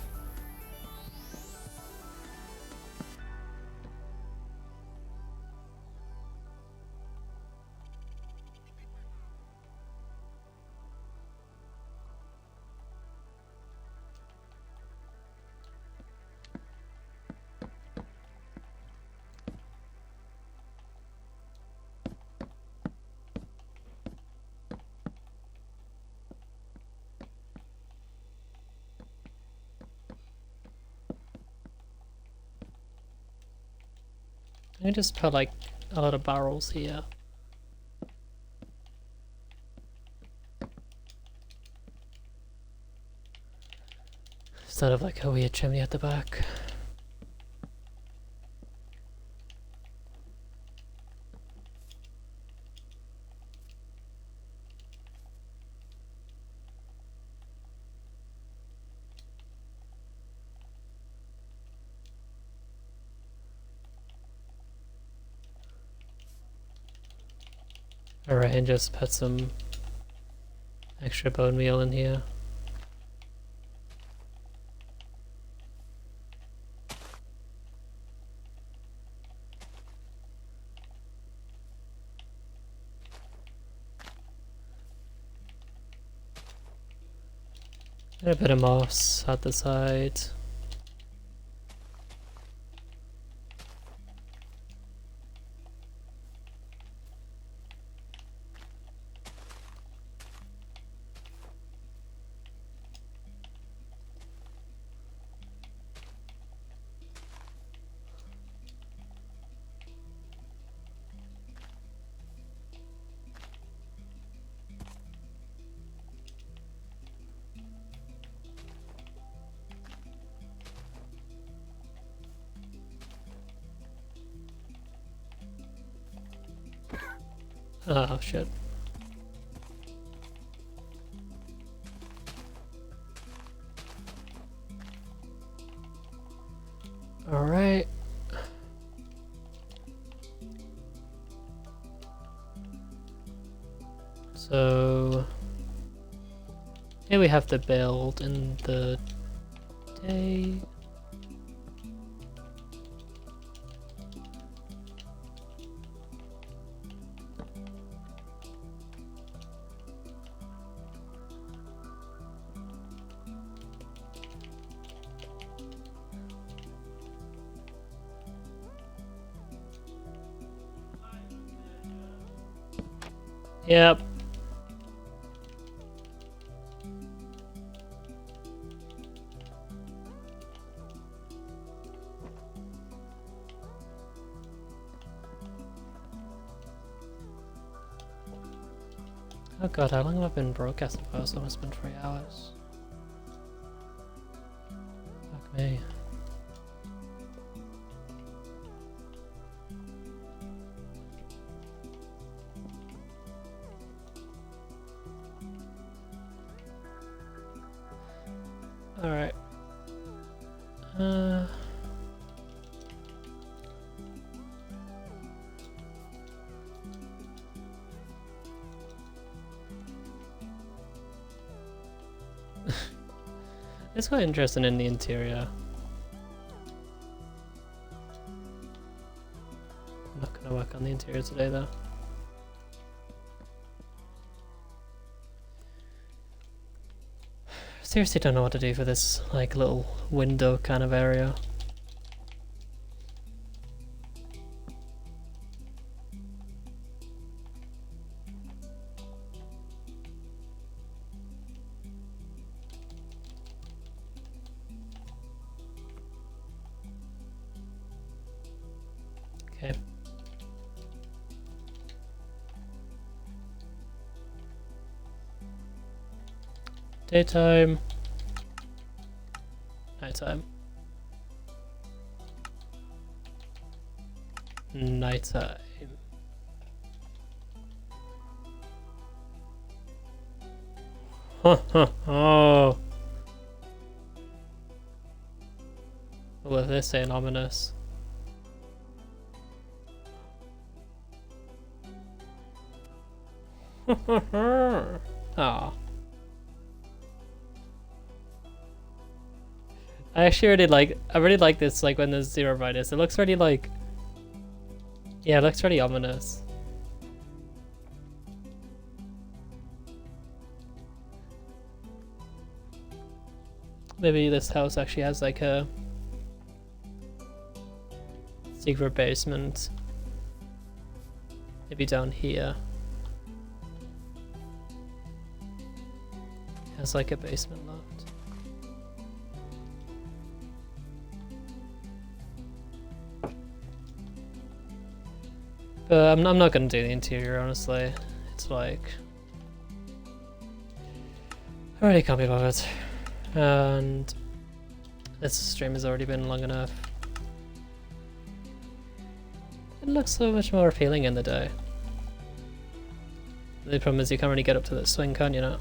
Speaker 1: I just put like a lot of barrels here. Instead of like a weird chimney at the back. Alright, and just put some extra bone meal in here. And a bit of moss at the side. Oh shit. So here we have the build in the day. Yep. Oh god, how long have I been broadcasting for? It's almost been 3 hours. Fuck me. Alright. It's quite interesting in the interior. I'm not gonna work on the interior today though. Seriously don't know what to do for this like little window kind of area. Okay. Daytime. Nighttime. Nighttime. Oh. Well, this ain't ominous. Ah. I actually really like this, like when there's zero brightness. It looks really like, yeah, it looks really ominous. Maybe this house actually has like a secret basement. Maybe down here. Has like a basement loft. But I'm not gonna do the interior, honestly. It's like, I really can't be bothered. And this stream has already been long enough. It looks so much more appealing in the day. The problem is you can't really get up to the swing, can you now?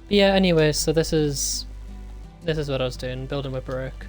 Speaker 1: But yeah, anyway, so this is what I was doing, building with brick.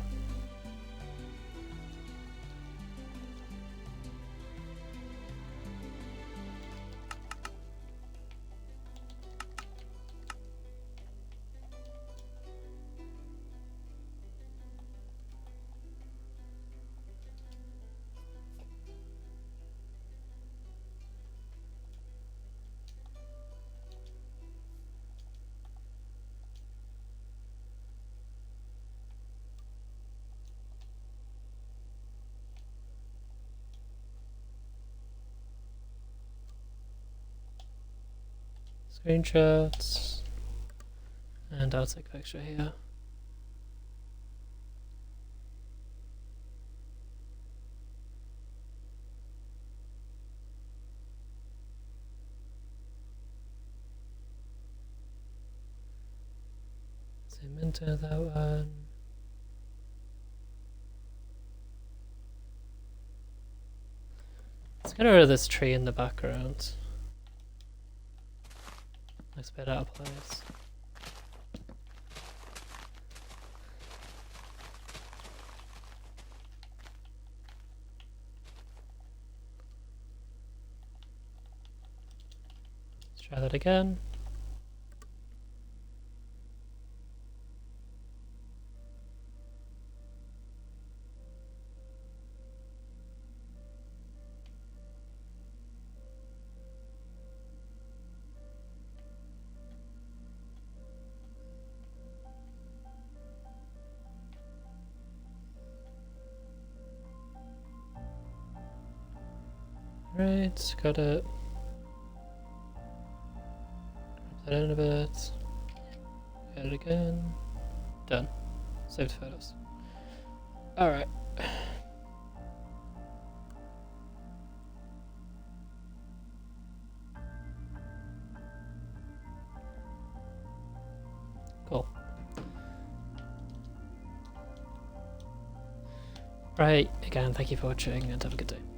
Speaker 1: Screenshots, and I'll take a picture here. Zoom into that one. Let's get rid of this tree in the background. Looks a bit out of place. Try that again. Right, got it. Grab that in a bit. Get it again. Done. Saved photos. Alright. Cool. Right, again, thank you for watching and have a good day.